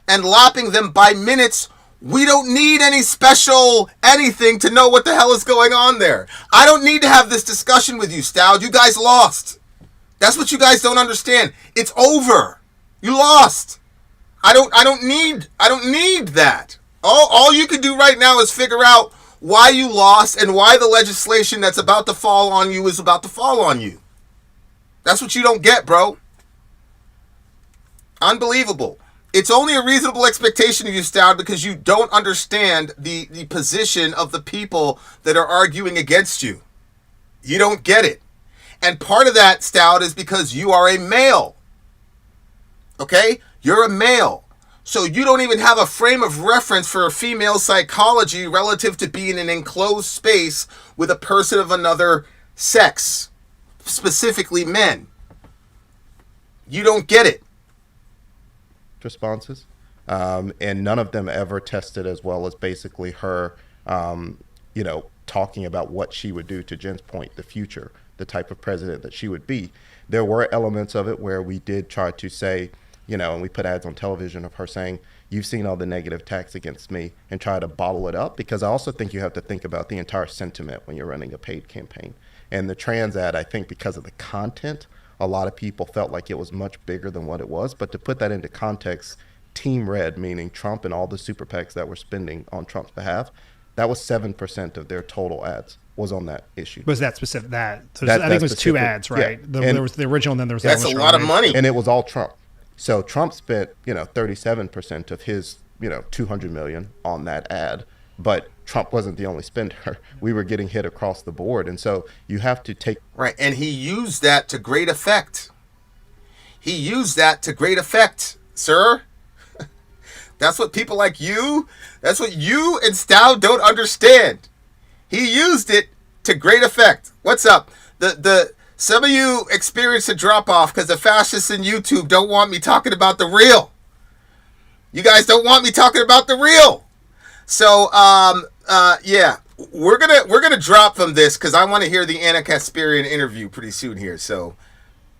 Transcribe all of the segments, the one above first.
and lopping them by minutes. We don't need any special anything to know what the hell is going on there. I don't need to have this discussion with you, Stout. You guys lost. That's what you guys don't understand. It's over. You lost. I don't need that. All you can do right now is figure out why you lost and why the legislation that's about to fall on you is about to fall on you. That's what you don't get, bro. Unbelievable. It's only a reasonable expectation of you, Stout, because you don't understand the position of the people that are arguing against you. You don't get it. And part of that, Stout, is because you are a male. Okay? You're a male. So you don't even have a frame of reference for female psychology relative to being in an enclosed space with a person of another sex, specifically men. You don't get it. Responses, and none of them ever tested as well as basically her, talking about what she would do, to Jen's point, the future, the type of president that she would be. There were elements of it where we did try to say, and we put ads on television of her saying, you've seen all the negative attacks against me, and try to bottle it up, because I also think you have to think about the entire sentiment when you're running a paid campaign. And the trans ad, I think because of the content, a lot of people felt like it was much bigger than what it was. But to put that into context, Team Red, meaning Trump and all the super PACs that were spending on Trump's behalf, that was 7% of their total ads was on that issue. Was that specific? I think it was specific. 2 ads, right? Yeah. There was the original, and then there was that's a lot of money. And it was all Trump. So Trump spent, 37% of his, 200 million on that ad. But Trump wasn't the only spender. We were getting hit across the board. And so you have to take... Right, and he used that to great effect. He used that to great effect, sir. That's what people like you, that's what you and Stout don't understand. He used it to great effect. What's up? Some of you experienced a drop-off because the fascists in YouTube don't want me talking about the real. You guys don't want me talking about the real. So, yeah, we're gonna drop from this because I want to hear the Anna Kasparian interview pretty soon here. So,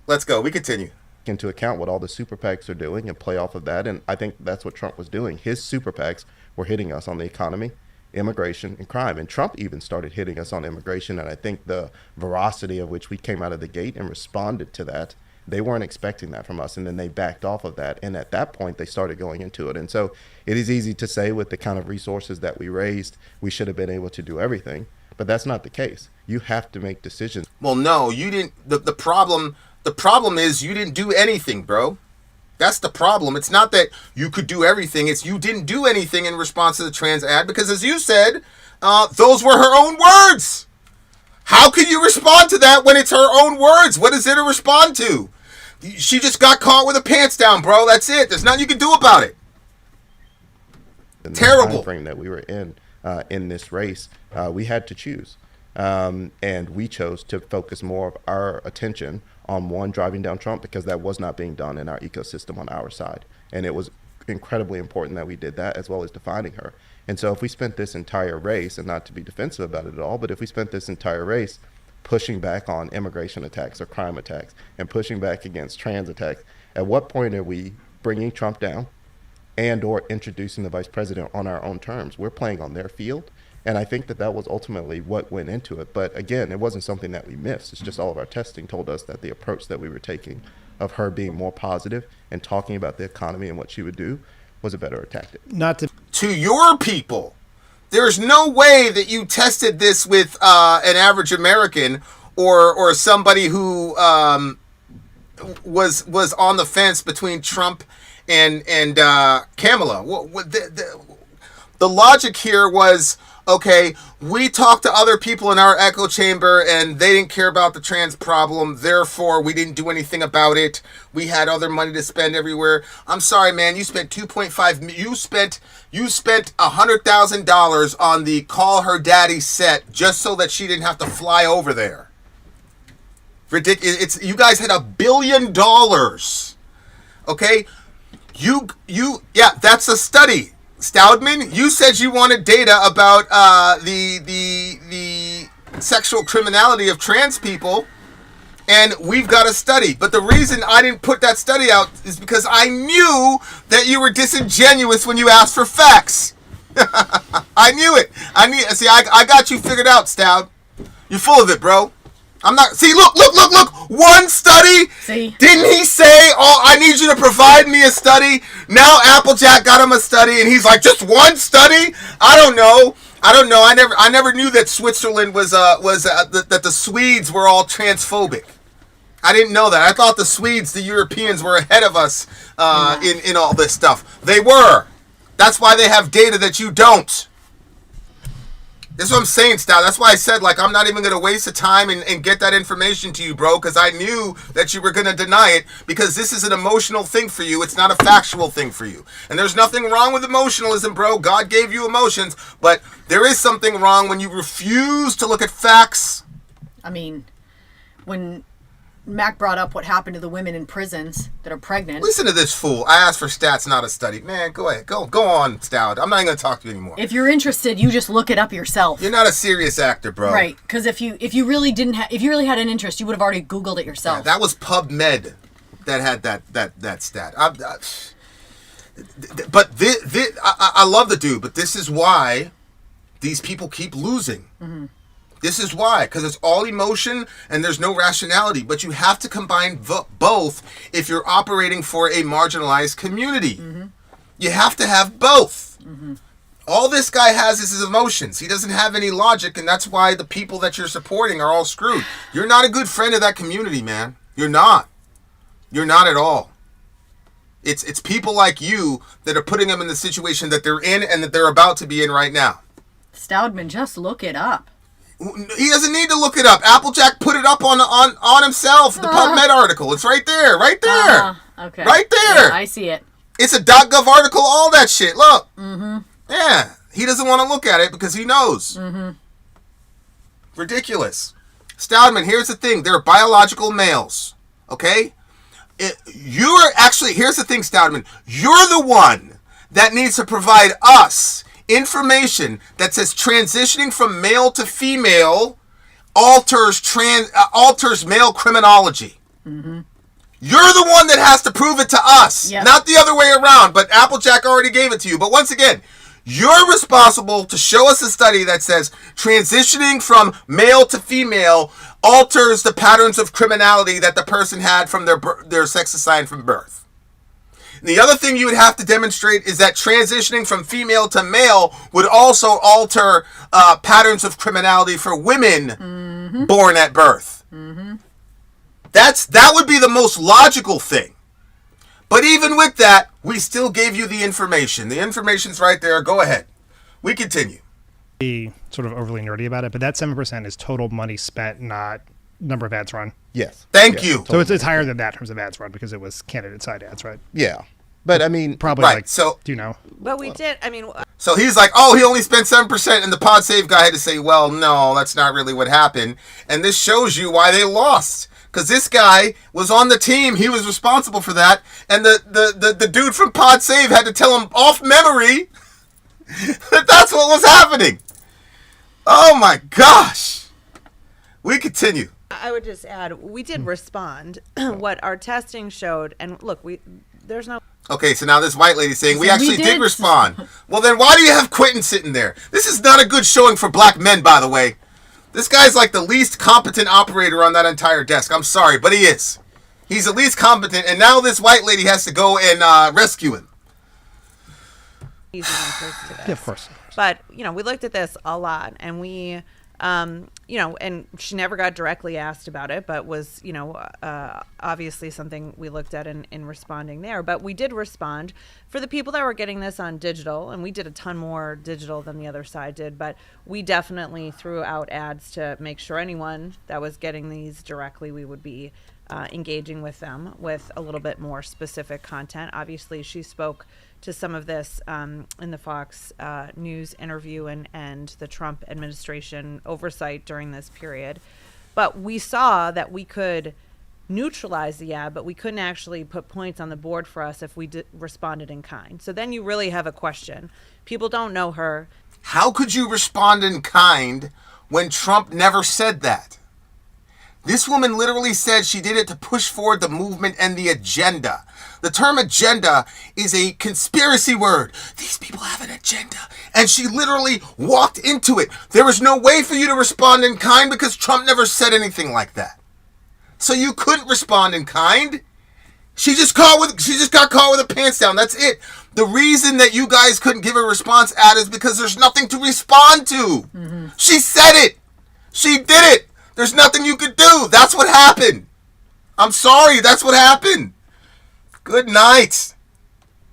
let's go. We continue. Into account what all the super PACs are doing and play off of that, and I think that's what Trump was doing. His super PACs were hitting us on the economy, immigration, and crime, and Trump even started hitting us on immigration. And I think the veracity of which we came out of the gate and responded to that. They weren't expecting that from us, and then they backed off of that. And at that point, they started going into it. And so it is easy to say with the kind of resources that we raised, we should have been able to do everything. But that's not the case. You have to make decisions. Well, no, you didn't. The problem is you didn't do anything, bro. That's the problem. It's not that you could do everything. It's you didn't do anything in response to the trans ad because, as you said, those were her own words. How can you respond to that when it's her own words? What is there to respond to? She just got caught with her pants down, bro. That's it. There's nothing you can do about it. Terrible. The time frame that we were in this race, we had to choose. And we chose to focus more of our attention on one, driving down Trump, because that was not being done in our ecosystem on our side. And it was incredibly important that we did that, as well as defining her. And so if we spent this entire race, and not to be defensive about it at all, but if we spent this entire race pushing back on immigration attacks or crime attacks and pushing back against trans attacks, at what point are we bringing Trump down and or introducing the vice president on our own terms? We're playing on their field. And I think that was ultimately what went into it. But again, it wasn't something that we missed. It's just all of our testing told us that the approach that we were taking of her being more positive and talking about the economy and what she would do was a better tactic. To your people, there's no way that you tested this with an average American or somebody who was on the fence between Trump and Kamala. The logic here was, okay, we talked to other people in our echo chamber and they didn't care about the trans problem. Therefore, we didn't do anything about it. We had other money to spend everywhere. I'm sorry, man. You spent you spent $100,000 on the Call Her Daddy set just so that she didn't have to fly over there. Ridiculous. You guys had $1 billion. Okay? Yeah, that's a study. Stoudman, you said you wanted data about the sexual criminality of trans people. And we've got a study. But the reason I didn't put that study out is because I knew that you were disingenuous when you asked for facts. I knew it. I got you figured out, Stout. You're full of it, bro. I'm not. See, look. One study. See? Didn't he say, "Oh, I need you to provide me a study"? Now Applejack got him a study, and he's like, "Just one study?" I don't know. I never knew that Switzerland was that the Swedes were all transphobic. I didn't know that. I thought the Swedes, the Europeans, were ahead of us in all this stuff. They were. That's why they have data that you don't. This is what I'm saying, Stout. That's why I said, I'm not even going to waste the time and get that information to you, bro, because I knew that you were going to deny it, because this is an emotional thing for you. It's not a factual thing for you. And there's nothing wrong with emotionalism, bro. God gave you emotions, but there is something wrong when you refuse to look at facts. I mean, when Mac brought up what happened to the women in prisons that are pregnant. Listen to this fool. I asked for stats, not a study. Man, go ahead. Go on, Stout. I'm not even going to talk to you anymore. If you're interested, you just look it up yourself. You're not a serious actor, bro. Right, because if you really had an interest, you would have already Googled it yourself. Yeah, that was PubMed that had that stat. I love the dude, but this is why these people keep losing. Mm-hmm. This is why, because it's all emotion and there's no rationality. But you have to combine both if you're operating for a marginalized community. Mm-hmm. You have to have both. Mm-hmm. All this guy has is his emotions. He doesn't have any logic, and that's why the people that you're supporting are all screwed. You're not a good friend of that community, man. You're not. You're not at all. It's people like you that are putting them in the situation that they're in and that they're about to be in right now. Stoudman, just look it up. He doesn't need to look it up. Applejack put it up on himself. The PubMed article. It's right there. Right there. Okay. Right there. Yeah, I see it. It's a .gov article. All that shit. Look. Mm-hmm. Yeah. He doesn't want to look at it because he knows. Mm-hmm. Ridiculous. Stoudman, here's the thing. They're biological males. Okay? Here's the thing, Stoudman. You're the one that needs to provide us information that says transitioning from male to female alters male criminology. Mm-hmm. You're the one that has to prove it to us, not the other way around. But Applejack already gave it to you. But once again, you're responsible to show us a study that says transitioning from male to female alters the patterns of criminality that the person had from their sex assigned from birth. The other thing you would have to demonstrate is that transitioning from female to male would also alter patterns of criminality for women born at birth. Mm-hmm. That would be the most logical thing. But even with that, we still gave you the information. The information's right there. Go ahead. We continue. Be sort of overly nerdy about it, but that 7% is total money spent, not number of ads run. Yes. Thank you. So it's higher than that in terms of ads run because it was candidate side ads, right? Yeah. But I mean, probably right. So do you know? But we did. I mean, so he's like, oh, he only spent 7%, and the pod save guy had to say, well, no, that's not really what happened. And this shows you why they lost. Because this guy was on the team. He was responsible for that. And the dude from Pod Save had to tell him off memory that that's what was happening. Oh, my gosh. We continue. I would just add, we did respond. What our testing showed, and look, there's no... Okay, so now this white lady's saying, we actually did respond. Well, then why do you have Quentin sitting there? This is not a good showing for black men, by the way. This guy's like the least competent operator on that entire desk. I'm sorry, but he is. He's the least competent, and now this white lady has to go and rescue him. Yeah, of course. But, we looked at this a lot, and we... and she never got directly asked about it, but was, obviously something we looked at in responding there. But we did respond for the people that were getting this on digital, and we did a ton more digital than the other side did, but we definitely threw out ads to make sure anyone that was getting these directly, we would be engaging with them with a little bit more specific content. Obviously, she spoke to some of this in the Fox News interview and the Trump administration oversight during this period. But we saw that we could neutralize the ad, but we couldn't actually put points on the board for us if we responded in kind. So then you really have a question. People don't know her. How could you respond in kind when Trump never said that? This woman literally said she did it to push forward the movement and the agenda. The term agenda is a conspiracy word. These people have an agenda. And she literally walked into it. There was no way for you to respond in kind because Trump never said anything like that. So you couldn't respond in kind. She just got caught with her pants down. That's it. The reason that you guys couldn't give a response ad is because there's nothing to respond to. Mm-hmm. She said it. She did it. There's nothing you could do. That's what happened. I'm sorry. That's what happened. Good night.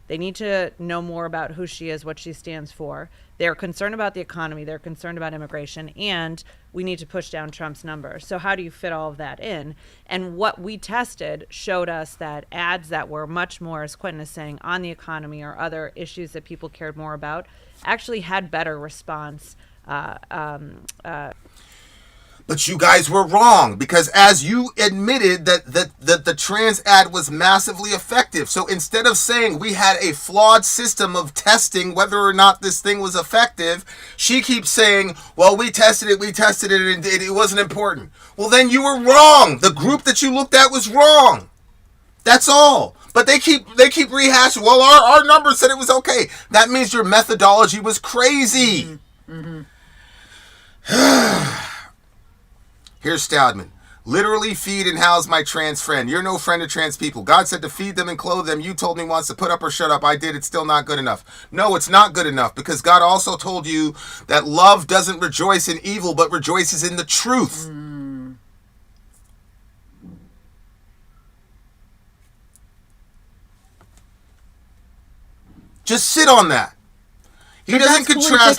They need to know more about who she is, what she stands for. They're concerned about the economy. They're concerned about immigration. And we need to push down Trump's numbers. So how do you fit all of that in? And what we tested showed us that ads that were much more, as Quentin is saying, on the economy or other issues that people cared more about actually had better response. But you guys were wrong, because as you admitted that the trans ad was massively effective. So instead of saying we had a flawed system of testing whether or not this thing was effective, she keeps saying, well, we tested it, and it wasn't important. Well, then you were wrong. The group that you looked at was wrong. That's all. But they keep rehashing, well, our numbers said it was okay. That means your methodology was crazy. Mm-hmm. Here's Stoudman. Literally feed and house my trans friend. You're no friend of trans people. God said to feed them and clothe them. You told me once to put up or shut up. I did. It's still not good enough. No, it's not good enough, because God also told you that love doesn't rejoice in evil but rejoices in the truth. Just sit on that. He doesn't contrast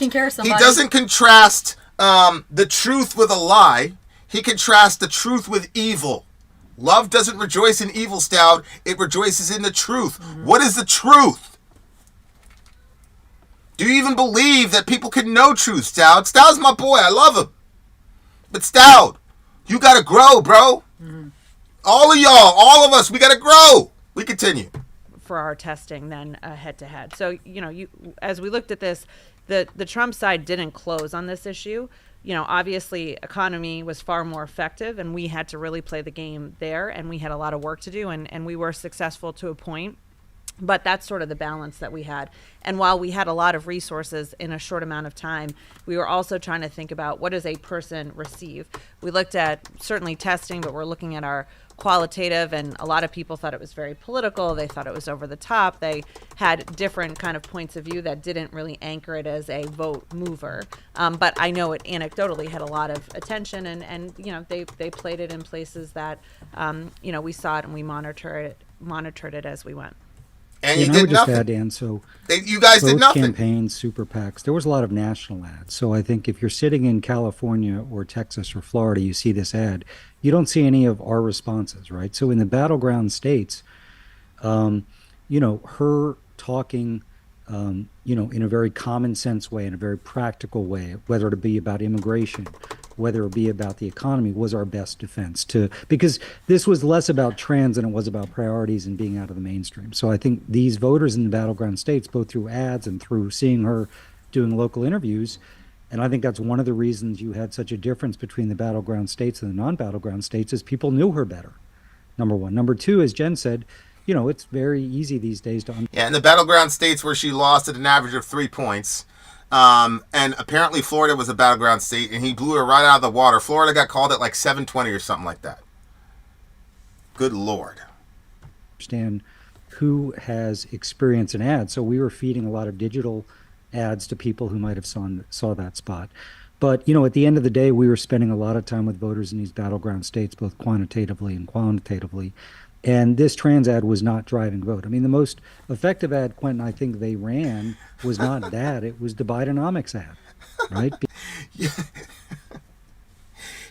the truth with a lie. He contrasts the truth with evil. Love doesn't rejoice in evil, Stout. It rejoices in the truth. Mm-hmm. What is the truth? Do you even believe that people can know truth, Stout? Stout's my boy. I love him. But Stout, you got to grow, bro. Mm-hmm. All of y'all, all of us, we got to grow. We continue. For our testing then head to head. So, as we looked at this, the Trump side didn't close on this issue. Obviously economy was far more effective, and we had to really play the game there, and we had a lot of work to do, and we were successful to a point. But that's sort of the balance that we had. And while we had a lot of resources in a short amount of time, we were also trying to think about, what does a person receive? We looked at certainly testing, but we're looking at our qualitative, and a lot of people thought it was very political. They thought it was over the top. They had different kind of points of view that didn't really anchor it as a vote mover. But I know it anecdotally had a lot of attention, and they played it in places that we saw it, and we monitored it as we went. And you did nothing. Just add in, so you guys did nothing. Campaigns, super PACs. There was a lot of national ads. So I think if you're sitting in California or Texas or Florida, you see this ad, you don't see any of our responses, right? So in the battleground states, her talking, in a very common sense way, in a very practical way, whether it be about immigration, whether it be about the economy, was our best defense because this was less about trans than it was about priorities and being out of the mainstream. So I think these voters in the battleground states, both through ads and through seeing her doing local interviews, and I think that's one of the reasons you had such a difference between the battleground states and the non-battleground states, is people knew her better, number one. Number two, as Jen said, it's very easy these days to... in the battleground states where she lost at an average of 3 points, and apparently Florida was a battleground state, and he blew her right out of the water. Florida got called at like 720 or something like that. Good Lord. Understand who has experience in ads. So we were feeding a lot of digital ads to people who might have saw that spot. But, at the end of the day, we were spending a lot of time with voters in these battleground states, both quantitatively and quantitatively. And this trans ad was not driving vote. I mean, the most effective ad, Quentin, I think they ran was not that. It was the Bidenomics ad, right? Yeah.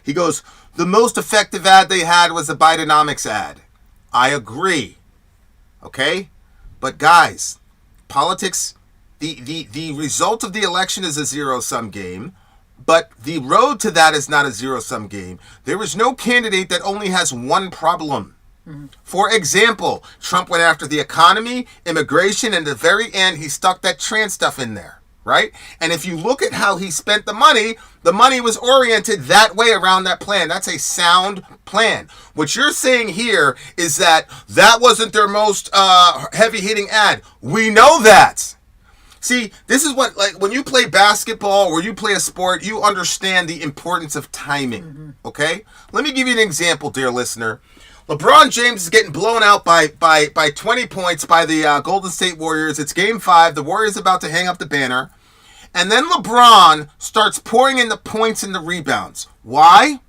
He goes, the most effective ad they had was the Bidenomics ad. I agree. Okay? But guys, politics, the result of the election is a zero-sum game. But the road to that is not a zero-sum game. There is no candidate that only has one problem. Mm-hmm. For example, Trump went after the economy, immigration, and at the very end, he stuck that trans stuff in there. right? And if you look at how he spent the money was oriented that way around that plan. That's a sound plan. What you're saying here is that wasn't their most heavy-hitting ad. We know that. See, this is what, like, when you play basketball or you play a sport, you understand the importance of timing, okay? Let me give you an example, dear listener. LeBron James is getting blown out by 20 points by the Golden State Warriors. It's Game 5. The Warriors about to hang up the banner. And then LeBron starts pouring in the points and the rebounds. Why?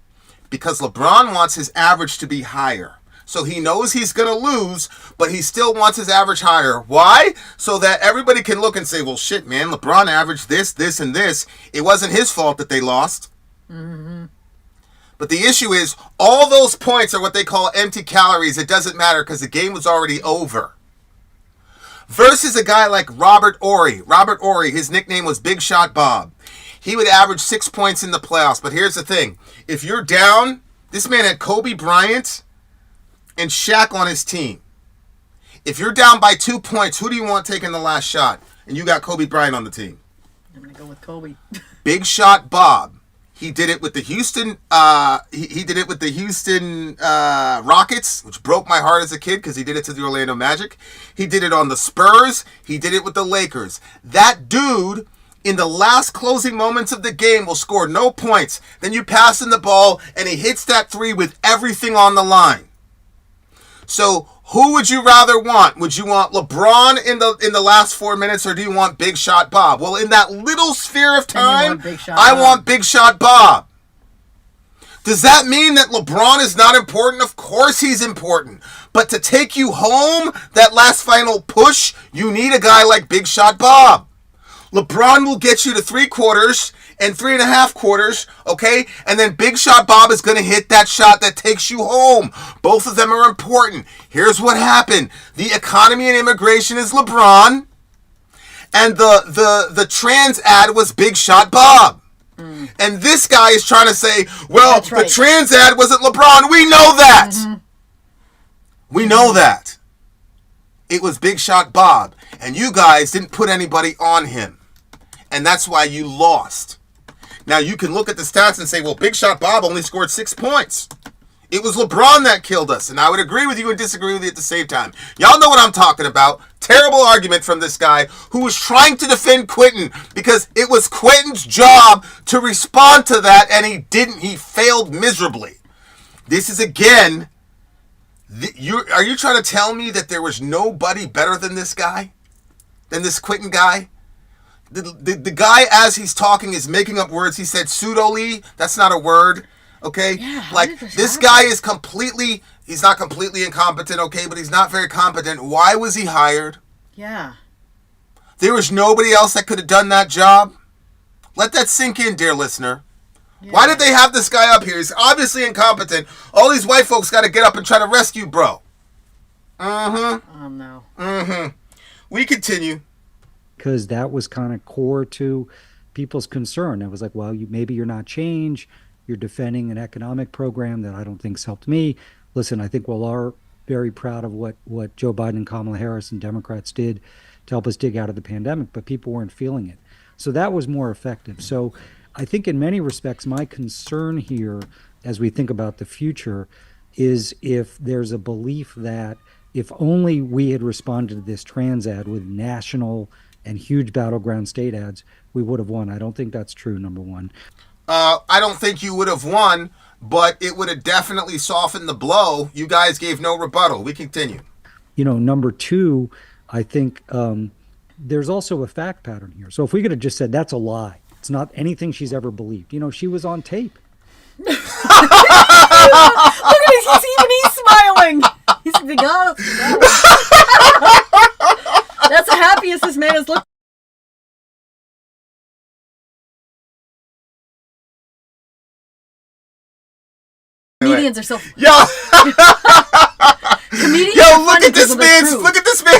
Because LeBron wants his average to be higher. So he knows he's going to lose, but he still wants his average higher. Why? So that everybody can look and say, well, shit, man, LeBron averaged this, this, and this. It wasn't his fault that they lost. Mm-hmm. But the issue is, all those points are what they call empty calories. It doesn't matter because the game was already over. Versus a guy like Robert Horry. Robert Horry, his nickname was Big Shot Bob. He would average 6 points in the playoffs. But here's the thing. If you're down, this man had Kobe Bryant and Shaq on his team. If you're down by 2 points, who do you want taking the last shot? And you got Kobe Bryant on the team. I'm going to go with Kobe. Big Shot Bob. He did it with the Houston. He did it with the Houston Rockets, which broke my heart as a kid because he did it to the Orlando Magic. He did it on the Spurs. He did it with the Lakers. That dude, in the last closing moments of the game, will score no points. Then you pass him the ball, and he hits that three with everything on the line. So who would you rather want? Would you want LeBron in the last 4 minutes, or do you want Big Shot Bob? Well, in that little sphere of time, I want Big Shot Bob. Does that mean that LeBron is not important? Of course he's important. But to take you home, that last final push, you need a guy like Big Shot Bob. LeBron will get you to 3 quarters and 3.5 quarters, okay? And then Big Shot Bob is going to hit that shot that takes you home. Both of them are important. Here's what happened. The economy and immigration is LeBron, and the trans ad was Big Shot Bob. And this guy is trying to say, well, the trans ad wasn't LeBron. We know that. Mm-hmm. We know that. It was Big Shot Bob. And you guys didn't put anybody on him. And that's why you lost. Now, you can look at the stats and say, well, Big Shot Bob only scored 6 points. It was LeBron that killed us. And I would agree with you and disagree with you at the same time. Y'all know what I'm talking about. Terrible argument from this guy who was trying to defend Quentin because it was Quentin's job to respond to that, and he didn't. He failed miserably. This is, again, are you trying to tell me that there was nobody better than this guy? Than this Quentin guy? The guy, as he's talking, is making up words. He said pseudo-ly. That's not a word. Okay? Yeah, like, this guy is completely, he's not completely incompetent, okay, but he's not very competent. Why was he hired? Yeah. There was nobody else that could have done that job? Let that sink in, dear listener. Yeah. Why did they have this guy up here? He's obviously incompetent. All these white folks got to get up and try to rescue bro. Mm-hmm. Oh, no. Mm-hmm. We continue. Because that was kind of core to people's concern. It was like, well, maybe you're not change. You're defending an economic program that I don't think's helped me. Listen, I think we all are very proud of what Joe Biden and Kamala Harris and Democrats did to help us dig out of the pandemic, but people weren't feeling it. So that was more effective. So I think in many respects, my concern here as we think about the future is if there's a belief that if only we had responded to this trans ad with national and huge battleground state ads, we would have won. I don't think that's true, number one. I don't think you would have won, but it would have definitely softened the blow. You guys gave no rebuttal. We continue. Number two, I think there's also a fact pattern here. So if we could have just said that's a lie, it's not anything she's ever believed. She was on tape. Look at he's smiling. He's the God. That's the happiest this man has looked. Comedians are so. Yo, Comedians yo, are look funny at this because of the man! truth. Look at this man!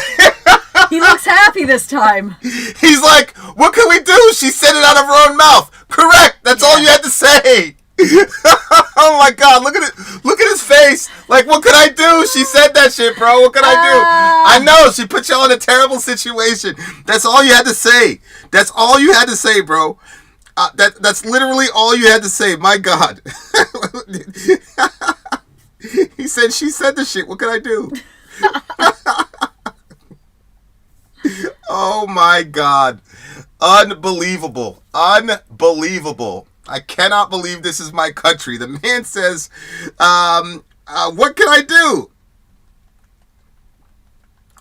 He looks happy this time. He's like, what can we do? She said it out of her own mouth. Correct. That's all you had to say. Oh my God! Look at it! Look at his face! Like, what could I do? She said that shit, bro. What could I do? I know she put y'all in a terrible situation. That's all you had to say. That's all you had to say, bro. That's literally all you had to say. My God. He said she said the shit. What could I do? Oh my God. Unbelievable. Unbelievable. I cannot believe this is my country. The man says, what can I do?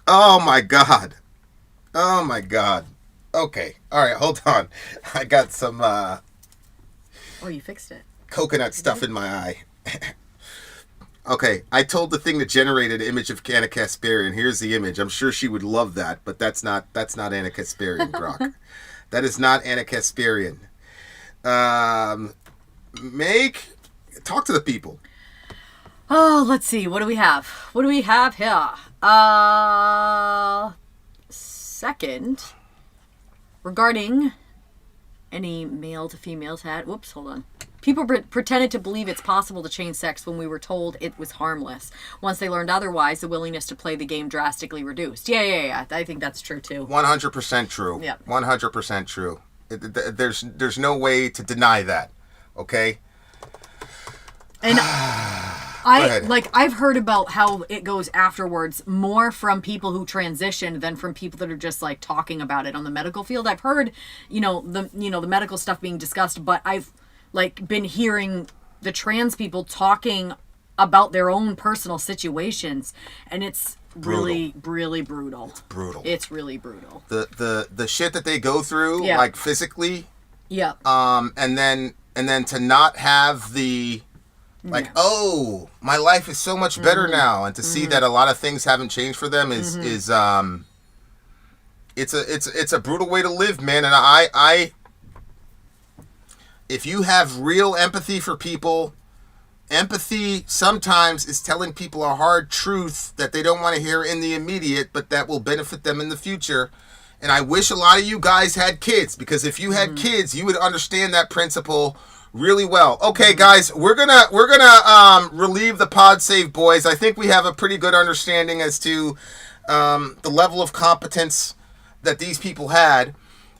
Oh my God. Oh my God. Okay. All right. Hold on. I got some Oh, you fixed it. coconut stuff in my eye. Okay. I told the thing to generate an image of Anna Kasparian. Here's the image. I'm sure she would love that, but that's not Anna Kasparian, Brock. That is not Anna Kasparian. Talk to the people. Oh, let's see. What do we have? What do we have here? Second, regarding any male to female tat. Whoops, hold on. People pretended to believe it's possible to change sex when we were told it was harmless. Once they learned otherwise, the willingness to play the game drastically reduced. Yeah. I think that's true too. 100% true. Yeah. 100% true. There's no way to deny that. Okay. And ahead. I've heard about how it goes afterwards more from people who transition than from people that are just like talking about it on the medical field. I've heard, the medical stuff being discussed, but I've like been hearing the trans people talking about their own personal situations, and it's really, really brutal. It's brutal. It's really brutal. The shit that they go through, Yeah. like physically, Yeah. and then to not have the like, oh, my life is so much better now, and to see that a lot of things haven't changed for them is it's a brutal way to live, man. And I if you have real empathy for people, empathy sometimes is telling people a hard truth that they don't want to hear in the immediate, but that will benefit them in the future. And I wish a lot of you guys had kids, because if you had kids, you would understand that principle really well. Okay, guys, we're gonna relieve the pod save boys. I think we have a pretty good understanding as to the level of competence that these people had.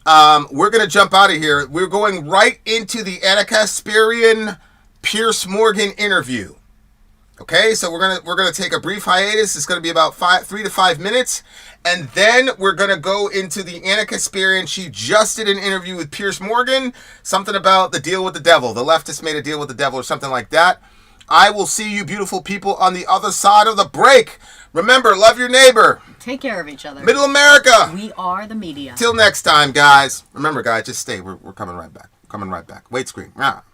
We're gonna jump out of here. We're going right into the Anna Kasparian Pierce Morgan interview. Okay, so we're gonna take a brief hiatus. It's gonna be about 3 to 5 minutes, and then we're gonna go into the Anna Kasparian. She just did an interview with Pierce Morgan, something about the deal with the devil. The leftists made a deal with the devil, or something like that. I will see you beautiful people on the other side of the break. Remember, love your neighbor. Take care of each other. Middle America. We are the media. Till next time, guys. Remember, guys, just stay. We're coming right back. Coming right back. Wait screen. Ah.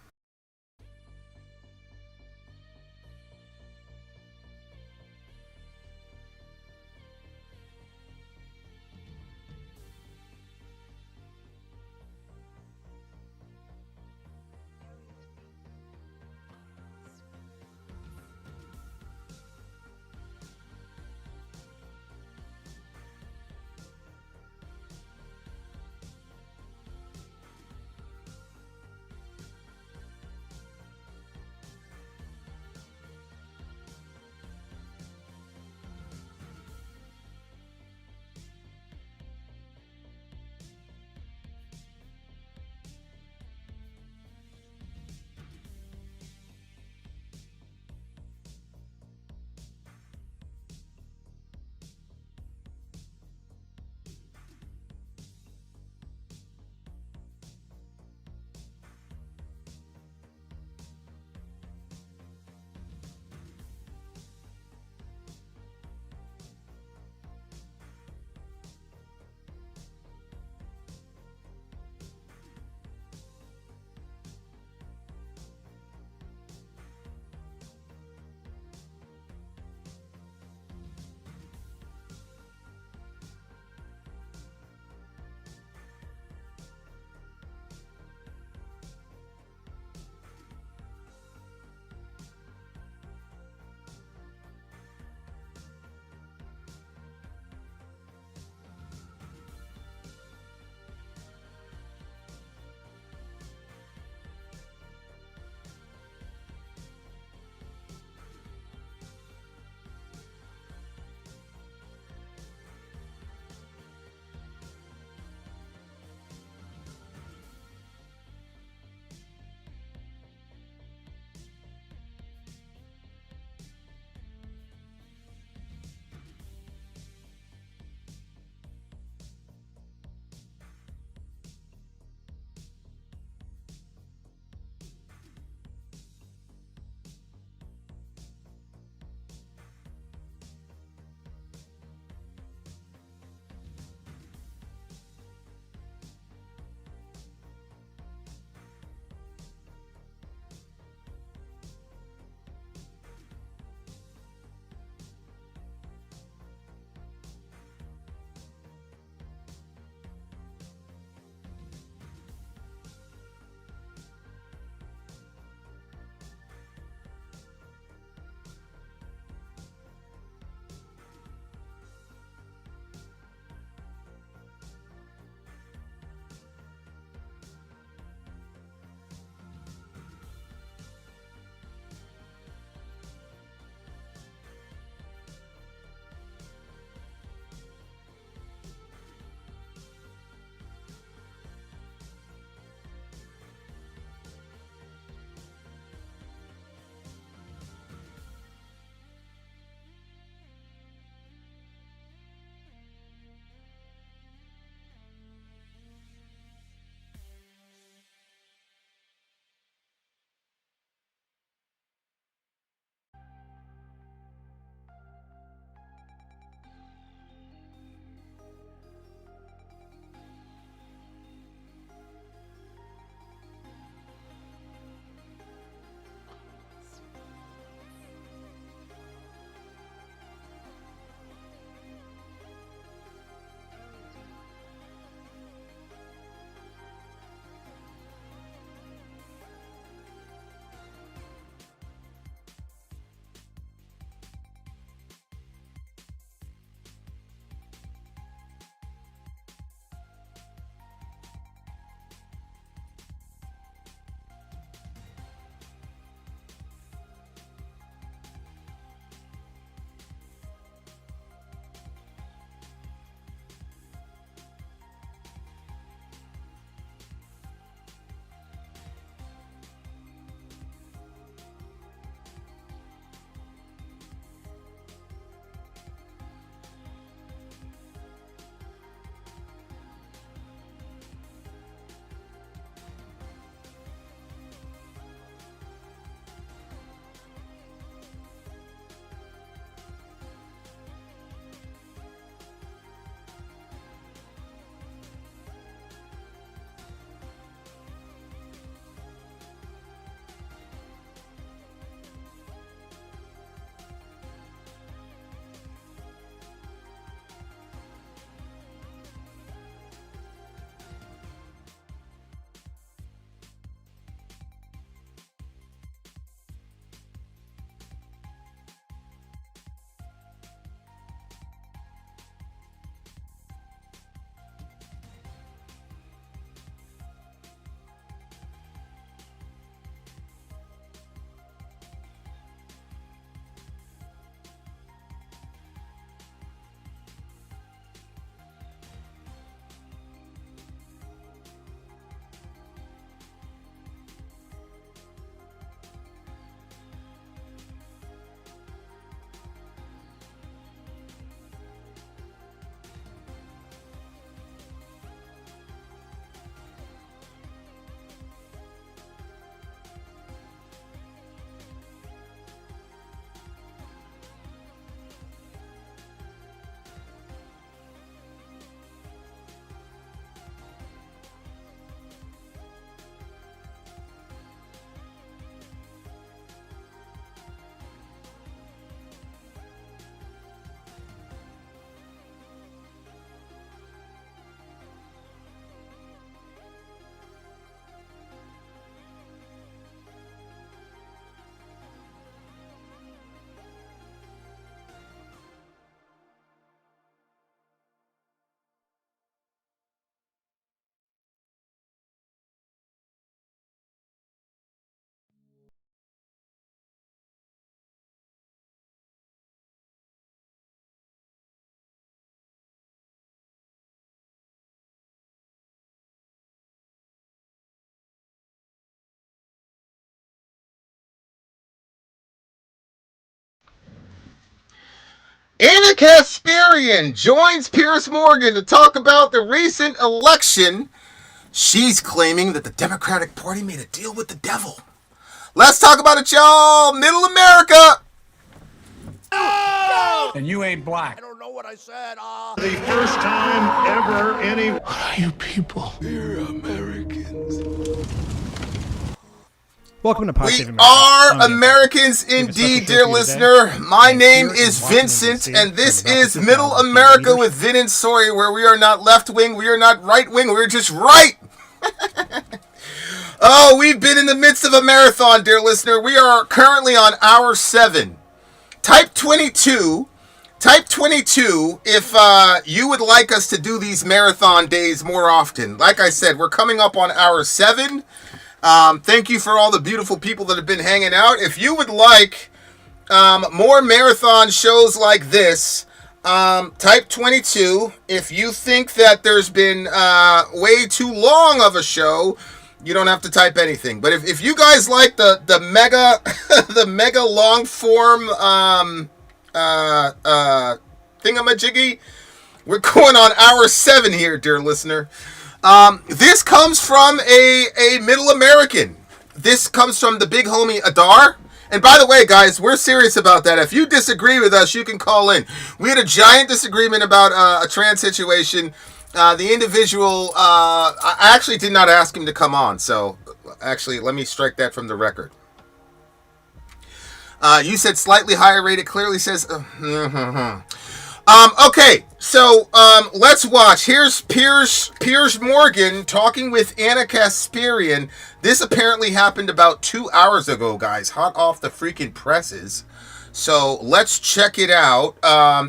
Anna Kasparian joins Piers Morgan to talk about the recent election. She's claiming that the Democratic Party made a deal with the devil. Let's talk about it, y'all. Middle America. And you ain't black. I don't know what I said. The first time ever any... What are you people? We're Americans. Welcome to Positive We America. are Americans indeed, dear listener. My name is Vincent, and this is Middle America with Vin and Sawyer, where we are not left wing, we are not right wing, we're just right. Oh, we've been in the midst of a marathon, dear listener. We are currently on hour 7. Type 22 if you would like us to do these marathon days more often. Like I said, we're coming up on hour 7. Thank you for all the beautiful people that have been hanging out. If you would like more marathon shows like this, type 22. If you think that there's been way too long of a show, you don't have to type anything. But if you guys like the mega the mega long form thingamajiggy, we're going on hour 7 here, dear listener. This comes from a Middle American. This comes from the big homie Adar. And by the way, guys, we're serious about that. If you disagree with us, you can call in. We had a giant disagreement about a trans situation. The individual, I actually did not ask him to come on. So, actually, let me strike that from the record. You said slightly higher rated. Clearly says... Okay, so let's watch. Here's Piers Morgan talking with Anna Kasparian. This apparently happened about 2 hours ago, guys. Hot off the freaking presses. So let's check it out.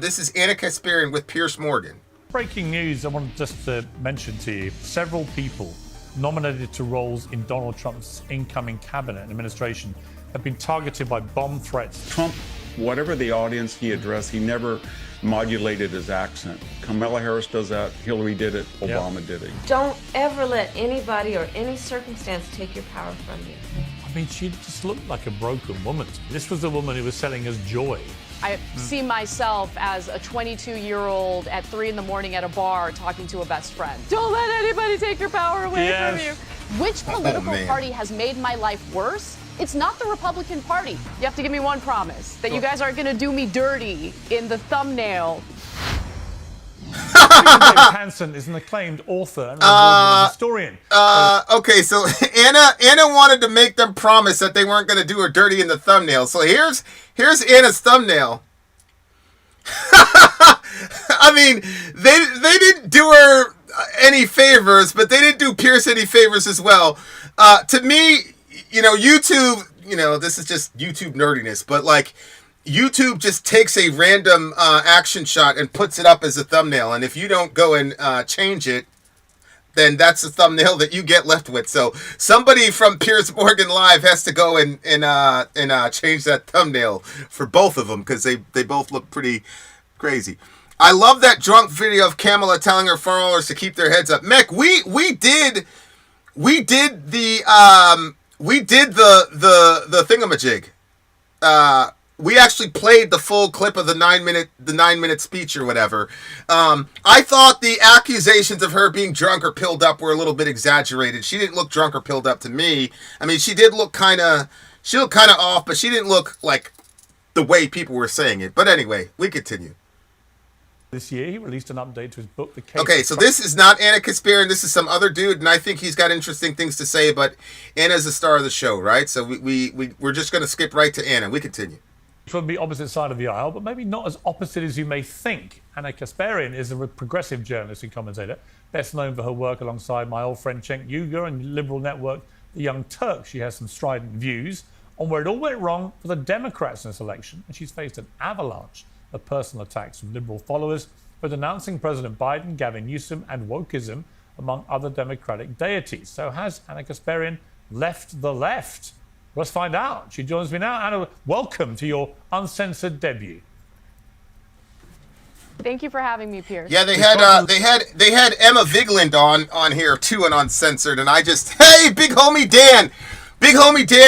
This is Anna Kasparian with Piers Morgan. Breaking news I wanted just to mention to you. Several people nominated to roles in Donald Trump's incoming cabinet and administration have been targeted by bomb threats. Trump, whatever the audience he addressed, he never modulated his accent. Kamala Harris does that. Hillary did it. Obama did it. Don't ever let anybody or any circumstance take your power from you. I mean, she just looked like a broken woman to me. This was the woman who was selling us joy. I see myself as a 22-year-old at 3 in the morning at a bar talking to a best friend. Don't let anybody take your power away from you. Which political party has made my life worse? It's not the Republican Party. You have to give me one promise that you guys aren't going to do me dirty in the thumbnail. David Hansen is an acclaimed author and a historian. Okay, so Anna wanted to make them promise that they weren't going to do her dirty in the thumbnail. So here's Anna's thumbnail. I mean, they didn't do her any favors, but they didn't do Pierce any favors as well. To me, YouTube, this is just YouTube nerdiness, but like YouTube just takes a random action shot and puts it up as a thumbnail. And if you don't go and change it, then that's the thumbnail that you get left with. So somebody from Piers Morgan Live has to go and change that thumbnail for both of them because they both look pretty crazy. I love that drunk video of Kamala telling her followers to keep their heads up. Mech, we did the thingamajig. We actually played the full clip of the 9-minute speech or whatever. I thought the accusations of her being drunk or pilled up were a little bit exaggerated. She didn't look drunk or pilled up to me. I mean, she looked kind of off, but she didn't look like the way people were saying it. But anyway, we continue. This year, he released an update to his book, The Case. Okay, so this is not Anna Kasparian. This is some other dude, and I think he's got interesting things to say, but Anna's the star of the show, right? So we're just going to skip right to Anna. We continue. From the opposite side of the aisle, but maybe not as opposite as you may think. Anna Kasparian is a progressive journalist and commentator, best known for her work alongside my old friend Cenk Uygur and liberal network The Young Turks. She has some strident views on where it all went wrong for the Democrats in this election, and she's faced an avalanche of personal attacks from liberal followers for denouncing President Biden, Gavin Newsom, and wokeism, among other Democratic deities. So has Anna Kasparian left the left? Let's find out. She joins me now. Anna, welcome to your uncensored debut. Thank you for having me, Piers. Yeah, they had Emma Vigeland on here too and uncensored, and I just big homie Dan,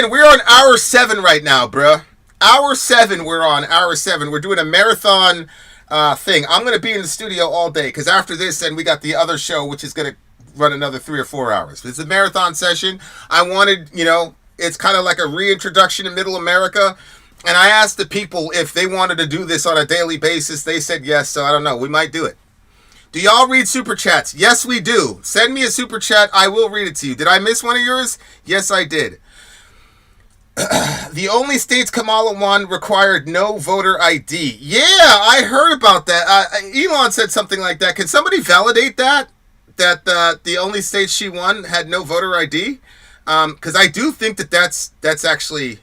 we're on hour 7 right now, bruh. Hour 7, we're on hour 7. We're doing a marathon thing. I'm going to be in the studio all day because after this, then we got the other show, which is going to run another 3 or 4 hours. It's a marathon session. I wanted, it's kind of like a reintroduction to Middle America. And I asked the people if they wanted to do this on a daily basis. They said yes, so I don't know. We might do it. Do y'all read super chats? Yes, we do. Send me a super chat. I will read it to you. Did I miss one of yours? Yes, I did. The only states Kamala won required no voter ID. Yeah, I heard about that. Elon said something like that. Can somebody validate that? That the only states she won had no voter ID? Because I do think that's actually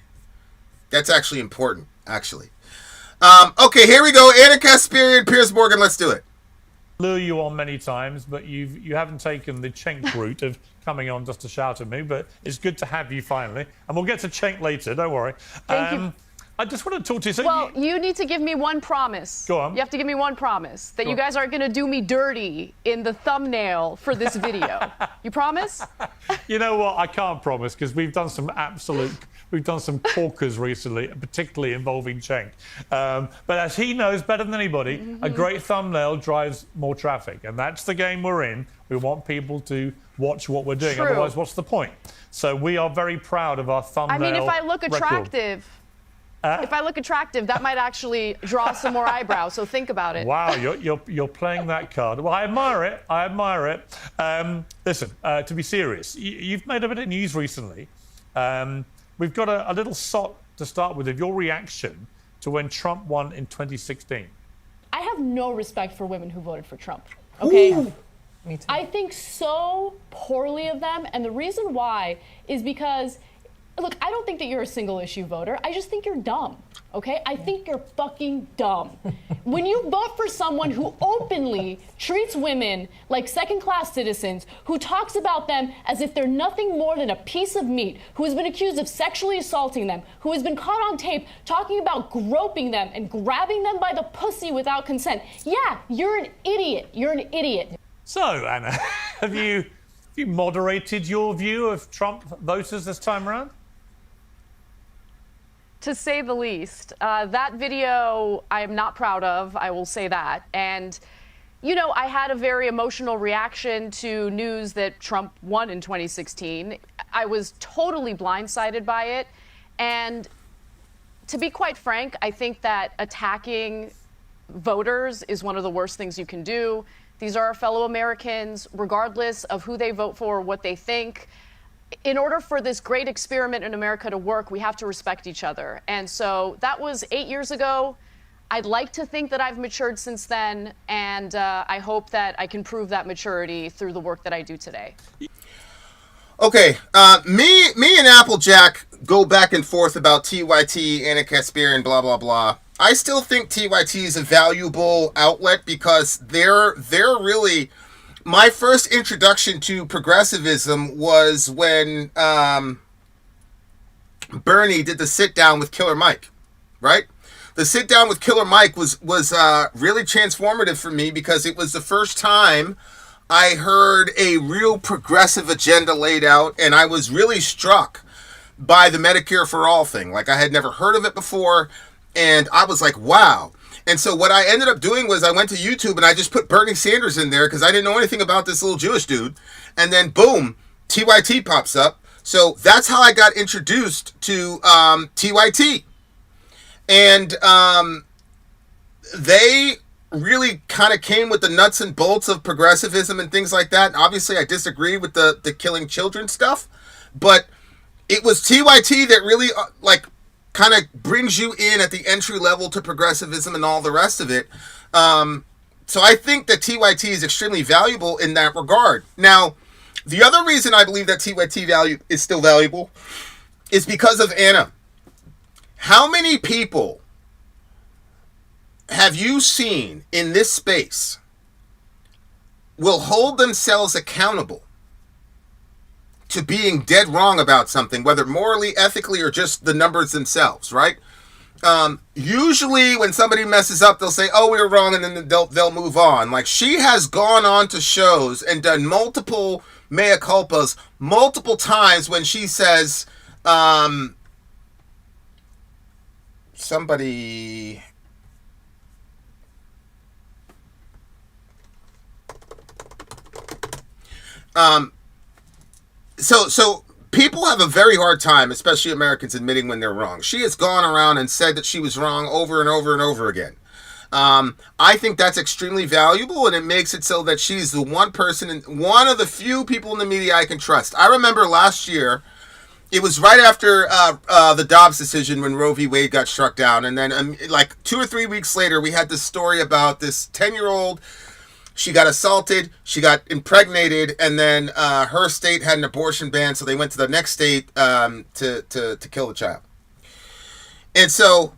important. Actually. Okay, here we go. Anna Kasparian, Piers Morgan. Let's do it. Lure you on many times, but you haven't taken the Cenk route of coming on just to shout at me. But it's good to have you finally, and we'll get to Cenk later. Don't worry. Thank you. I just want to talk to you. So well, you need to give me one promise. Go on. You have to give me one promise that you guys aren't going to do me dirty in the thumbnail for this video. You promise? You know what? I can't promise because we've done some corkers recently, particularly involving Cenk. But as he knows better than anybody, a great thumbnail drives more traffic, and that's the game we're in. We want people to watch what we're doing. True. Otherwise, what's the point? So we are very proud of our thumbnail. I mean, if I look attractive. If I look attractive, that might actually draw some more eyebrows. So think about it. Wow, you're playing that card. Well, I admire it. I admire it. Listen, to be serious, you've made a bit of news recently. We've got a little shot to start with of your reaction to when Trump won in 2016. I have no respect for women who voted for Trump. Okay. Ooh. Me too. I think so poorly of them, and the reason why is because. Look, I don't think that you're a single issue voter. I just think you're dumb, okay? I think you're fucking dumb. When you vote for someone who openly treats women like second-class citizens, who talks about them as if they're nothing more than a piece of meat, who has been accused of sexually assaulting them, who has been caught on tape talking about groping them and grabbing them by the pussy without consent, yeah, you're an idiot. You're an idiot. So, Anna, have you moderated your view of Trump voters this time around? To say the least. That video I am not proud of, I will say that. And, I had a very emotional reaction to news that Trump won in 2016. I was totally blindsided by it. And to be quite frank, I think that attacking voters is one of the worst things you can do. These are our fellow Americans, regardless of who they vote for, what they think. In order for this great experiment in America to work, we have to respect each other. And so that was 8 years ago. I'd like to think that I've matured since then, and I hope that I can prove that maturity through the work that I do today. Okay, me and Applejack go back and forth about TYT, Anna Kasparian, blah, blah, blah. I still think TYT is a valuable outlet because they're really... My first introduction to progressivism was when Bernie did the sit down with Killer Mike, right? The sit down with Killer Mike was really transformative for me because it was the first time I heard a real progressive agenda laid out, and I was really struck by the Medicare for All thing. Like, I had never heard of it before, and I was like, wow. And so what I ended up doing was I went to YouTube and I just put Bernie Sanders in there because I didn't know anything about this little Jewish dude. And then boom, TYT pops up. So that's how I got introduced to TYT. And they really kind of came with the nuts and bolts of progressivism and things like that. Obviously, I disagree with the killing children stuff. But it was TYT that really kind of brings you in at the entry level to progressivism and all the rest of it. So I think that TYT is extremely valuable in that regard. Now, the other reason I believe that TYT is still valuable is because of Anna. How many people have you seen in this space will hold themselves accountable to being dead wrong about something, whether morally, ethically, or just the numbers themselves, right? Usually when somebody messes up, they'll say, oh, we were wrong, and then they'll move on. Like, she has gone on to shows and done multiple mea culpas multiple times when she says, somebody So people have a very hard time, especially Americans, admitting when they're wrong. She has gone around and said that she was wrong over and over and over again. I think that's extremely valuable, and it makes it so that she's the one person, and one of the few people in the media I can trust. I remember last year, it was right after the Dobbs decision when Roe v. Wade got struck down, and then like 2 or 3 weeks later, we had this story about this 10-year-old. She got assaulted, she got impregnated, and then her state had an abortion ban, so they went to the next state to kill the child. And so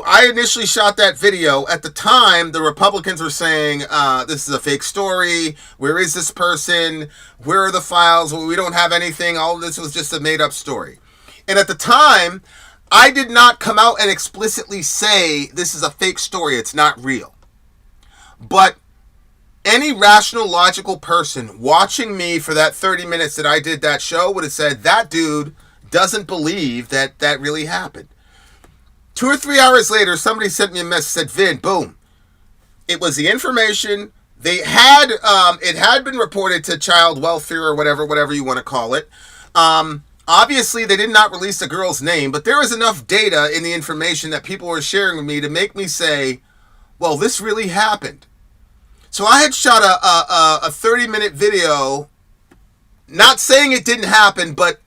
I initially shot that video. At the time, the Republicans were saying, this is a fake story. Where is this person? Where are the files? Well, we don't have anything. All of this was just a made-up story. And at the time, I did not come out and explicitly say, this is a fake story. It's not real. But any rational, logical person watching me for that 30 minutes that I did that show would have said, that dude doesn't believe that that really happened. 2 or 3 hours later, somebody sent me a message, said, Vin, boom. It was the information. They had, it had been reported to child welfare or whatever you want to call it. Obviously, they did not release the girl's name, but there was enough data in the information that people were sharing with me to make me say, well, this really happened. So I had shot a 30-minute video, not saying it didn't happen, but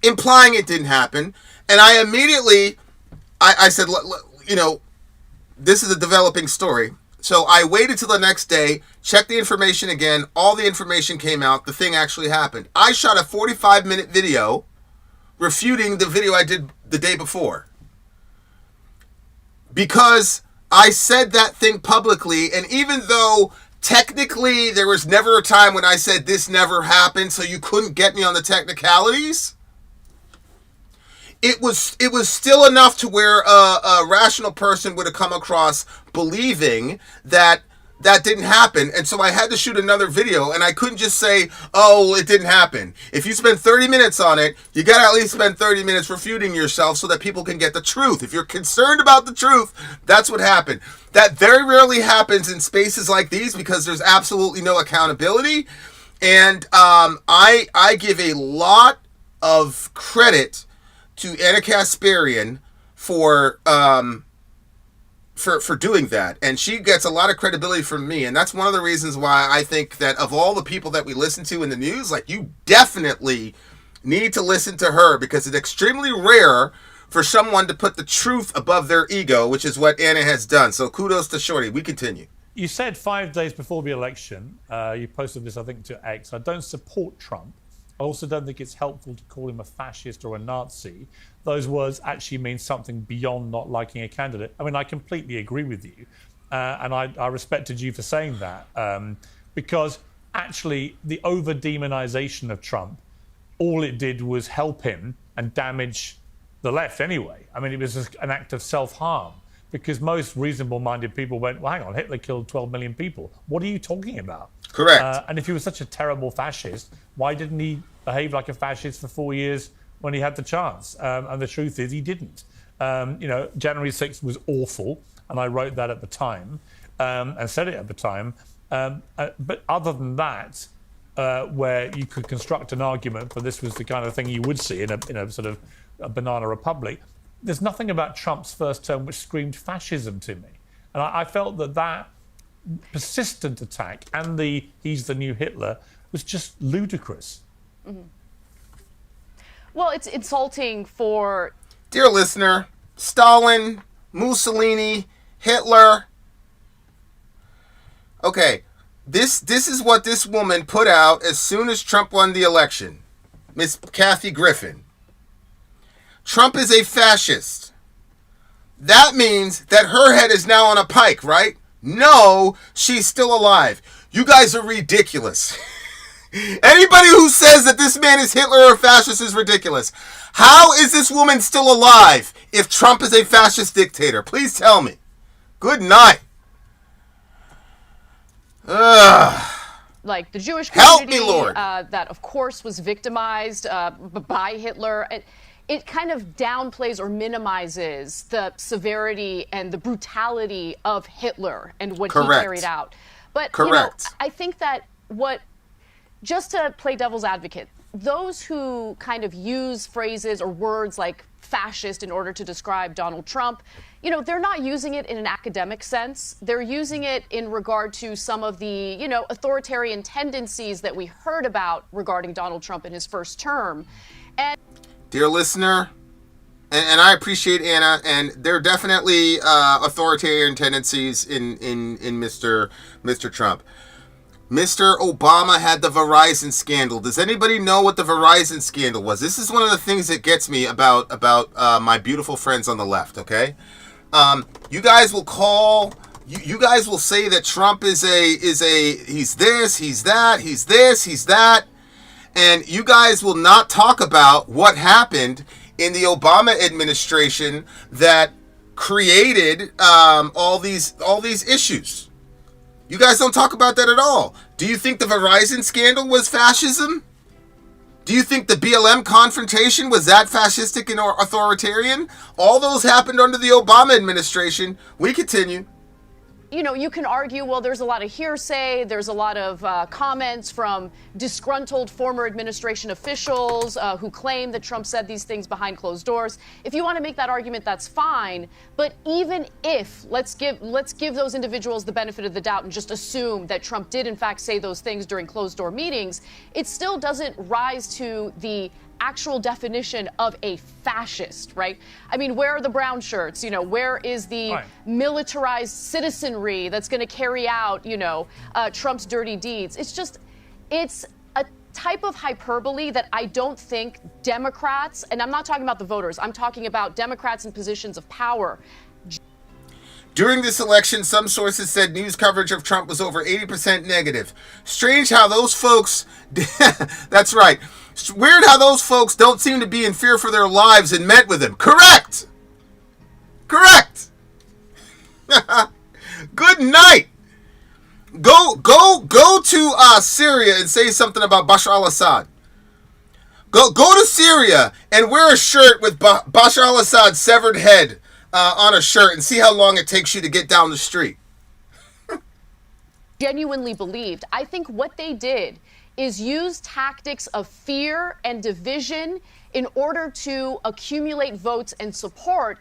implying it didn't happen. And I immediately, I said, you know, this is a developing story. So I waited till the next day, checked the information again. All the information came out. The thing actually happened. I shot a 45-minute video refuting the video I did the day before. Because I said that thing publicly, and even though technically there was never a time when I said this never happened, so you couldn't get me on the technicalities, it was still enough to where a rational person would have come across believing that that didn't happen. And so I had to shoot another video, and I couldn't just say, oh, it didn't happen. If you spend 30 minutes on it, you got to at least spend 30 minutes refuting yourself so that people can get the truth. If you're concerned about the truth, that's what happened. That very rarely happens in spaces like these because there's absolutely no accountability. And I give a lot of credit to Anna Kasparian for doing that, and she gets a lot of credibility from me, and that's one of the reasons why I think that of all the people that we listen to in the news, like, you definitely need to listen to her, because it's extremely rare for someone to put the truth above their ego, which is what Anna has done. So kudos to Shorty. We continue. You said 5 days before the election, you posted this, I think, to X, I don't support Trump. I also don't think it's helpful to call him a fascist or a Nazi. Those words actually mean something beyond not liking a candidate. I mean, I completely agree with you. And I respected you for saying that. Because actually, the over-demonization of Trump, all it did was help him and damage the left anyway. I mean, it was just an act of self-harm. Because most reasonable-minded people went, well, hang on, Hitler killed 12 million people. What are you talking about? Correct. And if he was such a terrible fascist, why didn't he behave like a fascist for 4 years when he had the chance? And the truth is, he didn't. January 6th was awful, and I wrote that at the time and said it at the time. But other than that, where you could construct an argument for this was the kind of thing you would see in a sort of a banana republic, there's nothing about Trump's first term which screamed fascism to me. And I felt that persistent attack and he's the new Hitler was just ludicrous. Mm-hmm. Well, it's insulting for... Dear listener, Stalin, Mussolini, Hitler. Okay, this is what this woman put out as soon as Trump won the election. Miss Kathy Griffin. Trump is a fascist. That means that her head is now on a pike, right? No, she's still alive. You guys are ridiculous. Anybody who says that this man is Hitler or a fascist is ridiculous. How is this woman still alive if Trump is a fascist dictator? Please tell me. Good night. Like the Jewish community, help me, Lord. That of course was victimized by Hitler. It kind of downplays or minimizes the severity and the brutality of Hitler and what he carried out. But Correct. I think that just to play devil's advocate, those who kind of use phrases or words like fascist in order to describe Donald Trump, they're not using it in an academic sense. They're using it in regard to some of the, authoritarian tendencies that we heard about regarding Donald Trump in his first term. And dear listener, and I appreciate Anna, and there are definitely authoritarian tendencies in Mr. Trump. Mr. Obama had the Verizon scandal. Does anybody know what the Verizon scandal was? This is one of the things that gets me about my beautiful friends on the left, okay? You guys will call, you guys will say that Trump is he's this, he's that, he's this, he's that. And you guys will not talk about what happened in the Obama administration that created all these issues. You guys don't talk about that at all. Do you think the Verizon scandal was fascism? Do you think the BLM confrontation was that fascistic and authoritarian? All those happened under the Obama administration. We continue. You can argue, well, there's a lot of hearsay, there's a lot of comments from disgruntled former administration officials who claim that Trump said these things behind closed doors. If you want to make that argument, that's fine. But even if, let's give those individuals the benefit of the doubt and just assume that Trump did in fact say those things during closed door meetings, it still doesn't rise to the actual definition of a fascist, right? I mean, where are the brown shirts? Where is the militarized citizenry that's going to carry out, Trump's dirty deeds? It's a type of hyperbole that I don't think Democrats, and I'm not talking about the voters, I'm talking about Democrats in positions of power. During this election, some sources said news coverage of Trump was over 80% negative. Strange how those folks, that's right. Weird how those folks don't seem to be in fear for their lives and met with him. Correct. Good night. Go to Syria and say something about Bashar al-Assad. Go to Syria and wear a shirt with Bashar al-Assad's severed head on a shirt and see how long it takes you to get down the street. Genuinely believed. I think what they did is use tactics of fear and division in order to accumulate votes and support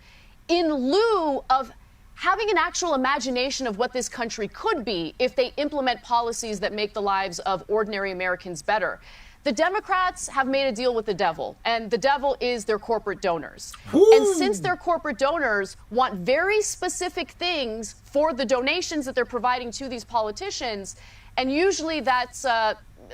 in lieu of having an actual imagination of what this country could be if they implement policies that make the lives of ordinary Americans better. The Democrats have made a deal with the devil, and the devil is their corporate donors. Ooh. And since their corporate donors want very specific things for the donations that they're providing to these politicians, and usually that's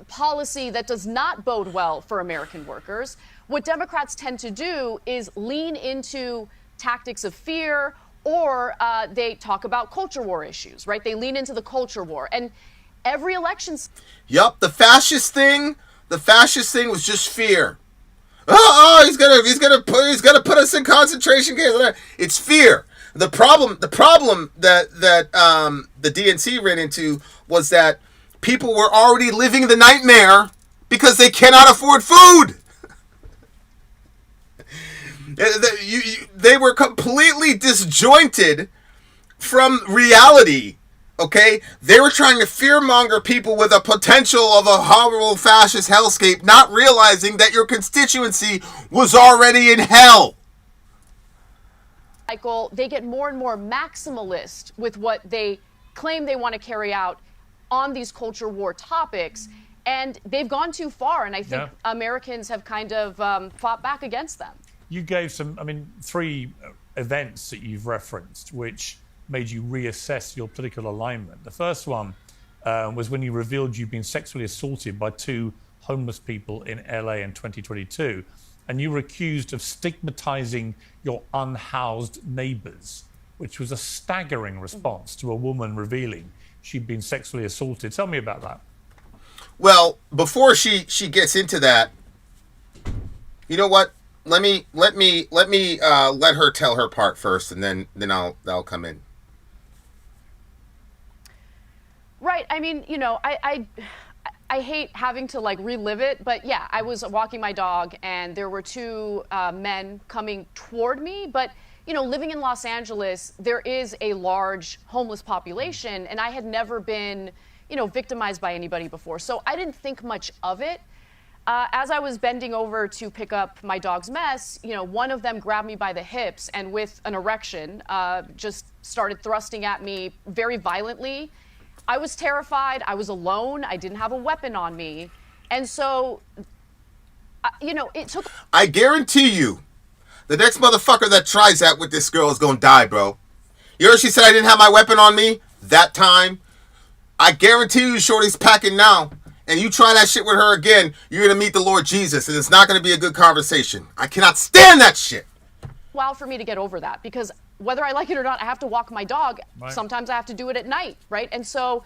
policy that does not bode well for American workers, what Democrats tend to do is lean into tactics of fear, or they talk about culture war issues, right? They lean into the culture war. And every election... Yup, the fascist thing was just fear. He's gonna put us in concentration camps. It's fear. The problem that the DNC ran into was that people were already living the nightmare because they cannot afford food. They were completely disjointed from reality. Okay? They were trying to fearmonger people with a potential of a horrible fascist hellscape, not realizing that your constituency was already in hell. Michael, they get more and more maximalist with what they claim they want to carry out on these culture war topics, and they've gone too far, and I think Americans have kind of fought back against them. You gave three events that you've referenced which made you reassess your political alignment. The first one was when you revealed you'd been sexually assaulted by two homeless people in LA in 2022, and you were accused of stigmatizing your unhoused neighbors, which was a staggering response to a woman revealing she'd been sexually assaulted. Tell me about that. Well, before she gets into that, you know what? Let me let her tell her part first, and then I'll come in. Right. I mean, I hate having to relive it, but yeah, I was walking my dog and there were two men coming toward me, but living in Los Angeles, there is a large homeless population, and I had never been, victimized by anybody before. So I didn't think much of it. As I was bending over to pick up my dog's mess, one of them grabbed me by the hips and with an erection, just started thrusting at me very violently. I was terrified. I was alone. I didn't have a weapon on me. And so, it took... I guarantee you, the next motherfucker that tries that with this girl is going to die, bro. You heard she said I didn't have my weapon on me that time? I guarantee you Shorty's packing now. And you try that shit with her again, you're going to meet the Lord Jesus, and it's not going to be a good conversation. I cannot stand that shit. While for me to get over that, because whether I like it or not, I have to walk my dog. Right. Sometimes I have to do it at night, right? And so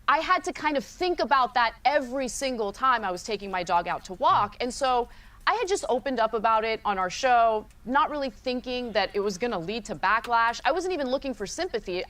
I had to kind of think about that every single time I was taking my dog out to walk. And so I had just opened up about it on our show, not really thinking that it was going to lead to backlash. I wasn't even looking for sympathy.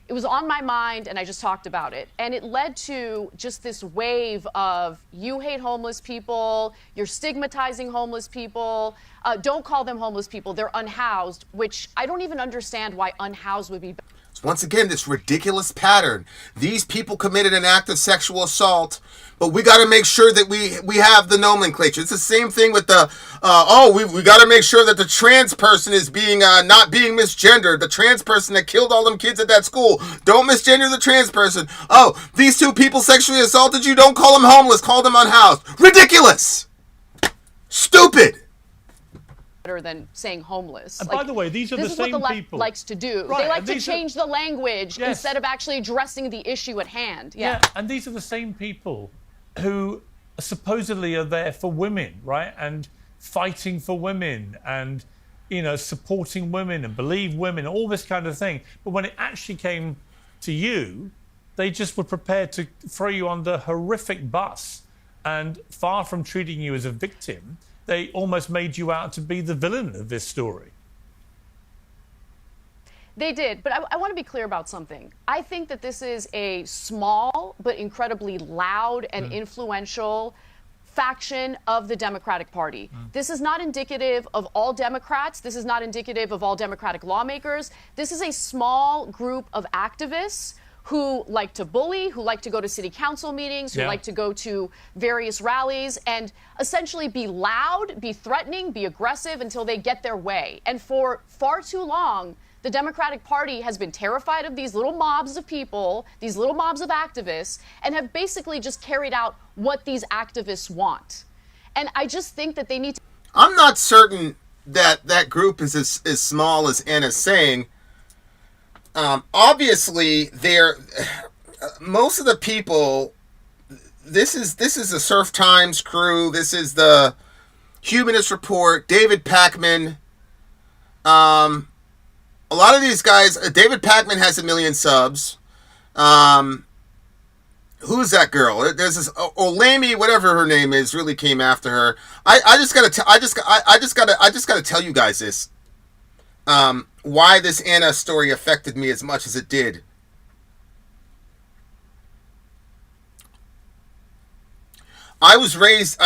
It was on my mind, and I just talked about it. And it led to just this wave of, you hate homeless people, you're stigmatizing homeless people, don't call them homeless people, they're unhoused, which I don't even understand why unhoused would be better. Once again, this ridiculous pattern. These people committed an act of sexual assault, but we got to make sure that we have the nomenclature. It's the same thing with the, we got to make sure that the trans person is being, not being misgendered. The trans person that killed all them kids at that school. Don't misgender the trans person. Oh, these two people sexually assaulted you. Don't call them homeless. Call them unhoused. Ridiculous. Stupid. Better than saying homeless. And by the way, these are the same people. This is what the left likes to do. Right, they like to change the language instead of actually addressing the issue at hand. Yeah, and these are the same people who supposedly are there for women, right? And fighting for women and, supporting women and believe women, all this kind of thing. But when it actually came to you, they just were prepared to throw you on the horrific bus. And far from treating you as a victim, they almost made you out to be the villain of this story. They did, but I want to be clear about something. I think that this is a small but incredibly loud and influential faction of the Democratic Party. This is not indicative of all Democrats. This is not indicative of all Democratic lawmakers. This is a small group of activists who like to bully, who like to go to city council meetings, who like to go to various rallies and essentially be loud, be threatening, be aggressive until they get their way. And for far too long, the Democratic Party has been terrified of these little mobs of people, these little mobs of activists, and have basically just carried out what these activists want. And I just think that they need to... I'm not certain that that group is as small as Anna's saying. Obviously, most of the people, this is the Surf Times crew, this is the Humanist Report, David Pakman. A lot of these guys, David Pakman has 1 million subs. Who's that girl? There's this Olami, whatever her name is, really came after her. I just gotta tell you guys this. Why this Anna story affected me as much as it did. I was raised,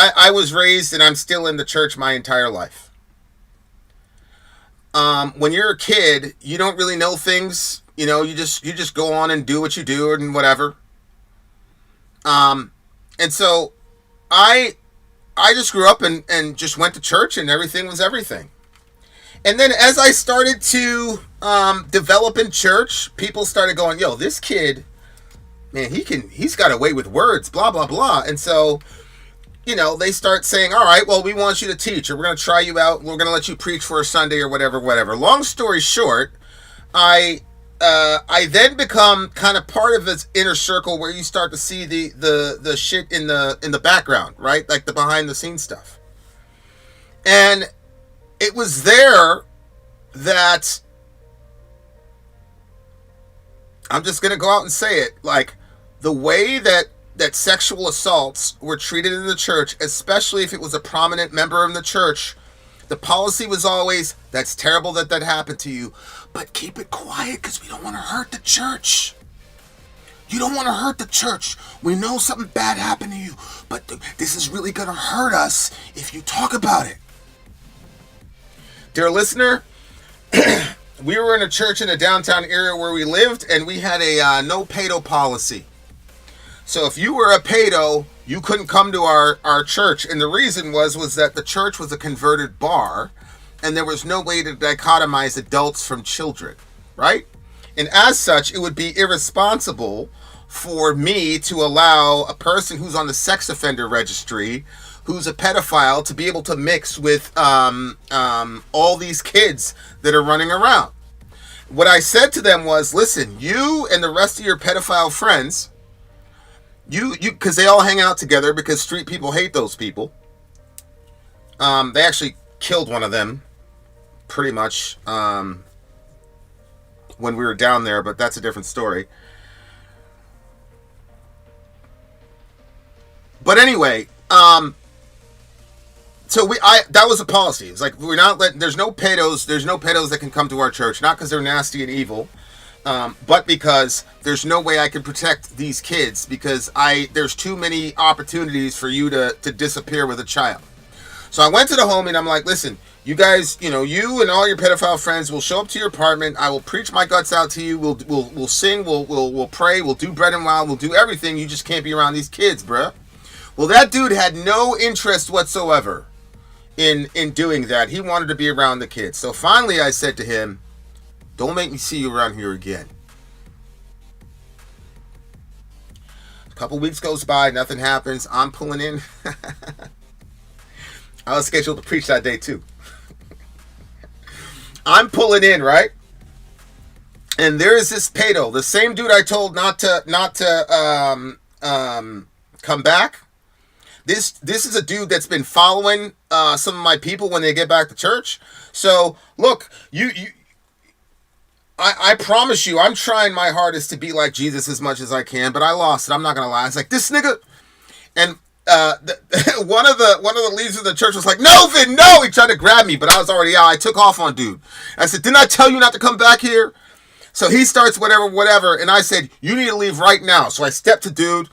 and I'm still in the church my entire life. When you're a kid, you don't really know things. You just go on and do what you do and whatever. And so I just grew up and just went to church and everything was everything. And then as I started to develop in church, people started going, yo, this kid, man, he's got a way with words, blah, blah, blah. And so, they start saying, all right, well, we want you to teach, or we're going to try you out. We're going to let you preach for a Sunday or whatever. Long story short, I then become kind of part of this inner circle where you start to see the shit in the background, right? Like the behind the scenes stuff. And it was there that I'm just going to go out and say it. Like the way that sexual assaults were treated in the church, especially if it was a prominent member of the church, the policy was always, that's terrible that happened to you, but keep it quiet because we don't want to hurt the church. You don't want to hurt the church. We know something bad happened to you, but this is really going to hurt us if you talk about it. Dear listener, we were in a church in a downtown area where we lived, and we had a no pedo policy. So if you were a pedo, you couldn't come to our church. And the reason was that the church was a converted bar, and there was no way to dichotomize adults from children, right? And as such, it would be irresponsible for me to allow a person who's on the sex offender registry, who's a pedophile, to be able to mix with all these kids that are running around. What I said to them was, listen, you and the rest of your pedophile friends, you because they all hang out together because street people hate those people. They actually killed one of them, pretty much, when we were down there, but that's a different story. But anyway, so that was a policy. It's like, we're not letting, there's no pedos that can come to our church, not because they're nasty and evil, but because there's no way I can protect these kids, because there's too many opportunities for you to disappear with a child. So I went to the home and I'm like, listen, you guys, you and all your pedophile friends will show up to your apartment. I will preach my guts out to you. We'll sing. We'll pray. We'll do bread and wine. We'll do everything. You just can't be around these kids, bruh. Well, that dude had no interest whatsoever in doing that. He wanted to be around the kids. So finally I said to him, don't make me see you around here again. A couple weeks goes by, nothing happens. I'm pulling in. I was scheduled to preach that day too. I'm pulling in, right? And there is this pedo, the same dude I told not to come back. This is a dude that's been following some of my people when they get back to church. So look, I promise you, I'm trying my hardest to be like Jesus as much as I can, but I lost it. I'm not gonna lie. It's like, this nigga, and one of the leaders of the church was like, no, Vin, no. He tried to grab me, but I was already out. I took off on dude. I said, didn't I tell you not to come back here? So he starts whatever, and I said, you need to leave right now. So I stepped to dude,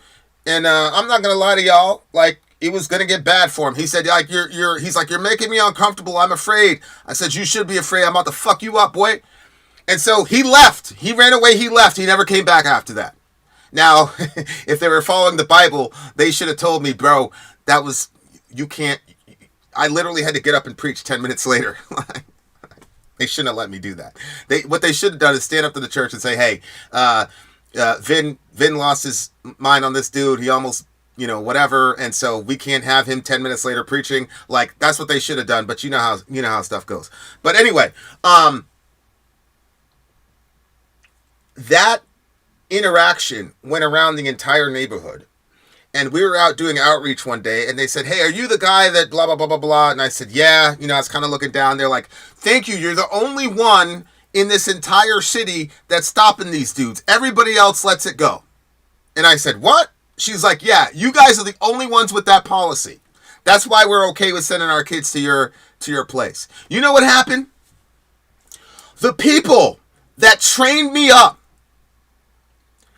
and I'm not gonna lie to y'all, like, it was gonna get bad for him. He said, like, he's like, you're making me uncomfortable. I'm afraid. I said, you should be afraid. I'm about to fuck you up, boy. And so he left. He ran away. He left. He never came back after that. Now, if they were following the Bible, they should have told me, bro, you can't. I literally had to get up and preach 10 minutes later. They shouldn't have let me do that. What they should have done is stand up to the church and say, hey, Vin lost his mind on this dude. He almost, whatever. And so we can't have him 10 minutes later preaching. Like, that's what they should have done. But you know how stuff goes. But anyway, that interaction went around the entire neighborhood. And we were out doing outreach one day, and they said, hey, are you the guy that blah, blah, blah, blah, blah? And I said, yeah. I was kind of looking down. They're like, thank you. You're the only one in this entire city that's stopping these dudes. Everybody else lets it go. And I said, what? She's like, yeah, you guys are the only ones with that policy. That's why we're okay with sending our kids to your place. You know what happened? The people that trained me up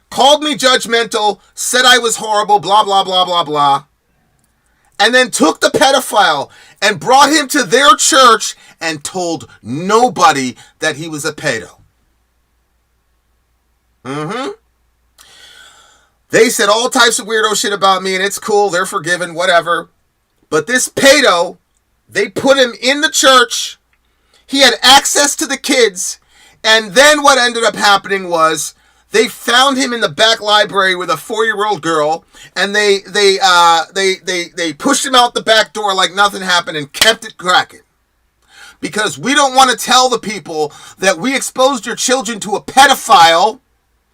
called me judgmental, said I was horrible, blah, blah, blah, blah, blah, and then took the pedophile and brought him to their church and told nobody that he was a pedo. They said all types of weirdo shit about me, and it's cool, they're forgiven, whatever. But this pedo, they put him in the church, he had access to the kids, and then what ended up happening was, they found him in the back library with a 4-year-old girl, and they pushed him out the back door like nothing happened and kept it cracking. Because we don't want to tell the people that we exposed your children to a pedophile,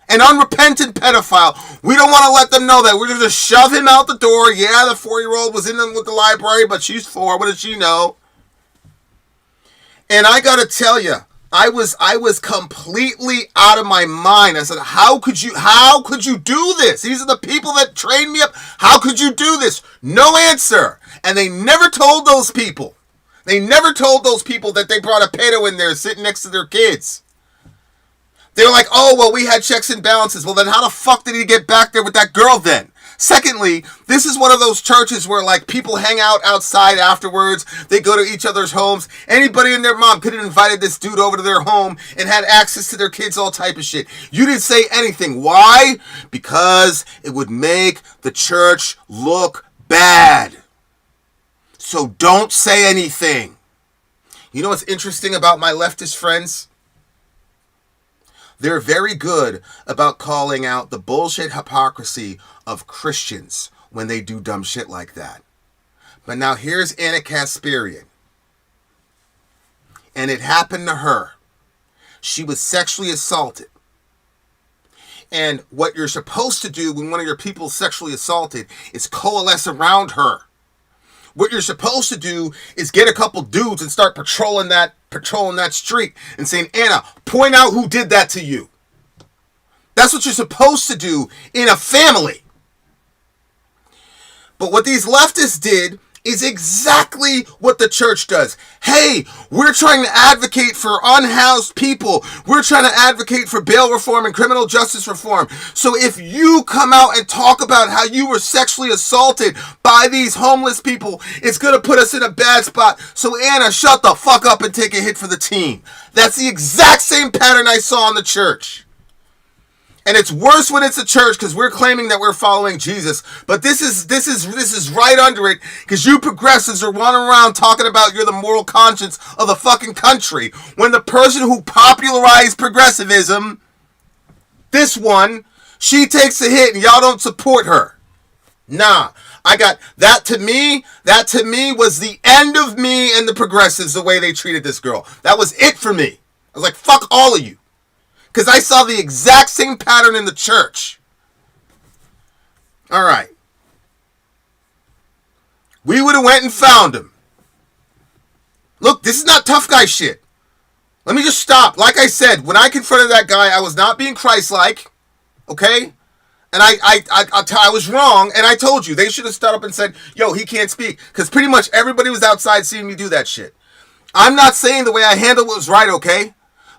an unrepentant pedophile. We don't want to let them know that. We're going to shove him out the door. Yeah, the 4-year-old was in with the library, but she's 4. What does she know? And I got to tell you, I was completely out of my mind. I said, how could you do this? These are the people that trained me up. How could you do this? No answer. And they never told those people. They never told those people that they brought a pedo in there sitting next to their kids. They were like, oh, well, we had checks and balances. Well, then how the fuck did he get back there with that girl then? Secondly, this is one of those churches where like people hang out outside afterwards. They go to each other's homes. Anybody and their mom could have invited this dude over to their home and had access to their kids, all type of shit. You didn't say anything. Why? Because it would make the church look bad. So don't say anything. You know what's interesting about my leftist friends? They're very good about calling out the bullshit hypocrisy of Christians when they do dumb shit like that. But now here's Anna Kasparian. And it happened to her. She was sexually assaulted. And what you're supposed to do when one of your people is sexually assaulted is coalesce around her. What you're supposed to do is get a couple dudes and start patrolling that street and saying, Anna, point out who did that to you. That's what you're supposed to do in a family. But what these leftists did is exactly what the church does. Hey, we're trying to advocate for unhoused people. We're trying to advocate for bail reform and criminal justice reform. So if you come out and talk about how you were sexually assaulted by these homeless people, it's going to put us in a bad spot. So Anna, shut the fuck up and take a hit for the team. That's the exact same pattern I saw in the church. And it's worse when it's a church because we're claiming that we're following Jesus. But this is right under it because you progressives are running around talking about you're the moral conscience of the fucking country. When the person who popularized progressivism, this one, she takes a hit and y'all don't support her. Nah, I got that to me was the end of me and the progressives, the way they treated this girl. That was it for me. I was like, fuck all of you. Because I saw the exact same pattern in the church. All right. We would have went and found him. Look, this is not tough guy shit. Let me just stop. Like I said, when I confronted that guy, I was not being Christ-like. Okay? And I was wrong, and I told you. They should have stood up and said, yo, he can't speak. Because pretty much everybody was outside seeing me do that shit. I'm not saying the way I handled it was right, okay?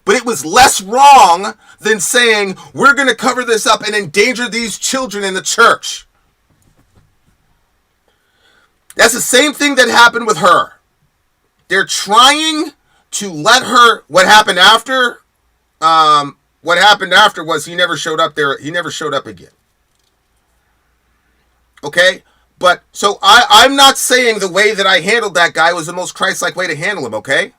But it was less wrong than saying, we're going to cover this up and endanger these children in the church. That's the same thing that happened with her. They're trying to let her, what happened after was he never showed up there. He never showed up again. Okay? But, so I'm not saying the way that I handled that guy was the most Christ-like way to handle him, okay?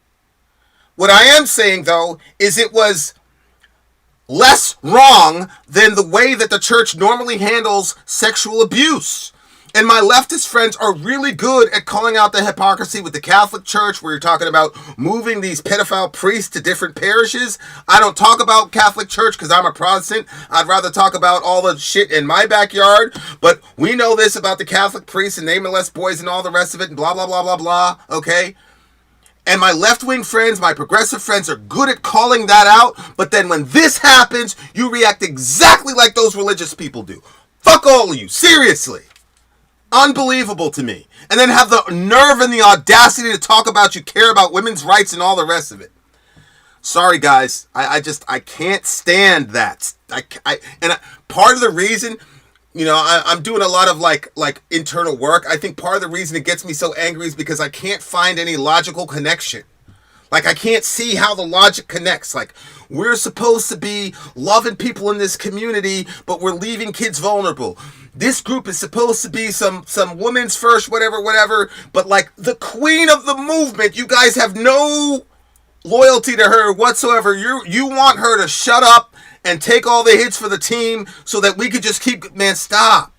What I am saying, though, is it was less wrong than the way that the church normally handles sexual abuse. And my leftist friends are really good at calling out the hypocrisy with the Catholic Church, where you're talking about moving these pedophile priests to different parishes. I don't talk about Catholic Church because I'm a Protestant. I'd rather talk about all the shit in my backyard. But we know this about the Catholic priests, and they molest boys and all the rest of it, and blah, blah, blah, blah, blah. Okay? And my left-wing friends, my progressive friends are good at calling that out. But then when this happens, you react exactly like those religious people do. Fuck all of you. Seriously. Unbelievable to me. And then have the nerve and the audacity to talk about you care about women's rights and all the rest of it. Sorry, guys. I can't stand that. Part of the reason... You know, I'm doing a lot of like internal work. I think part of the reason it gets me so angry is because I can't find any logical connection. Like, I can't see how the logic connects. Like, we're supposed to be loving people in this community, but we're leaving kids vulnerable. This group is supposed to be some women's first, whatever. But like the queen of the movement, you guys have no loyalty to her whatsoever. You want her to shut up and take all the hits for the team so that we could just keep... Man, stop.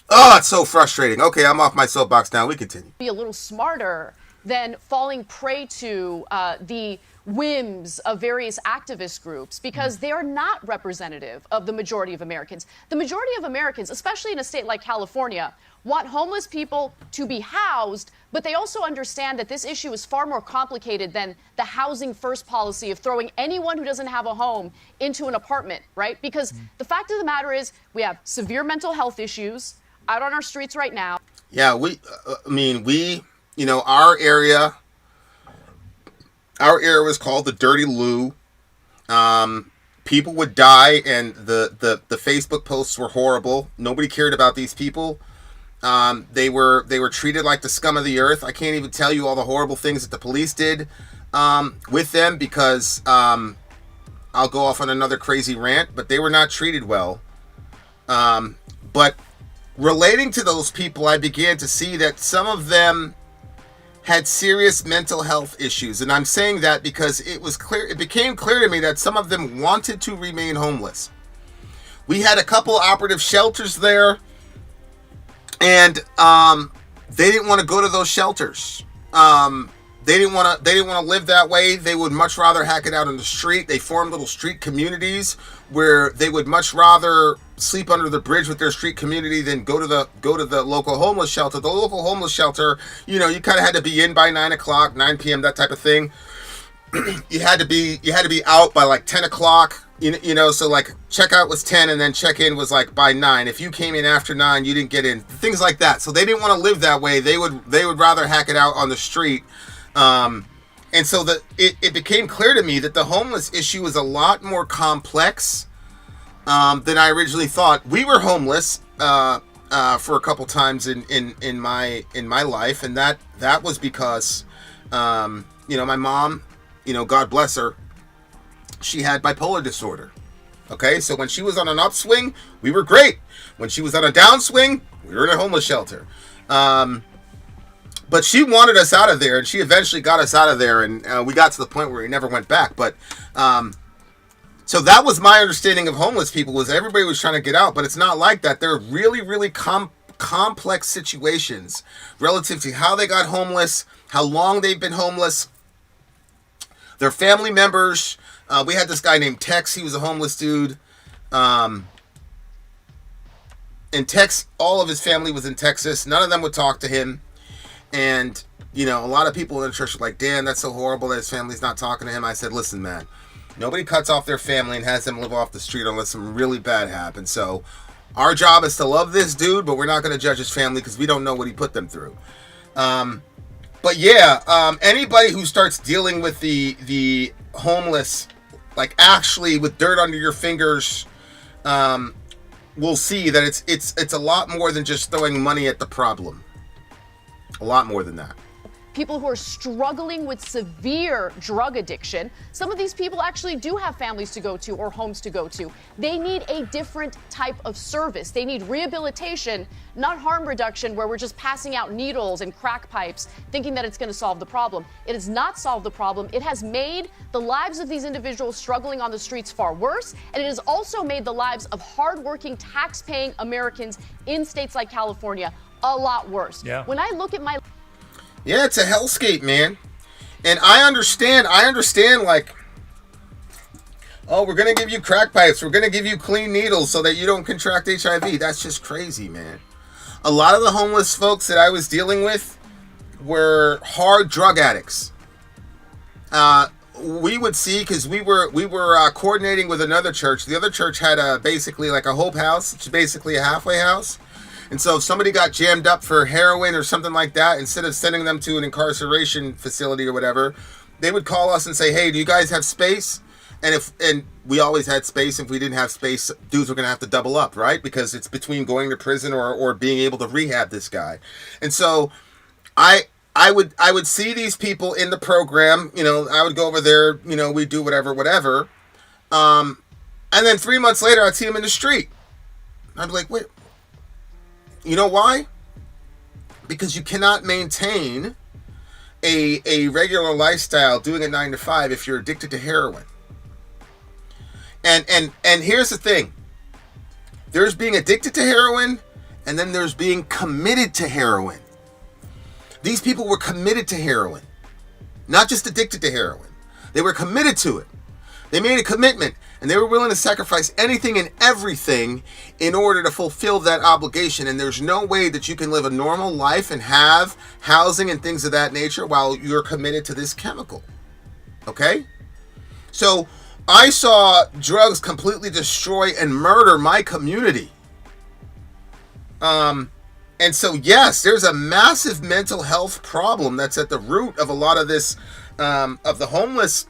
Oh, it's so frustrating. Okay, I'm off my soapbox now. We continue. Be a little smarter than falling prey to the whims of various activist groups, because they are not representative of the majority of Americans. The majority of Americans, especially in a state like California, want homeless people to be housed, but they also understand that this issue is far more complicated than the housing first policy of throwing anyone who doesn't have a home into an apartment, right? Because the fact of the matter is we have severe mental health issues out on our streets right now. Yeah, our area was called the Dirty Lou. people would die, and the Facebook posts were horrible. Nobody cared about these people. They were treated like the scum of the earth. I can't even tell you all the horrible things that the police did with them, because I'll go off on another crazy rant, but they were not treated well. But relating to those people, I began to see that some of them had serious mental health issues. And I'm saying that because it became clear to me that some of them wanted to remain homeless. We had a couple operative shelters there, and they didn't want to go to those shelters. They didn't want to live that way. They would much rather hack it out on the street. They formed little street communities where they would much rather sleep under the bridge with their street community than go to the local homeless shelter. The local homeless shelter, you kind of had to be in by 9 o'clock, 9 p.m., that type of thing. you had to be out by like 10 o'clock. So like checkout was 10 and then check-in was like by 9. If you came in after 9, you didn't get in. Things like that. So they didn't want to live that way. They would rather hack it out on the street. And so it became clear to me that the homeless issue is a lot more complex than I originally thought. We were homeless for a couple times in my life, and that was because my mom, God bless her, she had bipolar disorder. Okay, so when she was on an upswing, we were great. When she was on a downswing, we were in a homeless shelter. But she wanted us out of there, and she eventually got us out of there, and we got to the point where we never went back. But so that was my understanding of homeless people, was everybody was trying to get out, but it's not like that. There are really, really complex situations relative to how they got homeless, how long they've been homeless, their family members. We had this guy named Tex. He was a homeless dude. And Tex, all of his family was in Texas. None of them would talk to him. And, a lot of people in the church were like, Dan, that's so horrible that his family's not talking to him. I said, listen, man, nobody cuts off their family and has them live off the street unless something really bad happens. So our job is to love this dude, but we're not going to judge his family because we don't know what he put them through. But yeah, anybody who starts dealing with the homeless, like actually with dirt under your fingers, will see that it's a lot more than just throwing money at the problem. A lot more than that. People who are struggling with severe drug addiction. Some of these people actually do have families to go to or homes to go to. They need a different type of service. They need rehabilitation, not harm reduction, where we're just passing out needles and crack pipes thinking that it's going to solve the problem. It has not solved the problem. It has made the lives of these individuals struggling on the streets far worse, and it has also made the lives of hardworking, tax-paying Americans in states like California a lot worse. Yeah. When I look at my... Yeah, it's a hellscape, man. And I understand, like, oh, we're going to give you crack pipes. We're going to give you clean needles so that you don't contract HIV. That's just crazy, man. A lot of the homeless folks that I was dealing with were hard drug addicts. We would see, because we were coordinating with another church. The other church had basically like a Hope House, which is basically a halfway house. And so if somebody got jammed up for heroin or something like that, instead of sending them to an incarceration facility or whatever, they would call us and say, hey, do you guys have space? And we always had space. If we didn't have space, dudes were going to have to double up, right? Because it's between going to prison or being able to rehab this guy. And so I would see these people in the program. I would go over there, we'd do whatever. And then 3 months later, I'd see them in the street. I'd be like, wait. You know why? Because you cannot maintain a regular lifestyle doing a 9 to 5 if you're addicted to heroin. And here's the thing. There's being addicted to heroin, and then there's being committed to heroin. These people were committed to heroin, not just addicted to heroin. They were committed to it. They made a commitment, and they were willing to sacrifice anything and everything in order to fulfill that obligation. And there's no way that you can live a normal life and have housing and things of that nature while you're committed to this chemical. Okay? So I saw drugs completely destroy and murder my community. And so, yes, there's a massive mental health problem that's at the root of a lot of this, of the homeless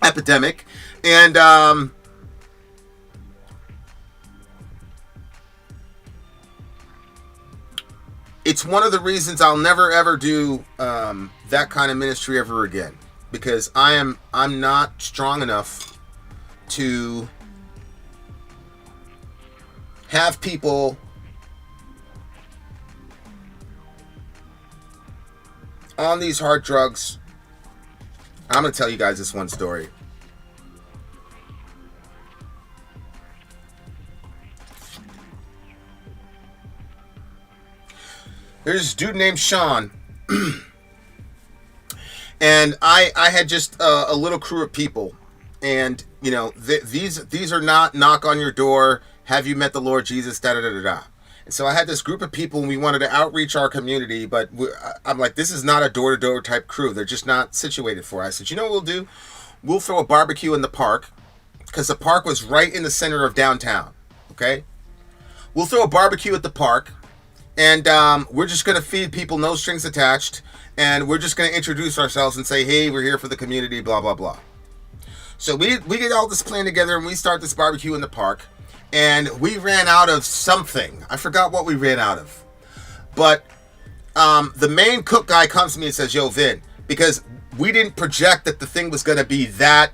epidemic. And it's one of the reasons I'll never ever do that kind of ministry ever again, because I'm not strong enough to have people on these hard drugs. I'm going to tell you guys this one story. There's this dude named Sean. And I had just a little crew of people. And, you know, these are not knock on your door, have you met the Lord Jesus, da-da-da-da-da. And so I had this group of people and we wanted to outreach our community, but I'm like, this is not a door-to-door type crew. They're just not situated for it. I said, you know what we'll do? We'll throw a barbecue in the park, because the park was right in the center of downtown, okay? We'll throw a barbecue at the park, and we're just going to feed people, no strings attached, and we're just going to introduce ourselves and say, hey, we're here for the community, blah, blah, blah. So we get all this plan together, and we start this barbecue in the park. And we ran out of something. I forgot what we ran out of. But the main cook guy comes to me and says, yo, Vin, because we didn't project that the thing was going to be that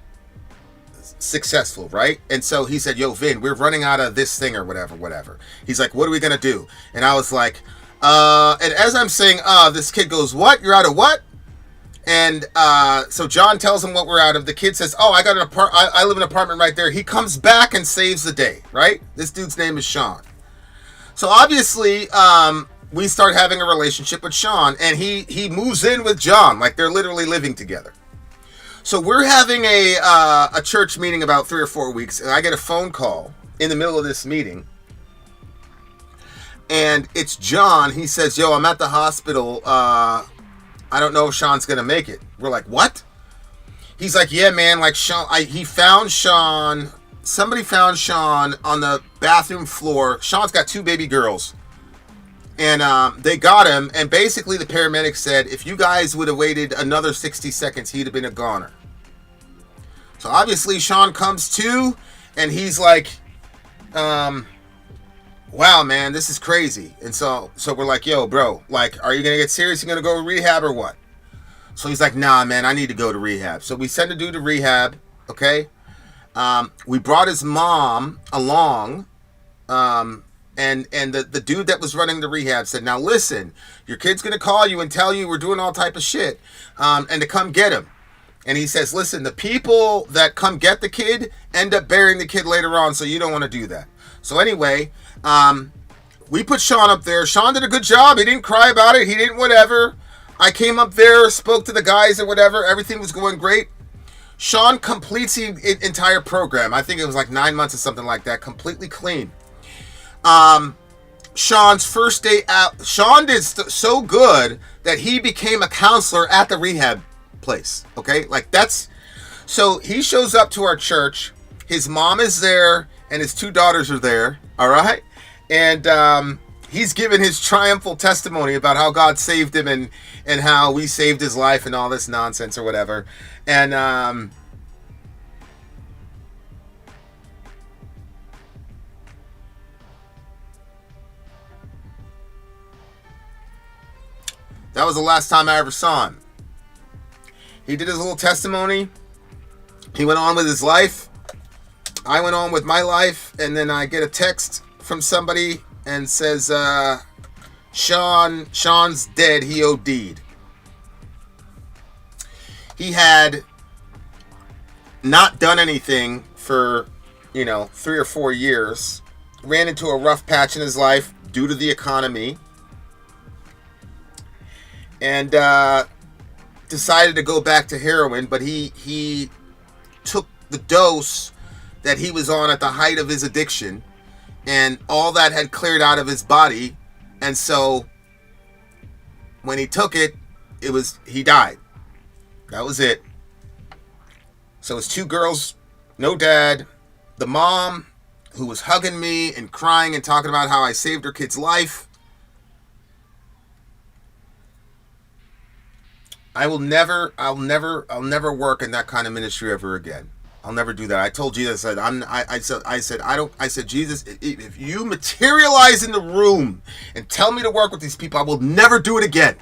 successful, right? And so he said, yo, Vin, we're running out of this thing or whatever. He's like, what are we going to do? And I was like, and as I'm saying, this kid goes, what? You're out of what? And so John tells him what we're out of. The kid says, oh, I got I live in an apartment right there. He comes back and saves the day, right? This dude's name is Sean. So obviously, we start having a relationship with Sean, and he moves in with John, like they're literally living together. So we're having a church meeting about 3 or 4 weeks, and I get a phone call in the middle of this meeting. And it's John. He says, yo, I'm at the hospital. I don't know if Sean's going to make it. We're like, what? He's like, yeah, man, like Sean, he found Sean. Somebody found Sean on the bathroom floor. Sean's got 2 baby girls. And they got him. And basically the paramedics said, if you guys would have waited another 60 seconds, he'd have been a goner. So obviously Sean comes to, and he's like, wow, man, this is crazy. And so we're like, yo, bro, like, are you going to get serious? You going to go to rehab or what? So he's like, nah, man, I need to go to rehab. So we send a dude to rehab, okay? We brought his mom along, and the dude that was running the rehab said, now listen, your kid's going to call you and tell you we're doing all type of shit, and to come get him. And he says, listen, the people that come get the kid end up burying the kid later on, so you don't want to do that. So anyway, we put Sean up there. Sean did a good job. He didn't cry about it. He didn't whatever. I came up there, spoke to the guys or whatever. Everything was going great. Sean completes the entire program. I think it was like 9 months or something like that. Completely clean. Sean's first day out, Sean did so good that he became a counselor at the rehab place. Okay? Like that's, so he shows up to our church. His mom is there and his 2 daughters are there. All right? And he's given his triumphal testimony about how God saved him and how we saved his life and all this nonsense or whatever. And that was the last time I ever saw him. He did his little testimony. He went on with his life. I went on with my life, and then I get a text from somebody and says, Sean's dead. He OD'd. He had not done anything for, 3 or 4 years. Ran into a rough patch in his life due to the economy. And decided to go back to heroin, but he took the dose that he was on at the height of his addiction, and all that had cleared out of his body, and so when he took it, he died. That was it. So it's 2 girls, no dad, the mom who was hugging me and crying and talking about how I saved her kid's life. I'll never work in that kind of ministry ever again. I'll never do that. I told Jesus, I said, Jesus, if you materialize in the room and tell me to work with these people, I will never do it again.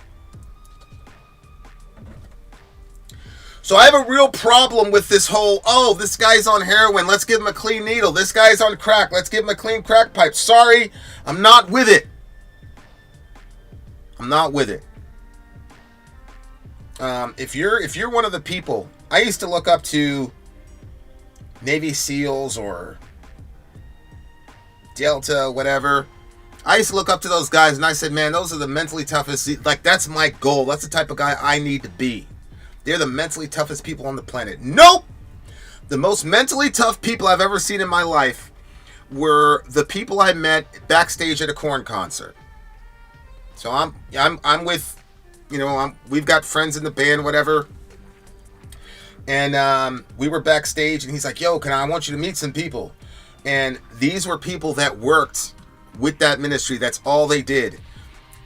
So I have a real problem with this whole, oh, this guy's on heroin, let's give him a clean needle. This guy's on crack, let's give him a clean crack pipe. Sorry, I'm not with it. I'm not with it. If you're one of the people, I used to look up to Navy SEALs or Delta, whatever. I used to look up to those guys and I said, man, those are the mentally toughest. Like, that's my goal. That's the type of guy I need to be. They're the mentally toughest people on the planet. Nope! The most mentally tough people I've ever seen in my life were the people I met backstage at a Korn concert. So I'm with, we've got friends in the band, whatever. And we were backstage and he's like, yo, I want you to meet some people. And these were people that worked with that ministry. That's all they did.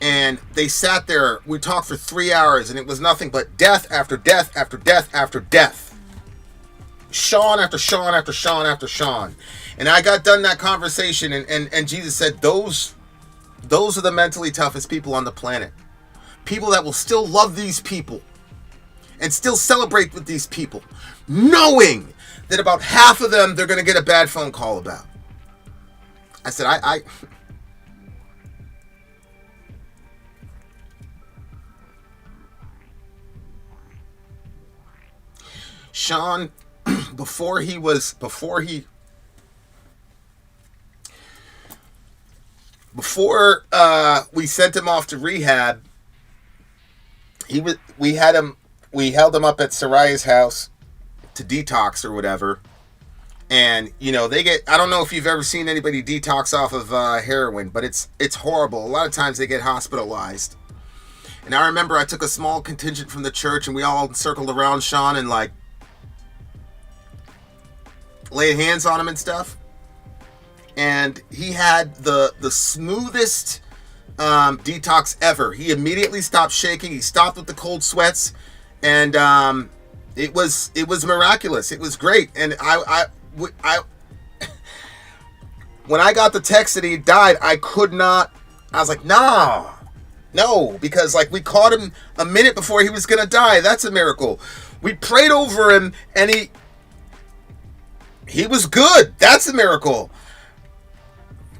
And they sat there, we talked for 3 hours, and it was nothing but death after death after death after death. Sean after Sean after Sean after Sean. And I got done that conversation, and Jesus said, those are the mentally toughest people on the planet. People that will still love these people and still celebrate with these people, knowing that about half of them they're going to get a bad phone call about. I said, Sean, before we sent him off to rehab, we held him up at Saraya's house to detox or whatever. And they get, I don't know if you've ever seen anybody detox off of heroin, but it's horrible. A lot of times they get hospitalized. And I remember I took a small contingent from the church and we all circled around Sean and laid hands on him and stuff. And he had the smoothest detox ever. He immediately stopped shaking. He stopped with the cold sweats, and it was miraculous. It was great. And I when I got the text that he died, I was like, no, because we caught him a minute before he was gonna die. That's a miracle. We prayed over him, and he was good. That's a miracle.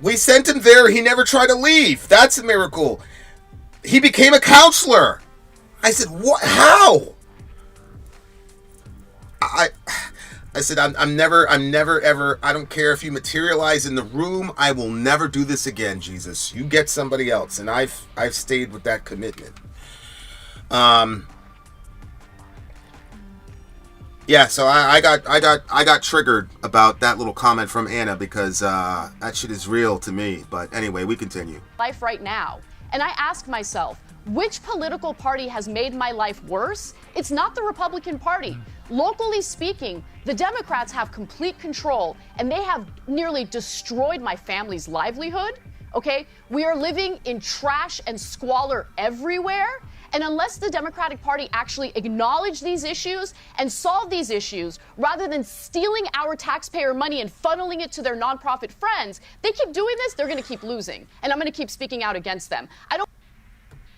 We sent him there. He never tried to leave. That's a miracle. He became a counselor. I said, what? How? I said, I'm never, ever, I don't care if you materialize in the room. I will never do this again, Jesus. You get somebody else. And I've stayed with that commitment. Yeah, so I got triggered about that little comment from Anna because that shit is real to me. But anyway, we continue. Life right now. And I ask myself, which political party has made my life worse? It's not the Republican Party. Locally speaking, the Democrats have complete control and they have nearly destroyed my family's livelihood. Okay? We are living in trash and squalor everywhere. And unless the Democratic Party actually acknowledge these issues and solve these issues, rather than stealing our taxpayer money and funneling it to their nonprofit friends, they keep doing this, they're going to keep losing. And I'm going to keep speaking out against them. I don't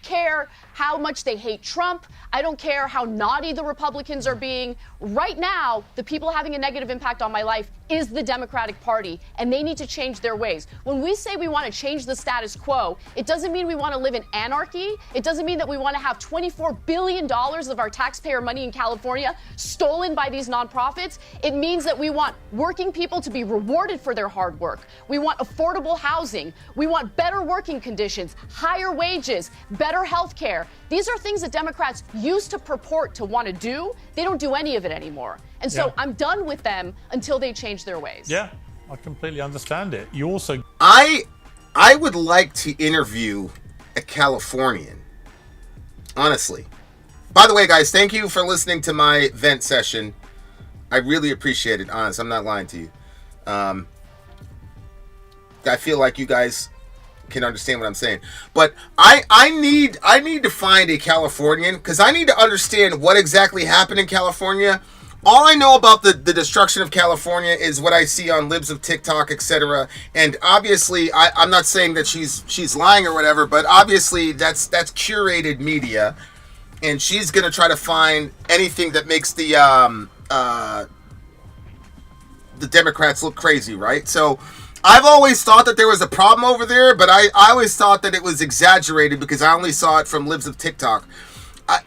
care how much they hate Trump. I don't care how naughty the Republicans are being. Right now, the people having a negative impact on my life is the Democratic Party, and they need to change their ways. When we say we want to change the status quo, it doesn't mean we want to live in anarchy. It doesn't mean that we want to have $24 billion of our taxpayer money in California stolen by these nonprofits. It means that we want working people to be rewarded for their hard work. We want affordable housing. We want better working conditions, higher wages, better health care. These are things that Democrats used to purport to want to do. They don't do any of it anymore. And so I'm done with them until they change their ways. Yeah, I completely understand it. You also... I would like to interview a Californian. Honestly. By the way, guys, thank you for listening to my vent session. I really appreciate it. Honest, I'm not lying to you. I feel like you guys can understand what I'm saying. But I need to find a Californian, because I need to understand what exactly happened in California. All I know about the destruction of California is what I see on libs of TikTok, etc. And obviously, I'm not saying that she's lying or whatever, but obviously that's curated media, and she's gonna try to find anything that makes the Democrats look crazy, right? So I've always thought that there was a problem over there, but I always thought that it was exaggerated because I only saw it from libs of TikTok.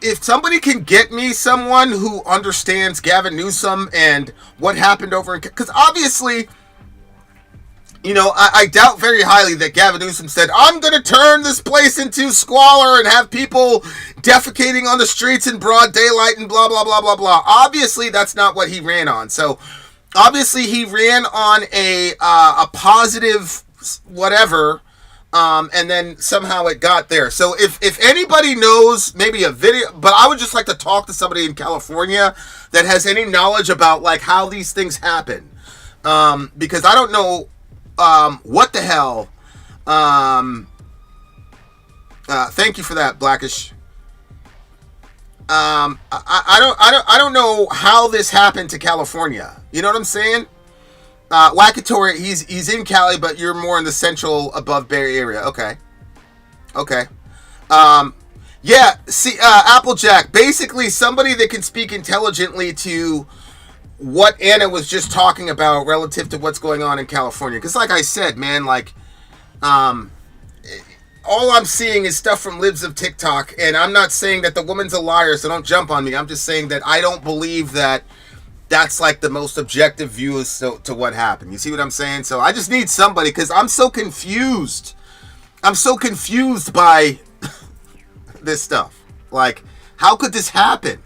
If somebody can get me someone who understands Gavin Newsom and what happened over in... Because obviously, you know, I doubt very highly that Gavin Newsom said, I'm going to turn this place into squalor and have people defecating on the streets in broad daylight and blah, blah, blah, blah, blah. Obviously, that's not what he ran on. So, obviously, he ran on a positive whatever... and then somehow it got there. So if anybody knows maybe a video, but I would just like to talk to somebody in California that has any knowledge about like how these things happen. Because I don't know what the hell. Thank you for that, Blackish. I don't know how this happened to California. You know what I'm saying? Wackatory, he's in Cali, but you're more in the central above Bay Area. Okay. Yeah, see, Applejack, basically somebody that can speak intelligently to what Anna was just talking about relative to what's going on in California. Because like I said, man, like, all I'm seeing is stuff from libs of TikTok, and I'm not saying that the woman's a liar, so don't jump on me. I'm just saying that I don't believe that that's like the most objective view as to what happened. You see what I'm saying? So I just need somebody, because I'm so confused. I'm so confused by this stuff. Like, how could this happen?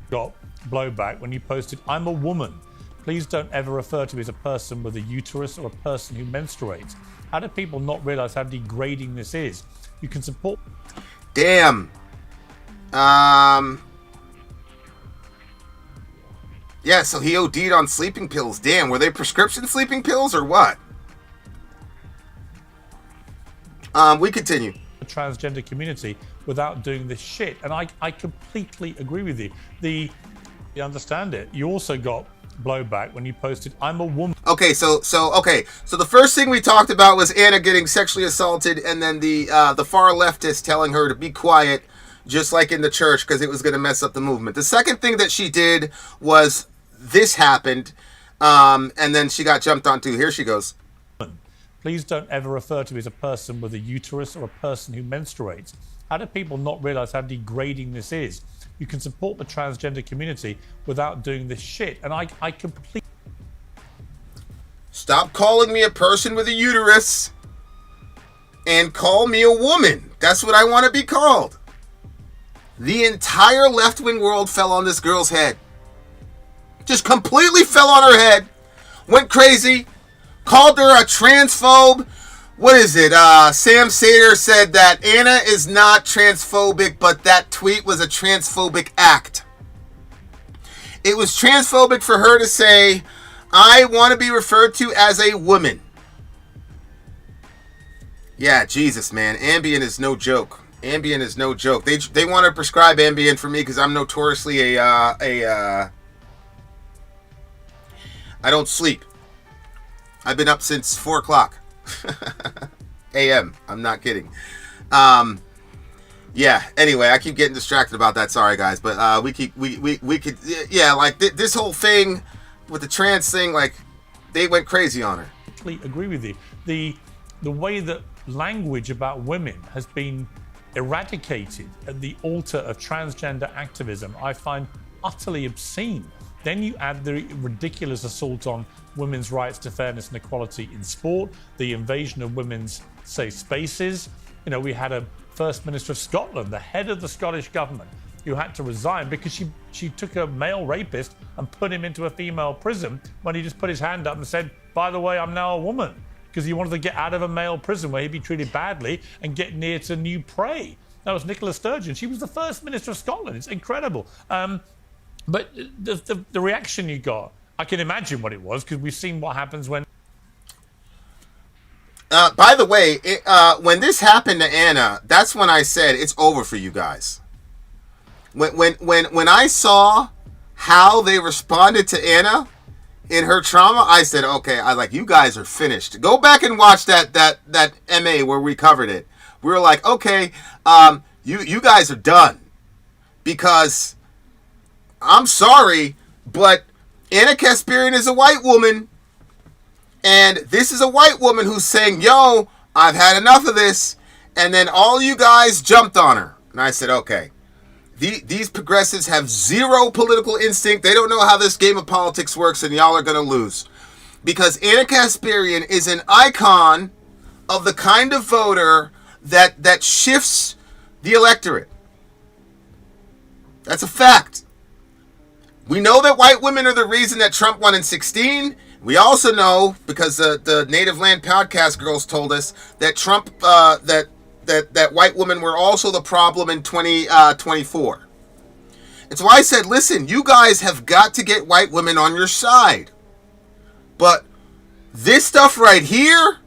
Got blowback when you posted, I'm a woman. Please don't ever refer to me as a person with a uterus or a person who menstruates. How do people not realize how degrading this is? You can support... Damn. Yeah, so he OD'd on sleeping pills. Damn, were they prescription sleeping pills or what? We continue. The transgender community without doing this shit. And I completely agree with you. You understand it. You also got blowback when you posted, I'm a woman. Okay, so the first thing we talked about was Anna getting sexually assaulted, and then the far leftist telling her to be quiet, just like in the church, because it was going to mess up the movement. The second thing that she did was this happened, and then she got jumped onto. Here she goes. Please don't ever refer to me as a person with a uterus or a person who menstruates. How do people not realize how degrading this is? You can support the transgender community without doing this shit. And I completely... Stop calling me a person with a uterus and call me a woman. That's what I want to be called. The entire left-wing world fell on this girl's head. Just completely fell on her head. Went crazy. Called her a transphobe. What is it? Sam Sater said that Anna is not transphobic, but that tweet was a transphobic act. It was transphobic for her to say, I want to be referred to as a woman. Yeah, Jesus, man. Ambien is no joke. Ambien is no joke. They want to prescribe Ambien for me because I'm notoriously I don't sleep. I've been up since 4 o'clock a.m. I'm not kidding. Yeah. Anyway, I keep getting distracted about that. Sorry, guys, but we could yeah, like this whole thing with the trans thing, like they went crazy on her. I completely agree with you. The way that language about women has been eradicated at the altar of transgender activism, I find utterly obscene. Then you add the ridiculous assault on women's rights to fairness and equality in sport, the invasion of women's safe spaces. You know, we had a First Minister of Scotland, the head of the Scottish government, who had to resign because she took a male rapist and put him into a female prison when he just put his hand up and said, by the way, I'm now a woman, because he wanted to get out of a male prison where he'd be treated badly and get near to new prey. That was Nicola Sturgeon. She was the First Minister of Scotland. It's incredible. But the reaction you got, I can imagine what it was, because we've seen what happens when... By the way, when this happened to Anna, that's when I said it's over for you guys. When I saw how they responded to Anna in her trauma, I said, okay, you guys are finished. Go back and watch that MA where we covered it. We were like, okay, you guys are done. Because I'm sorry, but Anna Kasparian is a white woman. And this is a white woman who's saying, yo, I've had enough of this. And then all you guys jumped on her. And I said, okay, these progressives have zero political instinct. They don't know how this game of politics works, and y'all are going to lose. Because Anna Kasparian is an icon of the kind of voter that shifts the electorate. That's a fact. We know that white women are the reason that Trump won in 2016. We also know, because the Native Land Podcast girls told us, that Trump, that white women were also the problem in 2024. And so I said, listen, you guys have got to get white women on your side. But this stuff right here,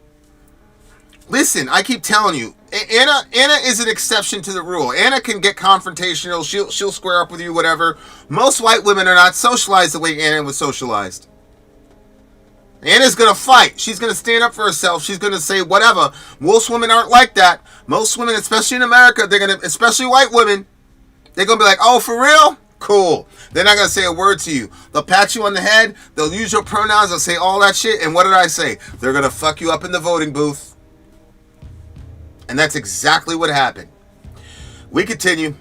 listen, I keep telling you, Anna is an exception to the rule. Anna can get confrontational. She'll square up with you, whatever. Most white women are not socialized the way Anna was socialized. Anna's going to fight. She's going to stand up for herself. She's going to say whatever. Most women aren't like that. Most women, especially in America, especially white women, they're going to be like, oh, for real? Cool. They're not going to say a word to you. They'll pat you on the head. They'll use your pronouns. They'll say all that shit. And what did I say? They're going to fuck you up in the voting booth. And that's exactly what happened. We continue.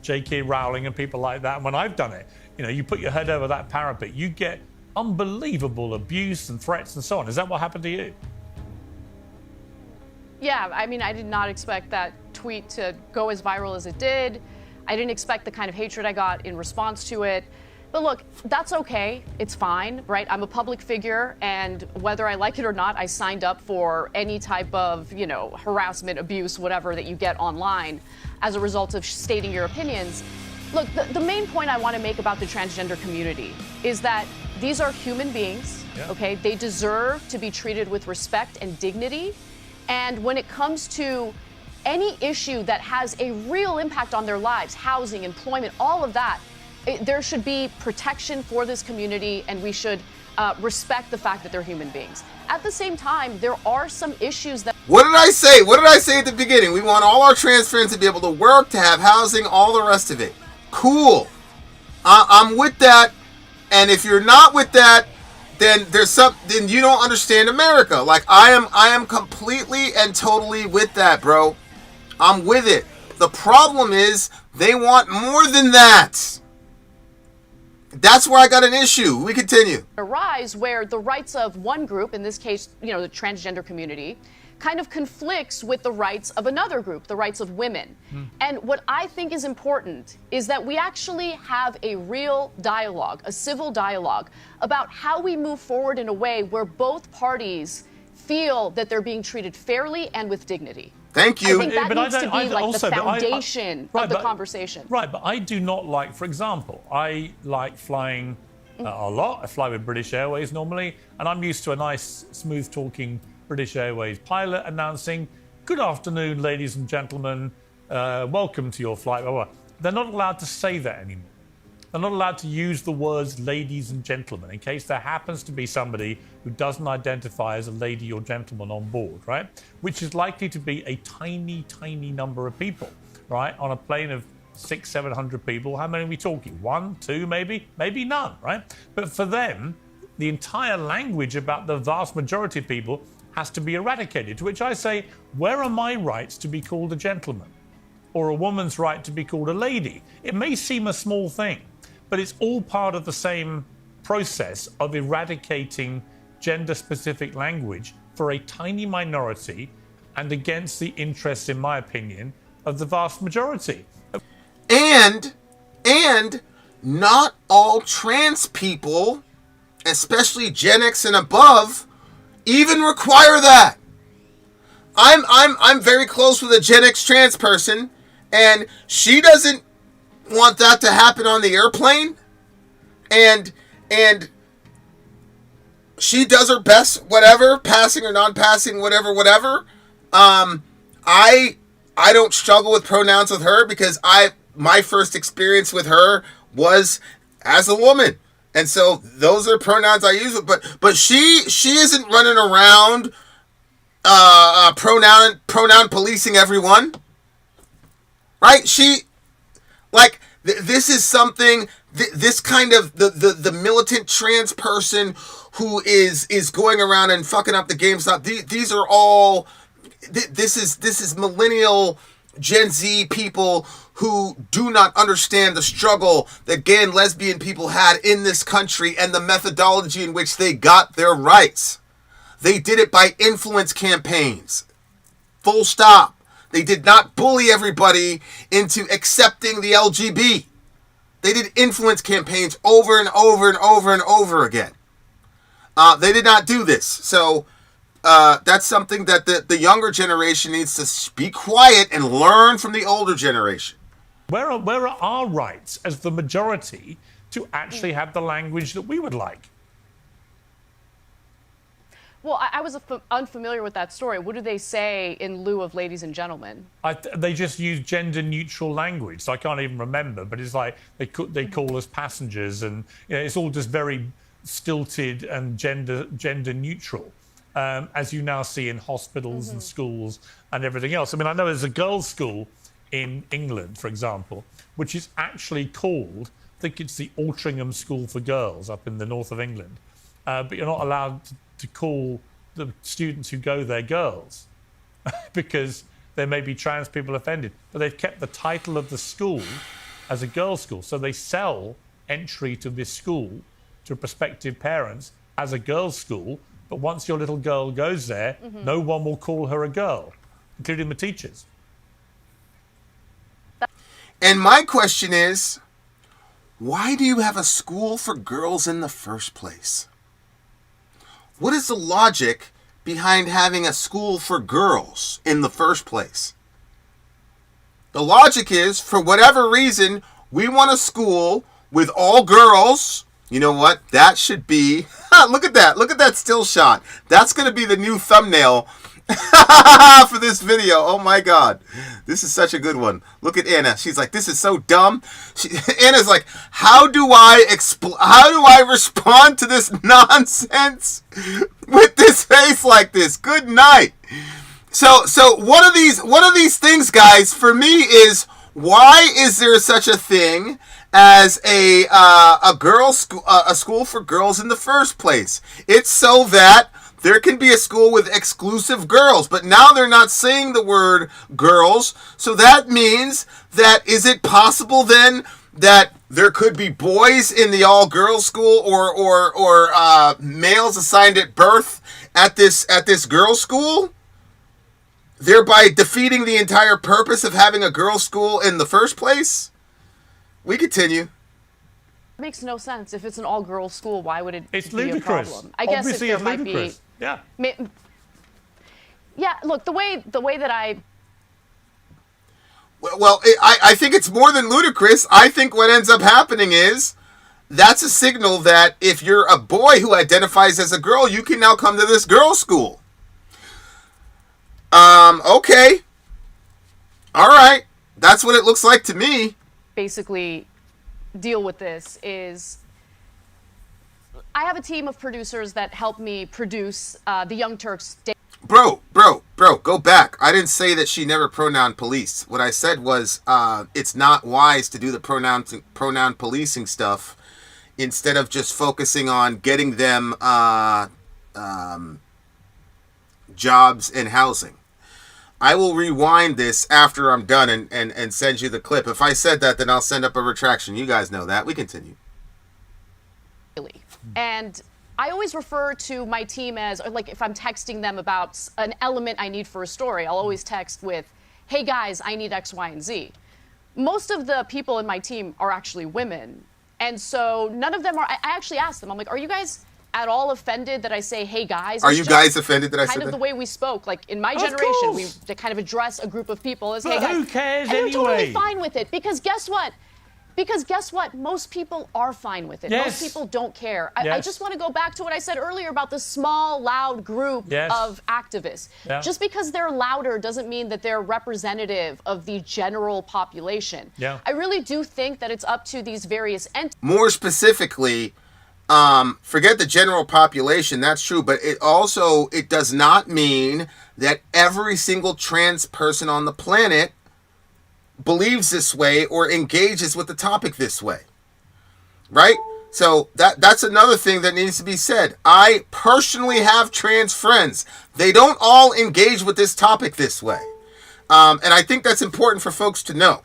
J.K. Rowling and people like that. And when I've done it, you put your head over that parapet, you get unbelievable abuse and threats and so on. Is that what happened to you? Yeah, I mean, I did not expect that tweet to go as viral as it did. I didn't expect the kind of hatred I got in response to it. But look, that's okay. It's fine, right? I'm a public figure, and whether I like it or not, I signed up for any type of, harassment, abuse, whatever that you get online as a result of stating your opinions. Look, the main point I want to make about the transgender community is that these are human beings, okay? They deserve to be treated with respect and dignity. And when it comes to any issue that has a real impact on their lives, housing, employment, all of that, there should be protection for this community, and we should respect the fact that they're human beings. At the same time, there are some issues that... What did I say? What did I say at the beginning? We want all our trans friends to be able to work, to have housing, all the rest of it. Cool. I'm with that. And if you're not with that, then then you don't understand America. Like, I am completely and totally with that, bro. I'm with it. The problem is they want more than that. That's where I got an issue. We continue. Arise where the rights of one group, in this case, the transgender community, kind of conflicts with the rights of another group, the rights of women. And what I think is important is that we actually have a real dialogue, a civil dialogue, about how we move forward in a way where both parties feel that they're being treated fairly and with dignity. Thank you. I think that needs to be the foundation of the conversation. Right, but I do not like, for example, I like flying a lot. I fly with British Airways normally, and I'm used to a nice, smooth-talking British Airways pilot announcing, "Good afternoon, ladies and gentlemen. Welcome to your flight." They're not allowed to say that anymore. They're not allowed to use the words ladies and gentlemen in case there happens to be somebody who doesn't identify as a lady or gentleman on board, right? Which is likely to be a tiny, tiny number of people, right? On a plane of 600-700 people, how many are we talking? 1, 2, maybe none, right? But for them, the entire language about the vast majority of people has to be eradicated, to which I say, where are my rights to be called a gentleman? Or a woman's right to be called a lady? It may seem a small thing, but it's all part of the same process of eradicating gender-specific language for a tiny minority and against the interests, in my opinion, of the vast majority. And not all trans people, especially Gen X and above, even require that. I'm very close with a Gen X trans person, and she doesn't want that to happen on the airplane, and she does her best, whatever, passing or non-passing, whatever. I don't struggle with pronouns with her because my first experience with her was as a woman. And so those are pronouns I use, but she isn't running around pronoun policing everyone. Right? She like this is something this kind of the militant trans person who is going around and fucking up the GameStop. These are all this is millennial Gen Z people who do not understand the struggle that gay and lesbian people had in this country and the methodology in which they got their rights. They did it by influence campaigns. Full stop. They did not bully everybody into accepting the LGB. They did influence campaigns over and over and over and over again. They did not do this. So that's something that the younger generation needs to be quiet and learn from the older generation. Where are our rights as the majority to actually have the language that we would like? Well, I was unfamiliar with that story. What do they say in lieu of ladies and gentlemen? They just use gender-neutral language, so I can't even remember. But it's like they call us passengers, and it's all just very stilted and gender-neutral, as you now see in hospitals and schools and everything else. I mean, I know there's a girls' school in England, for example, which is actually called, I think it's the Altrincham School for Girls up in the north of England, but you're not allowed to call the students who go there girls because there may be trans people offended. But they've kept the title of the school as a girls' school. So they sell entry to this school to prospective parents as a girls' school. But once your little girl goes there, no one will call her a girl, including the teachers. And my question is, why do you have a school for girls in the first place? What is the logic behind having a school for girls in the first place? The logic is, for whatever reason, we want a school with all girls. You know what? That should be... Look at that. Look at that still shot. That's going to be the new thumbnail for this video. Oh my God. This is such a good one. Look at Anna. She's like, this is so dumb. Anna's like, how do I respond to this nonsense with this face like this? Good night. So one of these things, guys, for me is, why is there such a thing as a school for girls in the first place? It's so that there can be a school with exclusive girls, but now they're not saying the word girls. So that means that, is it possible then that there could be boys in the all-girls school or males assigned at birth at this girls' school, thereby defeating the entire purpose of having a girls' school in the first place? We continue. It makes no sense. If it's an all-girls school, why would it it's be ludicrous. a problem? I guess Obviously, if there might ludicrous. be. Yeah. Yeah. Look, the way that I. Well, I think it's more than ludicrous. I think what ends up happening is that's a signal that if you're a boy who identifies as a girl, you can now come to this girls' school. Okay. All right. That's what it looks like to me. Basically deal with this is I have a team of producers that help me produce the Young Turks. Bro, go back. I didn't say that she never pronoun policed. What I said was it's not wise to do the pronoun policing stuff instead of just focusing on getting them jobs and housing. I will rewind this after I'm done and send you the clip. If I said that, then I'll send up a retraction. You guys know that. We continue. And I always refer to my team as, like, if I'm texting them about an element I need for a story, I'll always text with, hey guys, I need X, Y, and Z. Most of the people in my team are actually women. And so none of them are, I actually asked them, I'm like, are you guys at all offended that I say, hey guys? Are you guys offended that I said that? Kind of the way we spoke. Like, in my generation, we kind of address a group of people as, hey guys. Who cares and anyway? they're totally fine with it, because guess what? Because guess what? Most people are fine with it. Yes. Most people don't care. I Yes. just want to go back to what I said earlier about the small, loud group Yes. of activists. Yeah. Just because they're louder doesn't mean that they're representative of the general population. Yeah. I really do think that it's up to these various entities. More specifically, forget the general population, that's true, but it does not mean that every single trans person on the planet believes this way or engages with the topic this way, right? So that's another thing that needs to be said. I personally have trans friends. They don't all engage with this topic this way, and I think that's important for folks to know.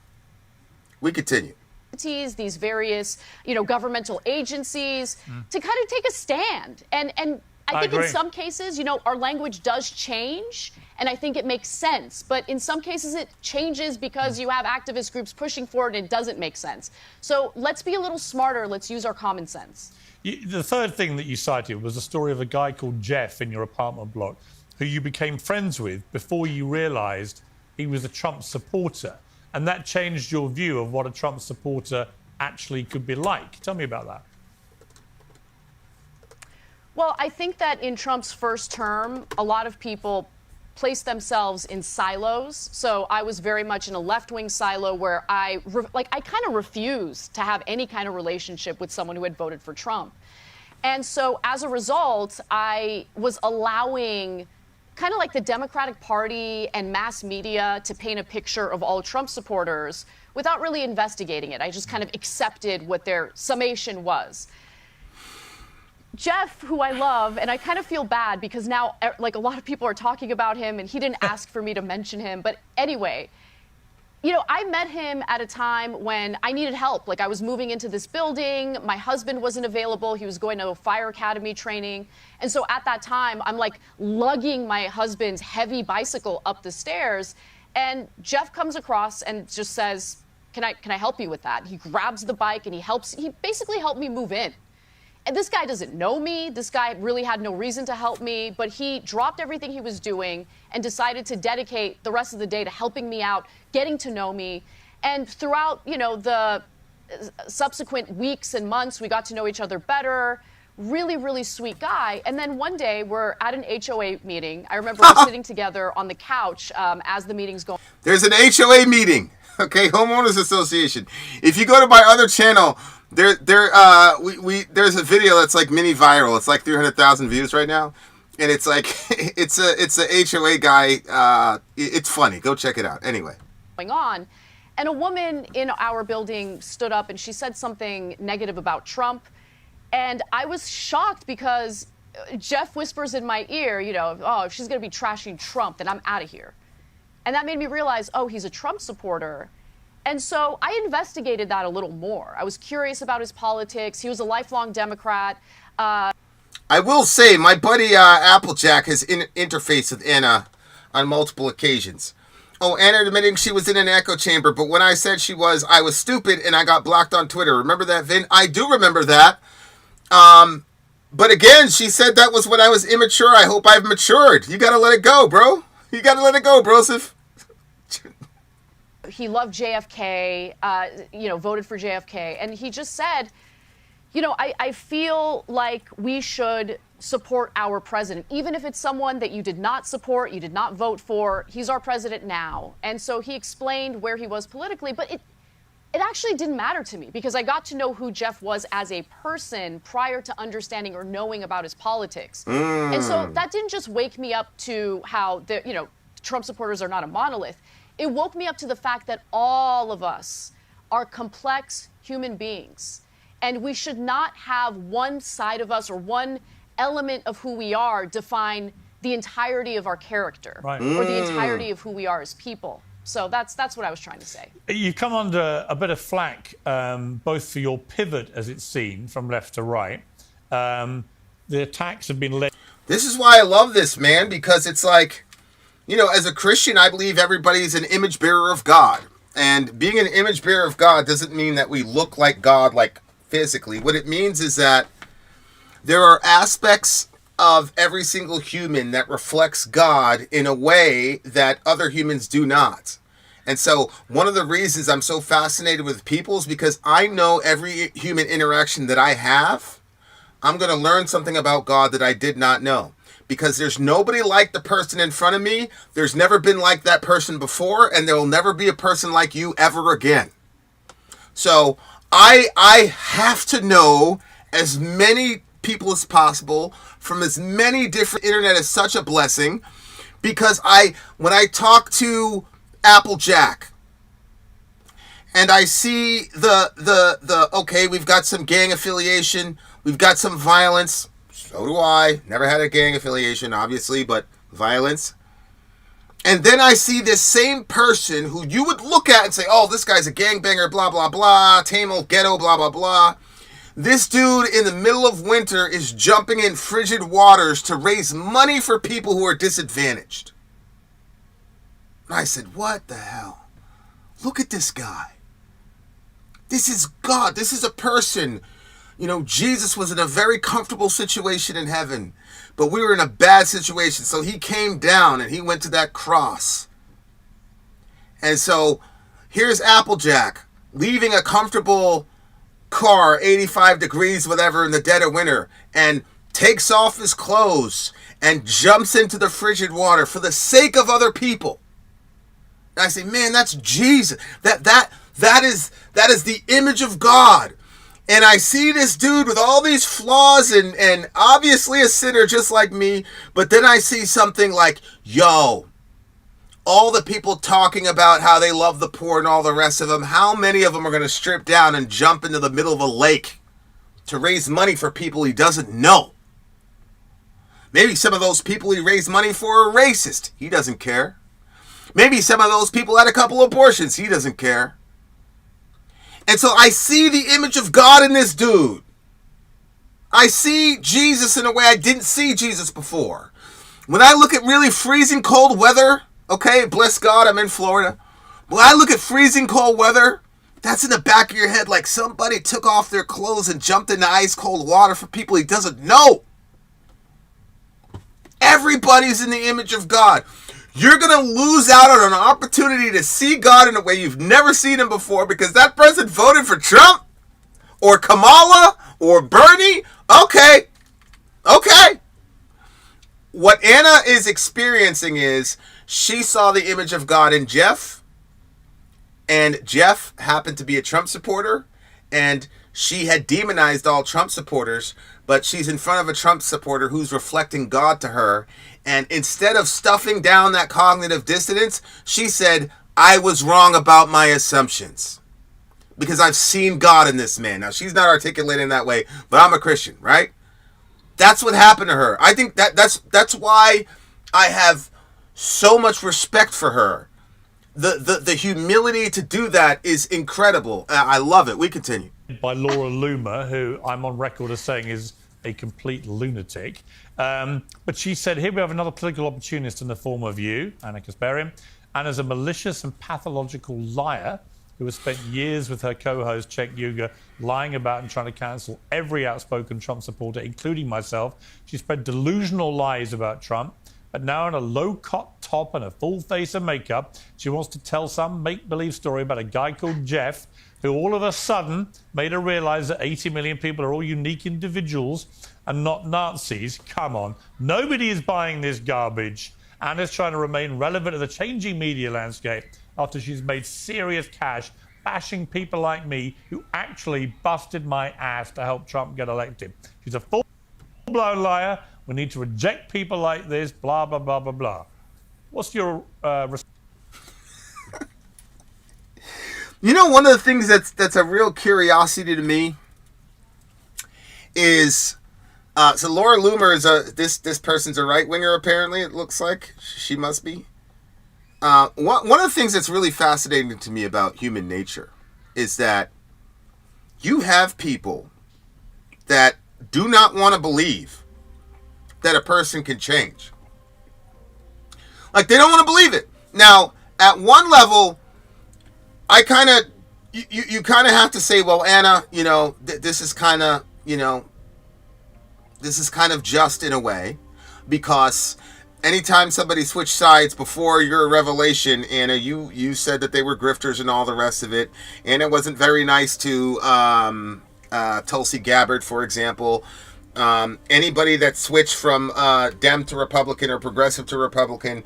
We continue. These various, governmental agencies to kind of take a stand. And I think in agree. some cases, our language does change, and I think it makes sense. But in some cases, it changes because you have activist groups pushing for it, and it doesn't make sense. So let's be a little smarter. Let's use our common sense. The third thing that you cited was a story of a guy called Jeff in your apartment block who you became friends with before you realized he was a Trump supporter. And that changed your view of what a Trump supporter actually could be like. Tell me about that. Well, I think that in Trump's first term, a lot of people placed themselves in silos. So I was very much in a left-wing silo where I kind of refused to have any kind of relationship with someone who had voted for Trump. And so as a result, I was allowing kind of like the Democratic Party and mass media to paint a picture of all Trump supporters without really investigating it. I just kind of accepted what their summation was. Jeff, who I love, and I kind of feel bad because now like a lot of people are talking about him and he didn't ask for me to mention him. But anyway, I met him at a time when I needed help. Like I was moving into this building. My husband wasn't available. He was going to a fire academy training. And so at that time, I'm like lugging my husband's heavy bicycle up the stairs. And Jeff comes across and just says, can I help you with that? He grabs the bike and he basically helped me move in. And this guy doesn't know me. This guy really had no reason to help me, but he dropped everything he was doing and decided to dedicate the rest of the day to helping me out, getting to know me. And throughout, the subsequent weeks and months, we got to know each other better. Really, really sweet guy. And then one day we're at an HOA meeting. I remember we're sitting together on the couch as the meeting's going. There's an HOA meeting, okay, Homeowners Association. If you go to my other channel, there's a video that's like mini viral. It's like 300,000 views right now, and it's like it's a HOA guy. It's funny. Go check it out. Anyway, going on, and a woman in our building stood up and she said something negative about Trump, and I was shocked because Jeff whispers in my ear, oh, if she's gonna be trashing Trump, then I'm out of here, and that made me realize, oh, he's a Trump supporter. And so I investigated that a little more. I was curious about his politics. He was a lifelong Democrat. I will say my buddy Applejack has interfaced with Anna on multiple occasions. Oh, Anna admitting she was in an echo chamber, but when I said I was stupid and I got blocked on Twitter. Remember that, Vin? I do remember that. But again, she said that was when I was immature. I hope I've matured. You gotta let it go, bro. You gotta let it go, brosif. He loved JFK, voted for JFK. And he just said, I feel like we should support our president, even if it's someone that you did not support, you did not vote for. He's our president now. And so he explained where he was politically, but it actually didn't matter to me because I got to know who Jeff was as a person prior to understanding or knowing about his politics. And so that didn't just wake me up to how Trump supporters are not a monolith. It woke me up to the fact that all of us are complex human beings, and we should not have one side of us or one element of who we are define the entirety of our character or the entirety of who we are as people. So that's what I was trying to say. You've come under a bit of flack, both for your pivot, as it's seen, from left to right. The attacks have been led. This is why I love this, man, because it's like, as a Christian, I believe everybody's an image bearer of God. And being an image bearer of God doesn't mean that we look like God, like physically. What it means is that there are aspects of every single human that reflects God in a way that other humans do not. And so one of the reasons I'm so fascinated with people is because I know every human interaction that I have, I'm going to learn something about God that I did not know. Because there's nobody like the person in front of me. There's never been like that person before, and there will never be a person like you ever again. So I have to know as many people as possible from as many different. Internet is such a blessing, because when I talk to Applejack and I see the okay, we've got some gang affiliation, we've got some violence. So do I. Never had a gang affiliation, obviously, but violence. And then I see this same person who you would look at and say, oh, this guy's a gangbanger, blah, blah, blah, tame old ghetto, blah, blah, blah. This dude in the middle of winter is jumping in frigid waters to raise money for people who are disadvantaged. And I said, what the hell? Look at this guy. This is God. This is a person. You know, Jesus was in a very comfortable situation in heaven, but we were in a bad situation. So he came down and he went to that cross. And so here's Applejack leaving a comfortable car, 85 degrees, whatever, in the dead of winter, and takes off his clothes and jumps into the frigid water for the sake of other people. And I say, man, that's Jesus. That is the image of God. And I see this dude with all these flaws and obviously a sinner just like me. But then I see something like, yo, all the people talking about how they love the poor and all the rest of them, how many of them are going to strip down and jump into the middle of a lake to raise money for people he doesn't know? Maybe some of those people he raised money for are racist. He doesn't care. Maybe some of those people had a couple abortions. He doesn't care. And so I see the image of God in this dude. I see Jesus in a way I didn't see Jesus before. When I look at really freezing cold weather, okay, bless God, I'm in Florida. When I look at freezing cold weather, that's in the back of your head like somebody took off their clothes and jumped into ice cold water for people he doesn't know. Everybody's in the image of God. You're going to lose out on an opportunity to see God in a way you've never seen him before because that person voted for Trump or Kamala or Bernie. Okay. What Anna is experiencing is she saw the image of God in Jeff, and Jeff happened to be a Trump supporter, and she had demonized all Trump supporters, but she's in front of a Trump supporter who's reflecting God to her. And instead of stuffing down that cognitive dissonance, she said, I was wrong about my assumptions because I've seen God in this man. Now, she's not articulating that way, but I'm a Christian, right? That's what happened to her. I think that's why I have so much respect for her. The humility to do that is incredible. I love it. We continue. By Laura Loomer, who I'm on record as saying is a complete lunatic. But she said, here we have another political opportunist in the form of you, Anna Kasparian, and as a malicious and pathological liar who has spent years with her co-host, Czech Yuga, lying about and trying to cancel every outspoken Trump supporter, including myself. She spread delusional lies about Trump. But now in a low-cut top and a full face of makeup, she wants to tell some make-believe story about a guy called Jeff who all of a sudden made her realize that 80 million people are all unique individuals and not Nazis. Come on. Nobody is buying this garbage. Anna's trying to remain relevant to the changing media landscape after she's made serious cash bashing people like me who actually busted my ass to help Trump get elected. She's a full-blown liar. We need to reject people like this, blah, blah, blah, blah, blah. What's your response? You know, one of the things that's a real curiosity to me is, so Laura Loomer is this person's a right winger. Apparently, it looks like she must be. One of the things that's really fascinating to me about human nature is that you have people that do not want to believe that a person can change. Like, they don't want to believe it. Now, at one level, I kind of, you kind of have to say, well, Anna, you know, this is kind of, you know, this is kind of just in a way, because anytime somebody switched sides before your revelation, Anna, you said that they were grifters and all the rest of it, and it wasn't very nice to Tulsi Gabbard, for example. Anybody that switched from Dem to Republican or progressive to Republican,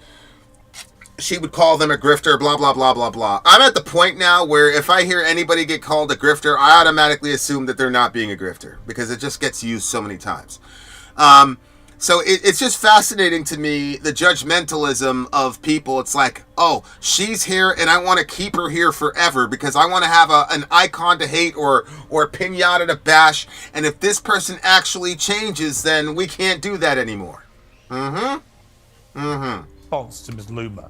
she would call them a grifter, blah, blah, blah, blah, blah. I'm at the point now where if I hear anybody get called a grifter, I automatically assume that they're not being a grifter because it just gets used so many times. So it's just fascinating to me, the judgmentalism of people. It's like, oh, she's here and I want to keep her here forever because I want to have an icon to hate or a pinata to bash. And if this person actually changes, then we can't do that anymore. Response to Ms. Loomer.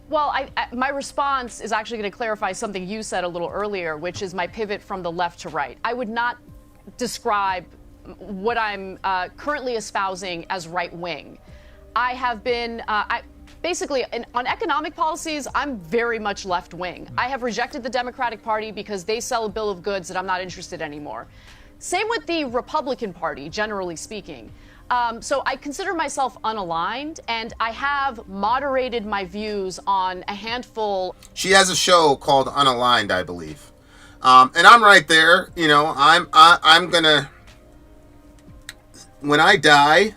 Well, my response is actually going to clarify something you said a little earlier, which is my pivot from the left to right. I would not describe what I'm currently espousing as right-wing. I have been, basically, on economic policies, I'm very much left-wing. I have rejected the Democratic Party because they sell a bill of goods that I'm not interested anymore. Same with the Republican Party, generally speaking. So I consider myself unaligned, and I have moderated my views on a handful. She has a show called Unaligned, I believe, and I'm right there. You know, I'm gonna, when I die,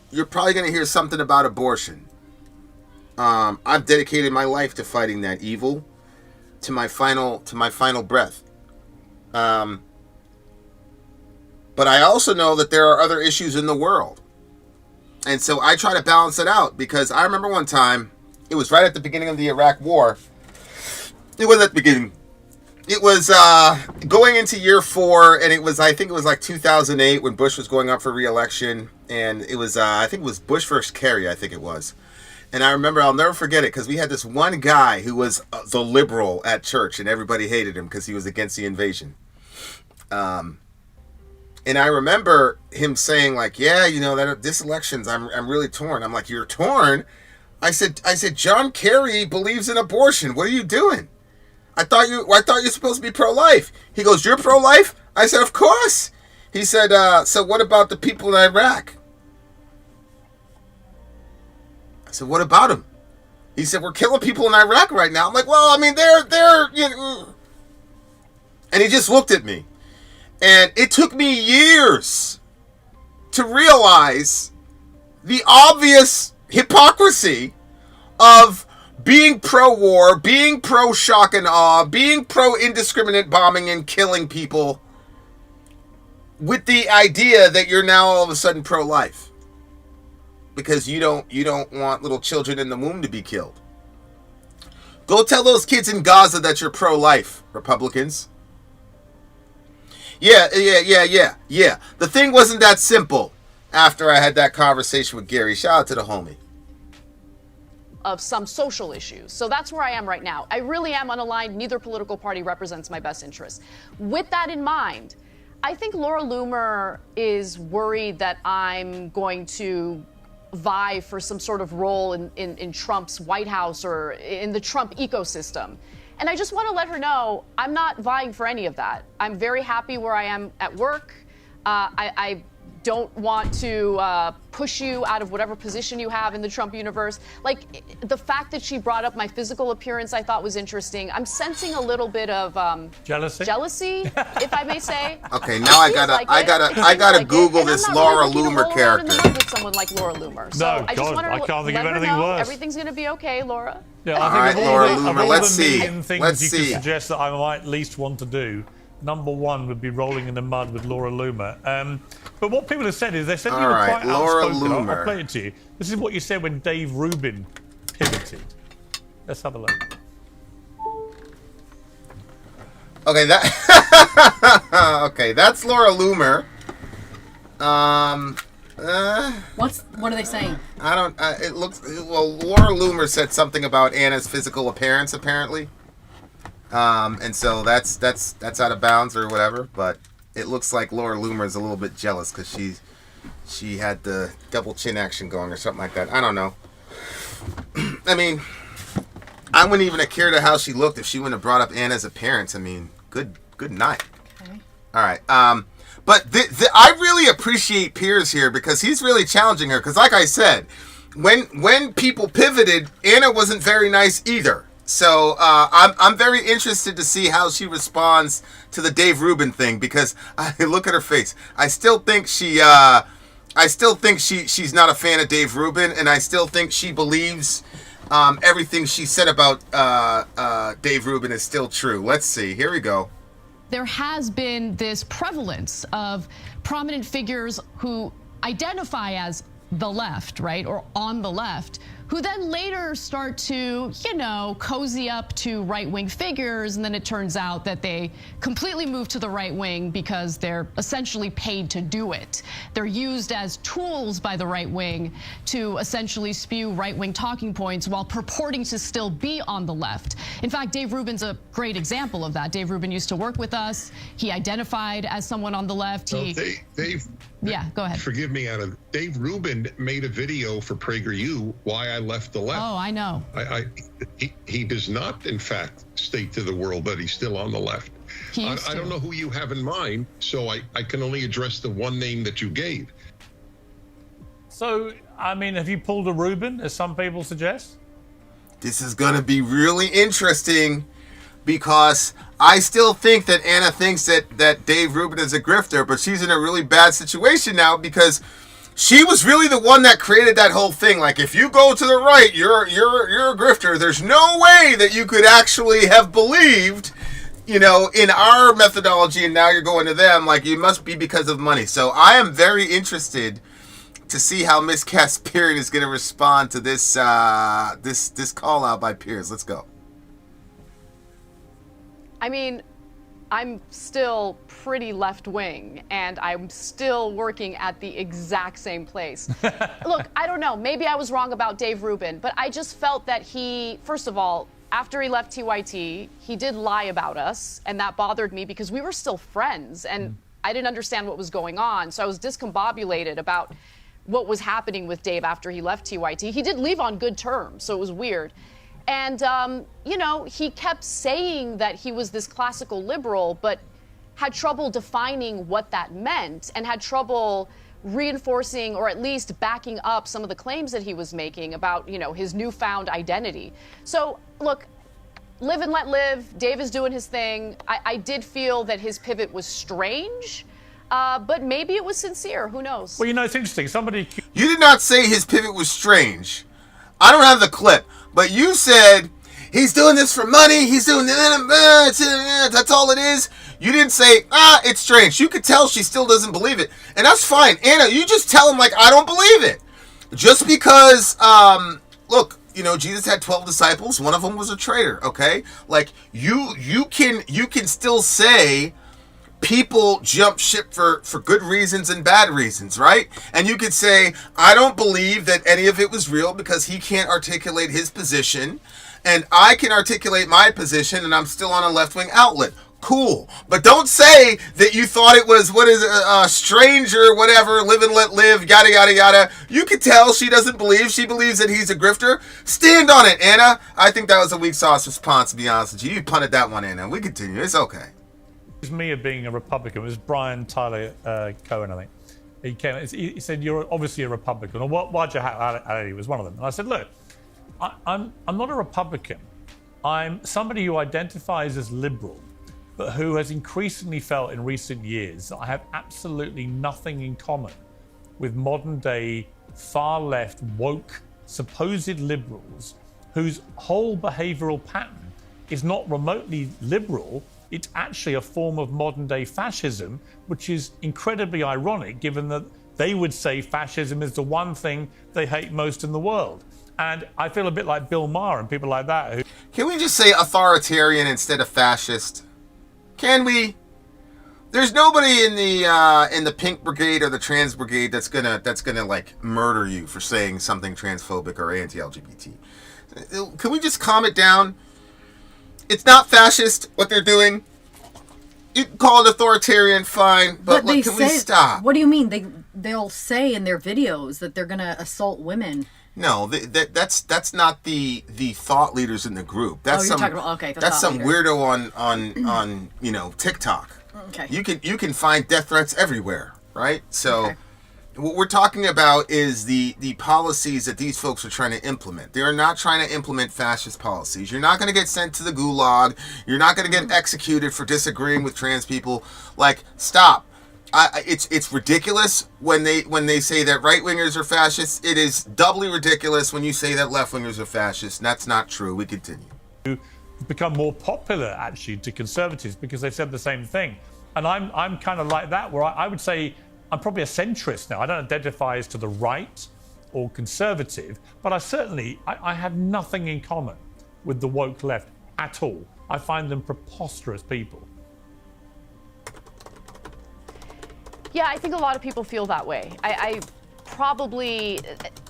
you're probably gonna hear something about abortion. I've dedicated my life to fighting that evil, to my final breath. But I also know that there are other issues in the world. And so I try to balance it out because I remember one time, it was right at the beginning of the Iraq War. It was at the beginning. It was going into year 4, and I think it was like 2008 when Bush was going up for re-election. And it was, I think it was Bush versus Kerry, I think it was. And I remember, I'll never forget it, because we had this one guy who was the liberal at church, and everybody hated him because he was against the invasion. And I remember him saying, like, yeah, you know, that this election's, I'm really torn. I'm like, you're torn? I said, John Kerry believes in abortion. What are you doing? I thought you were supposed to be pro-life. He goes, you're pro-life? I said, of course. He said, so what about the people in Iraq? I said, what about them? He said, we're killing people in Iraq right now. I'm like, well, I mean, they're, you know. And he just looked at me. And it took me years to realize the obvious hypocrisy of being pro-war, being pro-shock and awe, being pro-indiscriminate bombing and killing people with the idea that you're now all of a sudden pro-life. Because you don't want little children in the womb to be killed. Go tell those kids in Gaza that you're pro-life, Republicans. Yeah. The thing wasn't that simple after I had that conversation with Gary. Shout out to the homie. Of some social issues. So that's where I am right now. I really am unaligned. Neither political party represents my best interests. With that in mind, I think Laura Loomer is worried that I'm going to vie for some sort of role in Trump's White House or in the Trump ecosystem. And I just want to let her know I'm not vying for any of that. I'm very happy where I am at work. I don't want to push you out of whatever position you have in the Trump universe. Like, the fact that she brought up my physical appearance, I thought was interesting. I'm sensing a little bit of jealousy, if I may say. Okay, now I gotta Google this Laura Loomer character. With someone like Laura Loomer. So I just want to can't think of let her anything know worse. everything's going to be okay, Laura. Yeah, All right, Laura Loomer. Let's see. Let's see. You could suggest that I might at least want to do. Number 1 would be rolling in the mud with Laura Loomer. But what people have said is they said you were quite Laura outspoken. Loomer. I'll play it to you. This is what you said when Dave Rubin pivoted. Let's have a look. Okay, that's Laura Loomer. What are they saying? I don't. It looks. Well, Laura Loomer said something about Anna's physical appearance, apparently. And so that's out of bounds or whatever. But it looks like Laura Loomer is a little bit jealous because she had the double chin action going or something like that. I don't know. I mean, I wouldn't even have cared how she looked if she wouldn't have brought up Anna's appearance. I mean, good night. Okay. All right. But I really appreciate Piers here because he's really challenging her. Because like I said, when people pivoted, Anna wasn't very nice either. So I'm very interested to see how she responds to the Dave Rubin thing, because look at her face. I still think she's not a fan of Dave Rubin, and I still think she believes everything she said about Dave Rubin is still true. Let's see. Here we go. There has been this prevalence of prominent figures who identify as the left, right, or on the left, who then later start to, cozy up to right-wing figures, and then it turns out that they completely move to the right wing because they're essentially paid to do it. They're used as tools by the right wing to essentially spew right-wing talking points while purporting to still be on the left. In fact, Dave Rubin's a great example of that. Dave Rubin used to work with us. He identified as someone on the left. Yeah, go ahead. Forgive me, Anna. Dave Rubin made a video for PragerU, Why I Left the Left. Oh, I know. He does not, in fact, state to the world that he's still on the left. I don't know who you have in mind, so I can only address the one name that you gave. So, I mean, have you pulled a Rubin, as some people suggest? This is going to be really interesting, because I still think that Anna thinks that Dave Rubin is a grifter, but she's in a really bad situation now, because she was really the one that created that whole thing. Like, if you go to the right, you're a grifter. There's no way that you could actually have believed, in our methodology, and now you're going to them. Like, you must be because of money. So I am very interested to see how Miss Kasparian is going to respond to this this call out by Piers. Let's go. I mean, I'm still pretty left-wing, and I'm still working at the exact same place. Look, I don't know. Maybe I was wrong about Dave Rubin, but I just felt that he, first of all, after he left TYT, he did lie about us, and that bothered me because we were still friends, and I didn't understand what was going on. So I was discombobulated about what was happening with Dave after he left TYT. He did leave on good terms, so it was weird. And, he kept saying that he was this classical liberal, but had trouble defining what that meant, and had trouble reinforcing or at least backing up some of the claims that he was making about, his newfound identity. So, look, live and let live. Dave is doing his thing. I did feel that his pivot was strange, but maybe it was sincere. Who knows? Well, it's interesting. You did not say his pivot was strange. I don't have the clip, but you said he's doing this for money. He's doing that's all it is. You didn't say, it's strange. You could tell she still doesn't believe it. And that's fine. Anna, you just tell him, I don't believe it. Just because, look, Jesus had 12 disciples. One of them was a traitor, okay? You can still say people jump ship for good reasons and bad reasons, right? And you could say, I don't believe that any of it was real because he can't articulate his position, and I can articulate my position, and I'm still on a left-wing outlet. Cool. But don't say that you thought it was, stranger, whatever, live and let live, yada, yada, yada. You could tell she doesn't believe. She believes that he's a grifter. Stand on it, Anna. I think that was a weak sauce response, to be honest with you. You punted that one, Anna. We continue. It's okay. Me of being a Republican. It was Brian Tyler Cohen, I think. He said, "You're obviously a Republican." Or why'd you have? He was one of them. And I said, "Look, I'm not a Republican. I'm somebody who identifies as liberal, but who has increasingly felt in recent years that I have absolutely nothing in common with modern day far left woke supposed liberals whose whole behavioral pattern is not remotely liberal. It's actually a form of modern day fascism, which is incredibly ironic given that they would say fascism is the one thing they hate most in the world." And I feel a bit like Bill Maher and people like that. Can we just say authoritarian instead of fascist? Can we? There's nobody in the pink brigade or the trans brigade that's gonna murder you for saying something transphobic or anti-LGBT. Can we just calm it down? It's not fascist what they're doing. You can call it authoritarian, fine, but can we stop? What do you mean? They'll say in their videos that they're gonna assault women. No, that's not the thought leaders in the group. That's you're talking about, okay, that's some leader. weirdo on TikTok. Okay. You can find death threats everywhere, right? So what we're talking about is the policies that these folks are trying to implement. They are not trying to implement fascist policies. You're not going to get sent to the gulag. You're not going to get executed for disagreeing with trans people. Like, stop. It's ridiculous when they say that right wingers are fascists. It is doubly ridiculous when you say that left wingers are fascists. And that's not true. We continue. Become more popular actually to conservatives because they've said the same thing, and I'm kind of like that, where I would say I'm probably a centrist now. I don't identify as to the right or conservative, but I have nothing in common with the woke left at all. I find them preposterous people. Yeah, I think a lot of people feel that way. I probably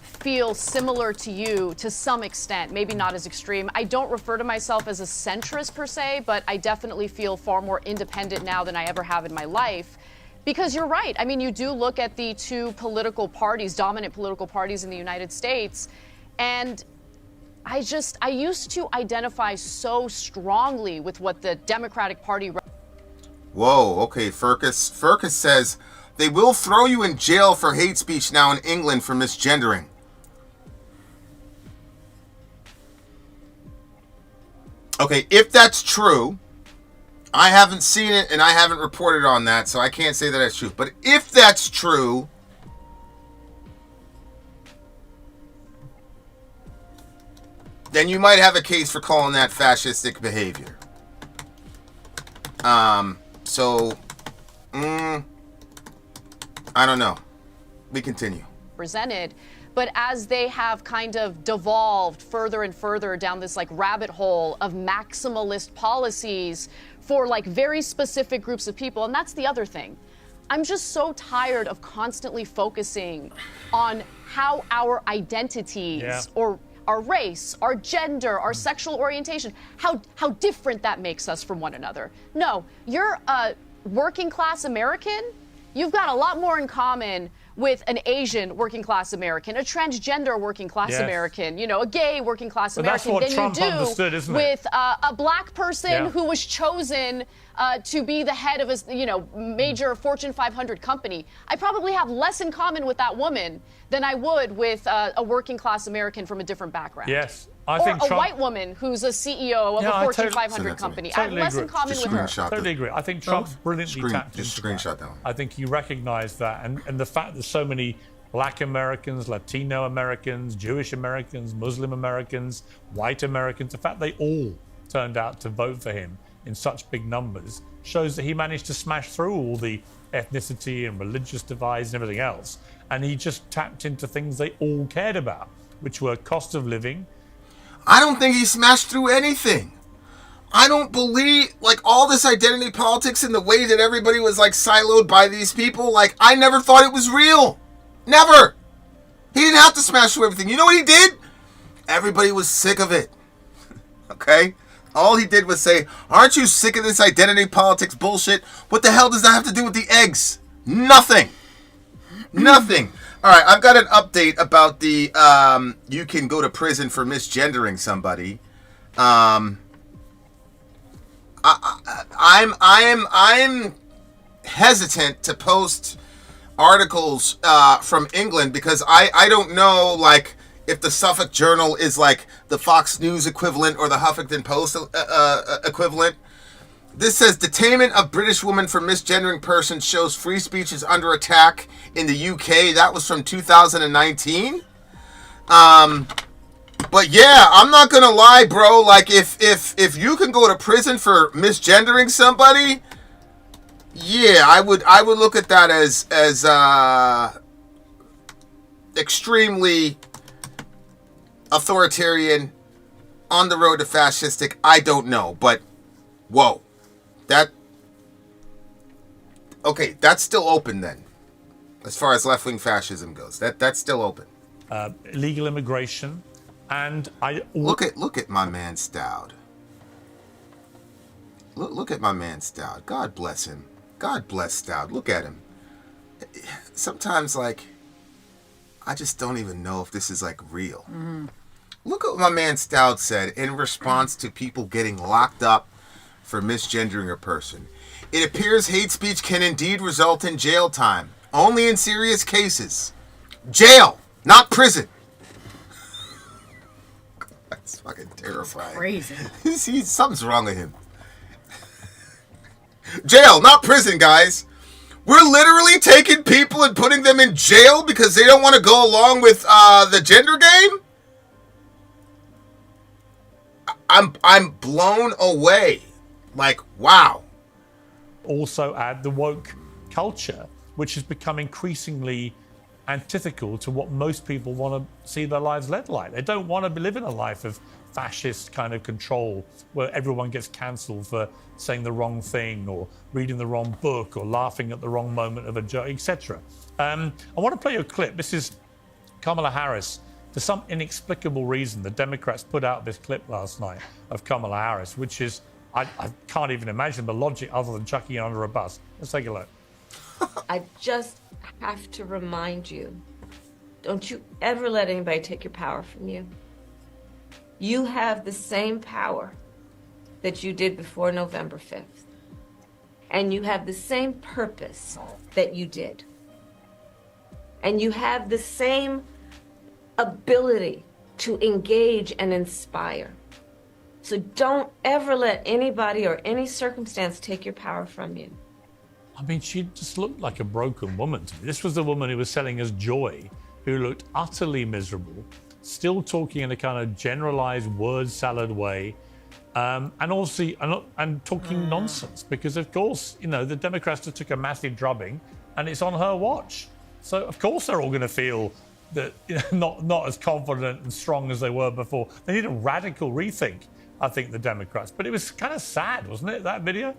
feel similar to you to some extent, maybe not as extreme. I don't refer to myself as a centrist per se, but I definitely feel far more independent now than I ever have in my life. Because you're right. I mean, you do look at the two political parties, dominant political parties in the United States, and I used to identify so strongly with what the Democratic Party. Whoa, okay, Furcus. Furcus says, they will throw you in jail for hate speech now in England for misgendering. Okay, if that's true, I haven't seen it and I haven't reported on that, so I can't say that that's true. But if that's true, then you might have a case for calling that fascistic behavior. I don't know. We continue. Presented, but as they have kind of devolved further and further down this like rabbit hole of maximalist policies for like very specific groups of people, and that's the other thing. I'm just so tired of constantly focusing on how our identities or our race, our gender, our sexual orientation, how different that makes us from one another. No, you're a working class American, you've got a lot more in common with an Asian working class American, a transgender working class American, a gay working class American than you do with a black person who was chosen to be the head of a major Fortune 500 company. I probably have less in common with that woman than I would with a working class American from a different background. Yes. Or a white woman who's a CEO of a Fortune 500 company. I have less in common with her. Totally agree. I think Trump's brilliantly tapped into screenshot that one. I think he recognized that. And the fact that so many Black Americans, Latino Americans, Jewish Americans, Muslim Americans, white Americans, the fact they all turned out to vote for him in such big numbers shows that he managed to smash through all the ethnicity and religious divides and everything else. And he just tapped into things they all cared about, which were cost of living. I don't think he smashed through anything. I don't believe, like, all this identity politics and the way that everybody was, like, siloed by these people, like, I never thought it was real. Never. He didn't have to smash through everything. You know what he did? Everybody was sick of it. Okay? All he did was say, aren't you sick of this identity politics bullshit? What the hell does that have to do with the eggs? Nothing. Nothing. All right, I've got an update about the you can go to prison for misgendering somebody. I'm hesitant to post articles from England because I don't know, like, if the Suffolk Journal is like the Fox News equivalent or the Huffington Post equivalent. This says, detainment of British woman for misgendering person shows free speech is under attack in the UK. That was from 2019. But yeah, I'm not gonna lie, bro. Like, if you can go to prison for misgendering somebody, yeah, I would look at that as extremely authoritarian, on the road to fascistic. I don't know, but whoa. That's still open then, as far as left-wing fascism goes. That's still open. Illegal immigration, and look at my man Stout. Look at my man Stout. God bless him. God bless Stout. Look at him. Sometimes, like, I just don't even know if this is, like, real. Mm-hmm. Look at what my man Stout said in response to people getting locked up for misgendering a person. It appears hate speech can indeed result in jail time. Only in serious cases. Jail, not prison. That's fucking terrifying. Crazy. Something's wrong with him. Jail, not prison, guys. We're literally taking people and putting them in jail because they don't want to go along with the gender game? I'm blown away. Like, wow. Also add the woke culture, which has become increasingly antithetical to what most people want to see their lives led like. They don't want to live in a life of fascist kind of control where everyone gets cancelled for saying the wrong thing or reading the wrong book or laughing at the wrong moment of a joke, etc. I want to play you a clip. This is Kamala Harris. For some inexplicable reason, the Democrats put out this clip last night of Kamala Harris, which is, I can't even imagine the logic other than chucking it under a bus. Let's take a look. I just have to remind you, don't you ever let anybody take your power from you. You have the same power that you did before November 5th. And you have the same purpose that you did. And you have the same ability to engage and inspire. So don't ever let anybody or any circumstance take your power from you. I mean, she just looked like a broken woman to me. This was the woman who was selling us joy, who looked utterly miserable, still talking in a kind of generalized word salad way, and also and talking nonsense. Because of course, you know, the Democrats just took a massive drubbing, and it's on her watch. So of course they're all going to feel that, you know, not as confident and strong as they were before. They need a radical rethink, I think, the Democrats. But it was kind of sad, wasn't it, that video?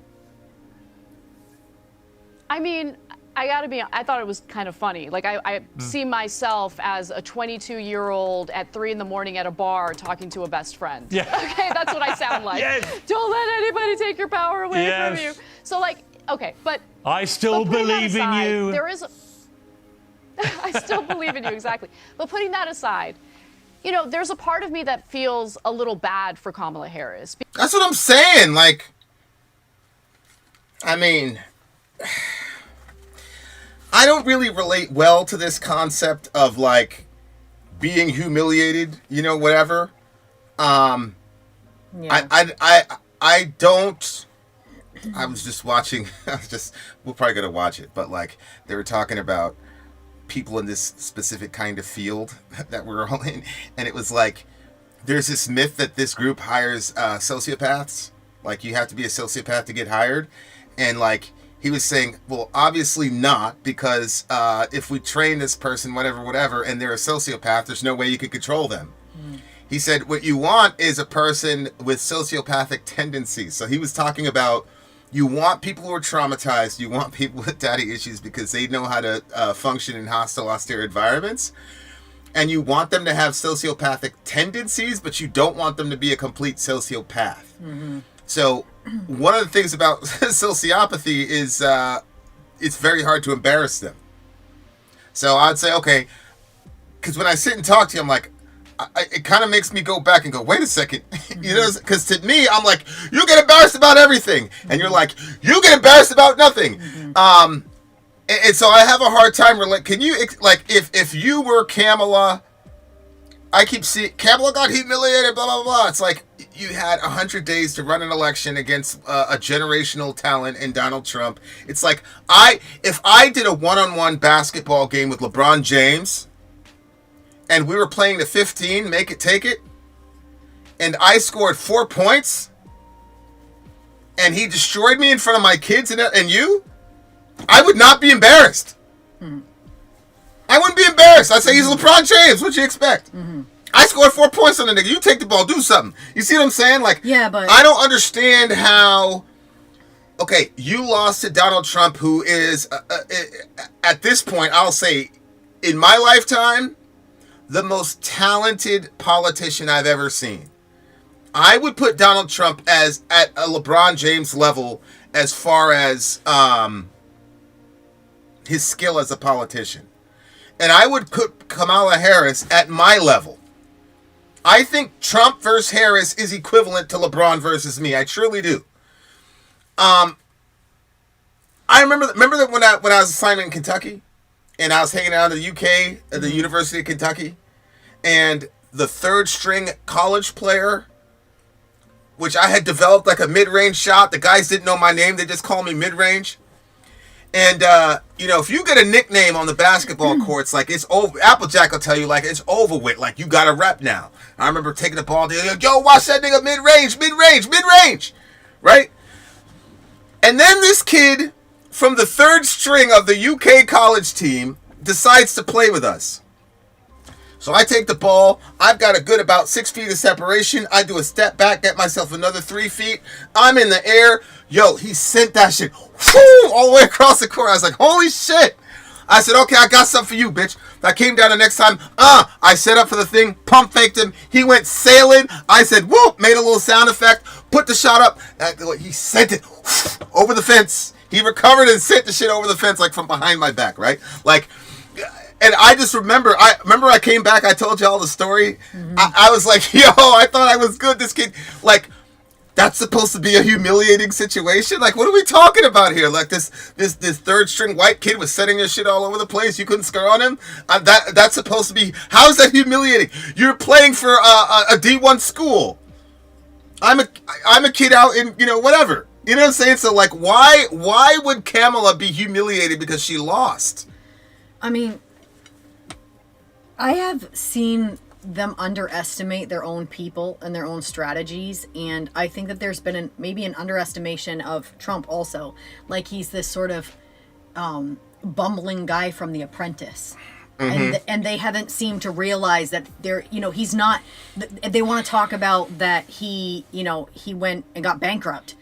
I mean, I thought it was kind of funny. Like, I see myself as a 22-year-old at 3 a.m. at a bar talking to a best friend. Yeah. Okay, that's what I sound like. Yes. Don't let anybody take your power away Yes. from you. So, like, okay, but I still but putting that believe aside, in you. There is I still believe in you, exactly. But putting that aside, you know, there's a part of me that feels a little bad for Kamala Harris. That's what I'm saying. Like, I mean, I don't really relate well to this concept of, like, being humiliated, you know, whatever. I don't. I was just watching. We're probably gonna watch it, but like they were talking about people in this specific kind of field that we're all in, and it was like there's this myth that this group hires sociopaths. Like, you have to be a sociopath to get hired, and like he was saying, well, obviously not, because if we train this person, whatever, and they're a sociopath, there's no way you could control them. He said, what you want is a person with sociopathic tendencies. So he was talking about, you want people who are traumatized, you want people with daddy issues because they know how to function in hostile, austere environments. And you want them to have sociopathic tendencies, but you don't want them to be a complete sociopath. Mm-hmm. So one of the things about sociopathy is it's very hard to embarrass them. So I'd say, okay, because when I sit and talk to you, I'm like, it kind of makes me go back and go, wait a second. You know, because to me, I'm like, you get embarrassed about everything. And you're like, you get embarrassed about nothing. And so I have a hard time. Can you, like, if you were Kamala, I keep seeing, Kamala got humiliated, blah, blah, blah. It's like, you had 100 days to run an election against a generational talent in Donald Trump. It's like, if I did a one-on-one basketball game with LeBron James, and we were playing to 15, make it, take it, and I scored 4 points, and he destroyed me in front of my kids and you, I would not be embarrassed. I wouldn't be embarrassed. I'd say he's LeBron James. What you expect? I scored 4 points on the nigga. You take the ball, do something. You see what I'm saying? Like, yeah, but I don't understand how. Okay, you lost to Donald Trump, who is at this point, I'll say, in my lifetime, the most talented politician I've ever seen. I would put Donald Trump as at a LeBron James level as far as his skill as a politician. And I would put Kamala Harris at my level. I think Trump versus Harris is equivalent to LeBron versus me. I truly do. I remember that when I was assigned in Kentucky, and I was hanging out in the UK at the University of Kentucky, and the third string college player, which I had developed like a mid-range shot. The guys didn't know my name; they just called me mid-range. And if you get a nickname on the basketball courts, like it's over. Applejack will tell you like it's over with. Like you got a rep now. I remember taking the ball, like, yo, watch that nigga mid-range, right? And then this kid from the third string of the UK college team decides to play with us. So I take the ball. I've got a good about 6 feet of separation. I do a step back, get myself another 3 feet. I'm in the air. Yo, he sent that shit all the way across the court. I was like, holy shit. I said, okay, I got something for you, bitch. I came down the next time. I set up for the thing, pump faked him. He went sailing. I said, whoop, made a little sound effect, put the shot up. He sent it over the fence. He recovered and sent the shit over the fence, like from behind my back, right? Like, and I just remember, I came back, I told you all the story. Mm-hmm. I was like, yo, I thought I was good. This kid, like, that's supposed to be a humiliating situation? Like, what are we talking about here? Like, this third string white kid was setting your shit all over the place. You couldn't score on him? That's supposed to be, how is that humiliating? You're playing for a D1 school. I'm a kid out in, whatever. You know what I'm saying? So, like, why would Kamala be humiliated because she lost? I mean, I have seen them underestimate their own people and their own strategies, and I think that there's been maybe an underestimation of Trump also. Like, he's this sort of bumbling guy from The Apprentice. Mm-hmm. And they haven't seemed to realize that he's not. They want to talk about that he went and got bankrupt.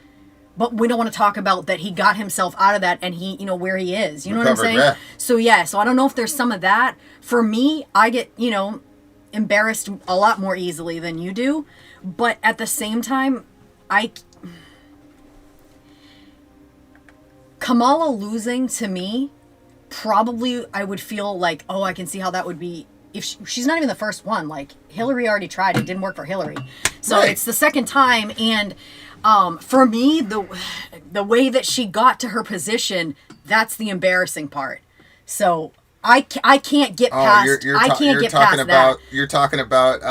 But we don't want to talk about that he got himself out of that and he, where he is. You know what I'm saying? Yeah. So I don't know if there's some of that. For me, I get, embarrassed a lot more easily than you do. But at the same time, Kamala losing to me, probably I would feel like, oh, I can see how that would be. If she's not even the first one. Like, Hillary already tried. It didn't work for Hillary. So It's the second time. And for me, the way that she got to her position, that's the embarrassing part. So I can't get past. You're talking about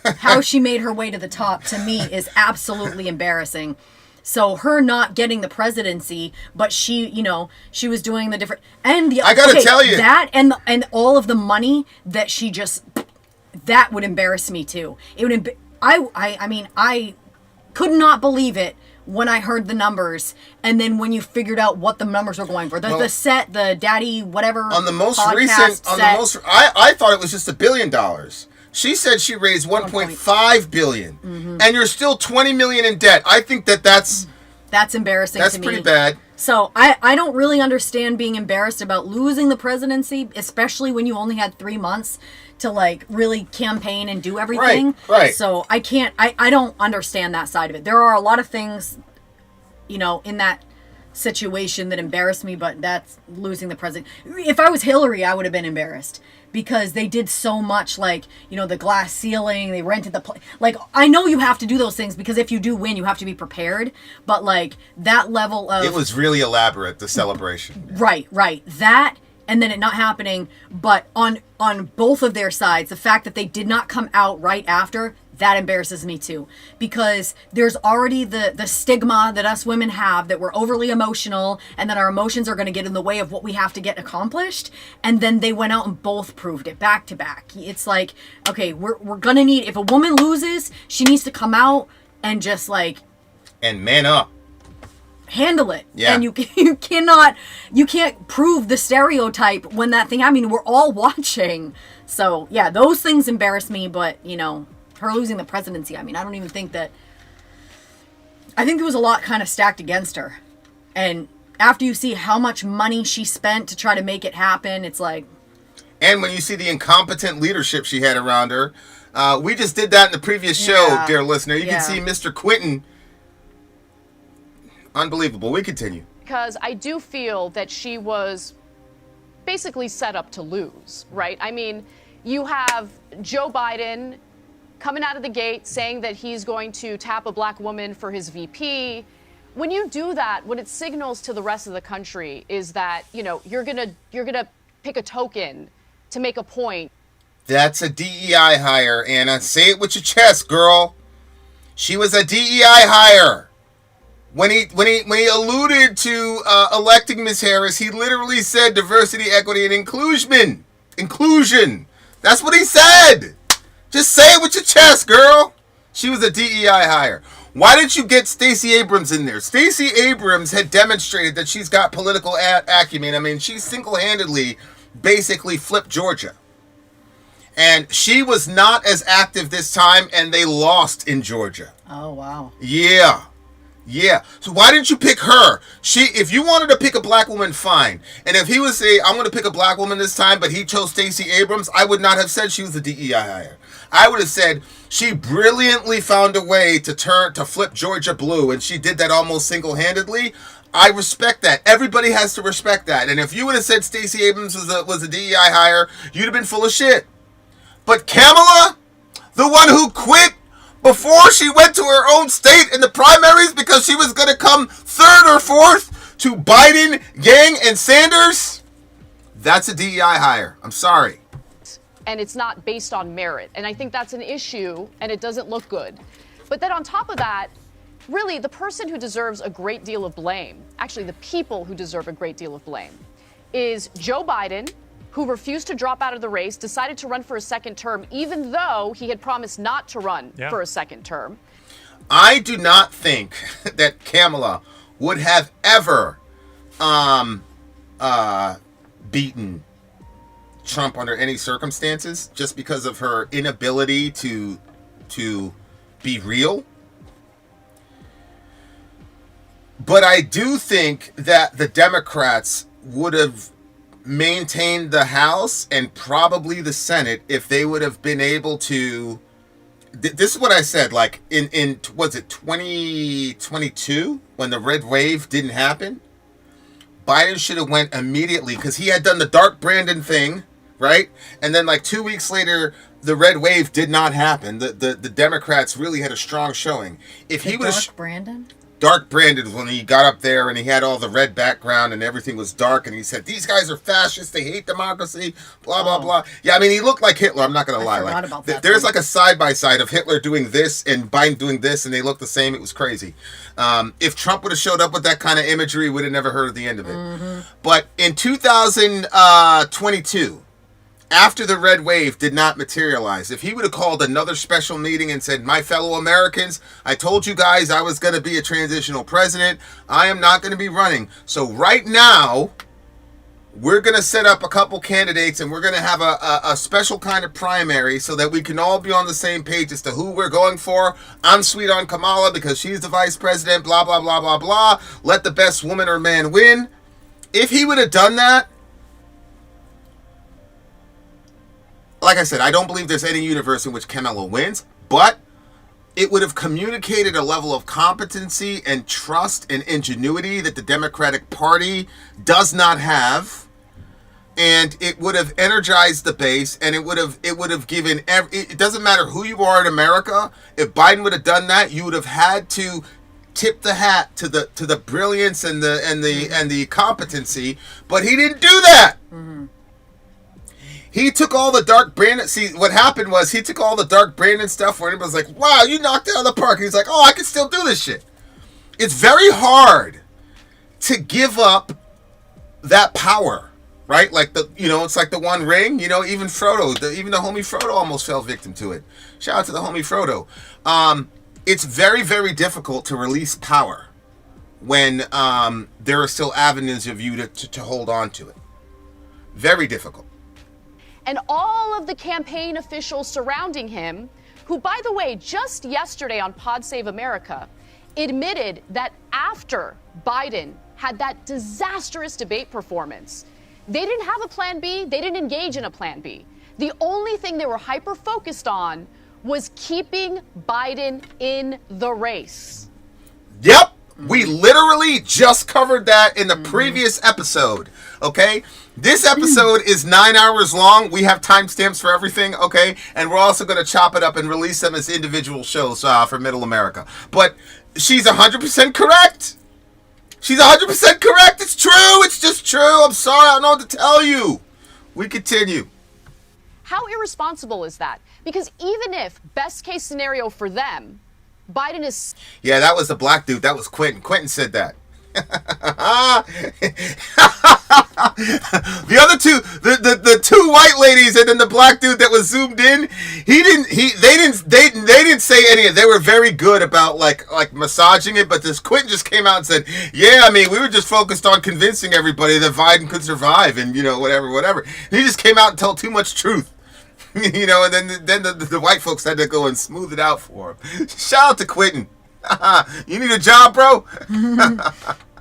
how she made her way to the top. To me, is absolutely embarrassing. So her not getting the presidency, but she was doing the different I gotta tell you that and all of the money that she that would embarrass me too. It would. I could not believe it when I heard the numbers, and then when you figured out what the numbers were going for. The daddy, whatever. On the most recent, I thought it was just $1 billion. She said she raised $1.5 billion, mm-hmm. and you're still $20 million in debt. I think that's embarrassing. That's to me. pretty bad. So I don't really understand being embarrassed about losing the presidency, especially when you only had 3 months to like really campaign and do everything. Right. So I don't understand that side of it. There are a lot of things, in that situation that embarrassed me, but that's losing the president. If I was Hillary, I would have been embarrassed because they did so much, like, the glass ceiling, they rented the place. Like, I know you have to do those things because if you do win, you have to be prepared. But like that level of, it was really elaborate, the celebration. Right. That. And then it not happening, but on both of their sides, the fact that they did not come out right after, that embarrasses me too. Because there's already the stigma that us women have that we're overly emotional and that our emotions are going to get in the way of what we have to get accomplished. And then they went out and both proved it back to back. It's like, okay, we're going to need, if a woman loses, she needs to come out and just like... And man up. Handle it. Yeah. And you can't prove the stereotype when that thing, we're all watching. So yeah, those things embarrass me, but her losing the presidency, I don't even think that, I think there was a lot kind of stacked against her. And after you see how much money she spent to try to make it happen, it's like. And when you see the incompetent leadership she had around her, we just did that in the previous show, dear listener. You can see Mr. Quinton. Unbelievable. We continue. Because I do feel that she was basically set up to lose, right? You have Joe Biden coming out of the gate saying that he's going to tap a black woman for his VP. when you do that, what it signals to the rest of the country is that, you're gonna pick a token to make a point. That's a DEI hire, Anna. Say it with your chest, girl. She was a DEI hire. When he alluded to electing Ms. Harris, he literally said diversity, equity, and inclusion. Inclusion. That's what he said. Just say it with your chest, girl. She was a DEI hire. Why didn't you get Stacey Abrams in there? Stacey Abrams had demonstrated that she's got political acumen. I mean, she single-handedly basically flipped Georgia. And she was not as active this time, and they lost in Georgia. Oh, wow. Yeah. So why didn't you pick her? If you wanted to pick a black woman, fine. And if he would say, I'm going to pick a black woman this time, but he chose Stacey Abrams, I would not have said she was a DEI hire. I would have said she brilliantly found a way to flip Georgia blue, and she did that almost single-handedly. I respect that. Everybody has to respect that. And if you would have said Stacey Abrams was a DEI hire, you'd have been full of shit. But Kamala, the one who quit before she went to her own state in the primaries because she was going to come third or fourth to Biden, Yang, and Sanders, that's a DEI hire. I'm sorry. And it's not based on merit. And I think that's an issue, and it doesn't look good. But then on top of that, really, the person who deserves a great deal of blame, actually the people who deserve a great deal of blame, is Joe Biden, who refused to drop out of the race, decided to run for a second term, even though he had promised not to run for a second term. I do not think that Kamala would have ever beaten Trump under any circumstances just because of her inability to be real. But I do think that the Democrats would have maintained the House and probably the Senate if they would have been able to. This is what I said, like in was it 2022 when the red wave didn't happen? Biden should have went immediately because he had done the Dark Brandon thing, right? And then like 2 weeks later, the red wave did not happen. The Democrats really had a strong showing. If he would have Dark Brandon, when he got up there and he had all the red background and everything was dark, and he said, these guys are fascists, they hate democracy, blah, blah, blah. Yeah, I mean, he looked like Hitler, I'm not going to lie. Like, about that there's like a side-by-side of Hitler doing this and Biden doing this, and they look the same. It was crazy. If Trump would have showed up with that kind of imagery, we would have never heard of the end of it. Mm-hmm. But in 2022, after the red wave did not materialize, if he would have called another special meeting and said, my fellow Americans, I told you guys I was going to be a transitional president. I am not going to be running. So right now, we're going to set up a couple candidates and we're going to have a special kind of primary so that we can all be on the same page as to who we're going for. I'm sweet on Kamala because she's the vice president, blah, blah, blah, blah, blah. Let the best woman or man win. If he would have done that, like I said, I don't believe there's any universe in which Kamala wins, but it would have communicated a level of competency and trust and ingenuity that the Democratic Party does not have, and it would have energized the base, and it would have given it doesn't matter who you are in America. If Biden would have done that, you would have had to tip the hat to the brilliance and the competency, but he didn't do that. Mm-hmm. He took all the Dark Brandon. See, what happened was he took all the Dark Brandon stuff where everybody was like, wow, you knocked it out of the park. And he's like, oh, I can still do this shit. It's very hard to give up that power, right? Like it's like the One Ring, even Frodo, even the homie Frodo almost fell victim to it. Shout out to the homie Frodo. It's very, very difficult to release power when there are still avenues of you to hold on to it. Very difficult. And all of the campaign officials surrounding him, who, by the way, just yesterday on Pod Save America, admitted that after Biden had that disastrous debate performance, they didn't have a plan B, they didn't engage in a plan B. The only thing they were hyper-focused on was keeping Biden in the race. Yep, we literally just covered that in the previous episode, okay? This episode is 9 hours long. We have timestamps for everything, okay? And we're also going to chop it up and release them as individual shows for Middle America. But she's 100% correct. She's 100% correct. It's true. It's just true. I'm sorry. I don't know what to tell you. We continue. How irresponsible is that? Because even if, best case scenario for them, Biden is... Yeah, that was the black dude. That was Quentin. Quentin said that. The other two, the two white ladies and then the black dude that was zoomed in, they didn't say any of it. They were very good about like massaging it, but this Quentin just came out and said, yeah, I mean, we were just focused on convincing everybody that Biden could survive and, you know, whatever. He just came out and told too much truth. You know, and then the white folks had to go and smooth it out for him. Shout out to Quentin. You need a job, bro?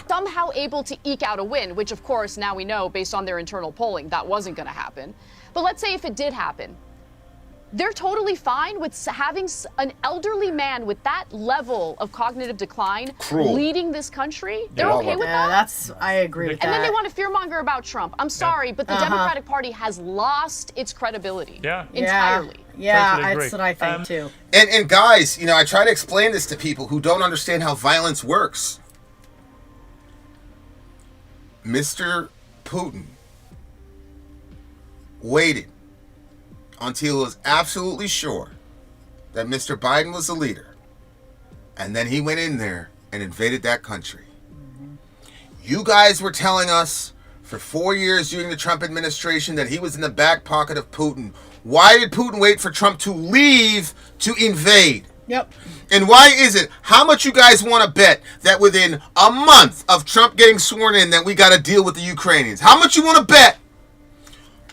somehow able to eke out a win, which of course now we know based on their internal polling that wasn't going to happen. But let's say if it did happen, they're totally fine with having an elderly man with that level of cognitive decline leading this country. They're okay with that. I agree with that. And then they want to fearmonger about Trump. I'm sorry, but the Democratic Party has lost its credibility entirely. Yeah, Totally agree. that's what I think too. And guys, you know, I try to explain this to people who don't understand how violence works. Mr. Putin waited until he was absolutely sure that Mr. Biden was the leader. And then he went in there and invaded that country. You guys were telling us for 4 years during the Trump administration that he was in the back pocket of Putin. Why did Putin wait for Trump to leave to invade? Yep. And why is it? How much you guys want to bet that within a month of Trump getting sworn in that we got to deal with the Ukrainians? How much you want to bet?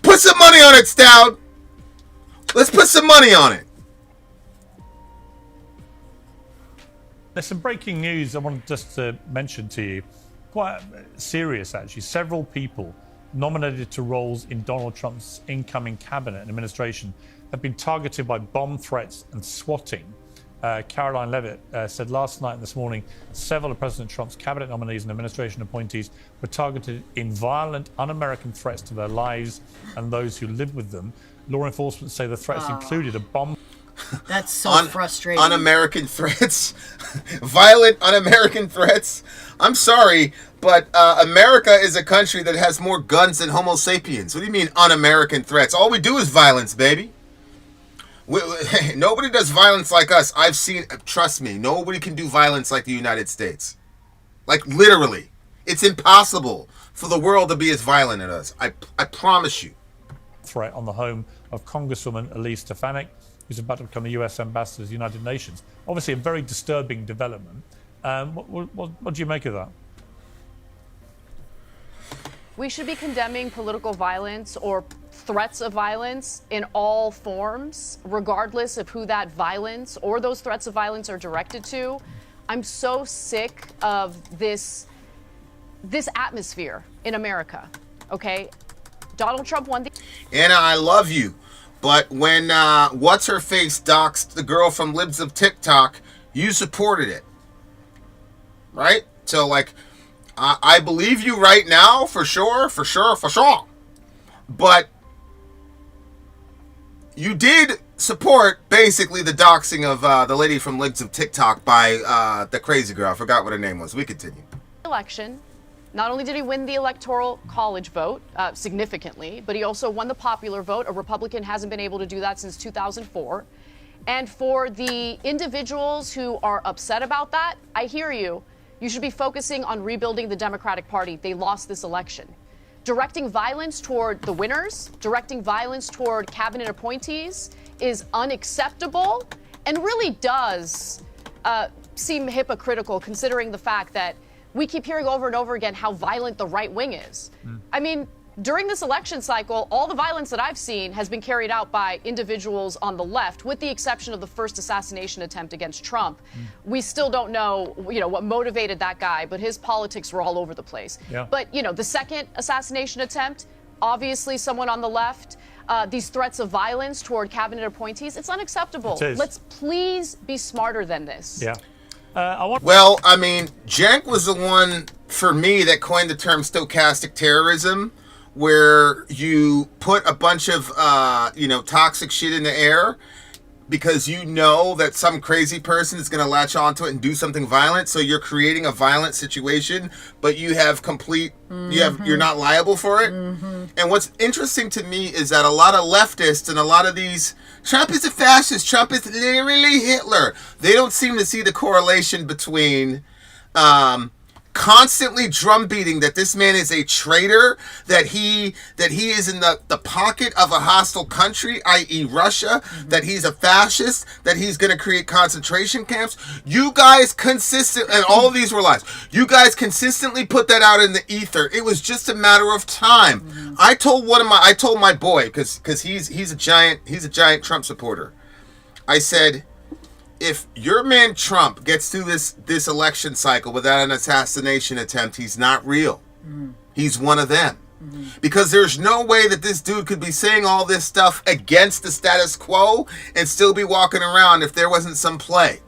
Put some money on it, Stout. Let's put some money on it. There's some breaking news I want just to mention to you. Quite serious, actually. Several people nominated to roles in Donald Trump's incoming cabinet and administration have been targeted by bomb threats and swatting. Caroline Levitt said last night and this morning several of President Trump's cabinet nominees and administration appointees were targeted in violent, un-American threats to their lives and those who live with them. Law enforcement say the threats included a bomb. That's so frustrating. Un-American threats. Violent, un-American threats. I'm sorry, but America is a country that has more guns than Homo sapiens. What do you mean un-American threats? All we do is violence, baby. Nobody does violence like us. I've seen, trust me, nobody can do violence like the United States. Like, literally. It's impossible for the world to be as violent as us. I promise you. Threat on the home of Congresswoman Elise Stefanik, who's about to become the U.S. ambassador to the United Nations. Obviously, a very disturbing development. What do you make of that? We should be condemning political violence or threats of violence in all forms, regardless of who that violence or those threats of violence are directed to. I'm so sick of this atmosphere in America, okay? Donald Trump won the... Anna, I love you. But when What's-Her-Face doxed the girl from Libs of TikTok, you supported it. Right? So, like, I believe you right now, for sure. But you did support, basically, the doxing of the lady from Libs of TikTok by the crazy girl. I forgot what her name was. We continue. Election. Not only did he win the Electoral College vote significantly, but he also won the popular vote. A Republican hasn't been able to do that since 2004. And for the individuals who are upset about that, I hear you. You should be focusing on rebuilding the Democratic Party. They lost this election. Directing violence toward the winners, directing violence toward cabinet appointees is unacceptable and really does seem hypocritical considering the fact that we keep hearing over and over again how violent the right wing is. I mean, during this election cycle, all the violence that I've seen has been carried out by individuals on the left, with the exception of the first assassination attempt against Trump. We still don't know, what motivated that guy, but his politics were all over the place. Yeah. But, the second assassination attempt, obviously someone on the left, these threats of violence toward cabinet appointees, it's unacceptable. It is. Let's please be smarter than this. Yeah. Well, I mean, Cenk was the one, for me, that coined the term stochastic terrorism, where you put a bunch of, toxic shit in the air, because you know that some crazy person is going to latch onto it and do something violent. So you're creating a violent situation, but you have you're not liable for it. And what's interesting to me is that a lot of leftists and a lot of these, Trump is a fascist, Trump is literally Hitler. They don't seem to see the correlation between constantly drumbeating that this man is a traitor, that he is in the pocket of a hostile country, i.e. Russia, that he's a fascist, that he's going to create concentration camps. You guys and all of these were lies. You guys consistently put that out in the ether. It was just a matter of time. I told my boy, because he's a giant Trump supporter. I said, if your man Trump gets through this election cycle without an assassination attempt, he's not real. He's one of them. Because there's no way that this dude could be saying all this stuff against the status quo and still be walking around if there wasn't some play.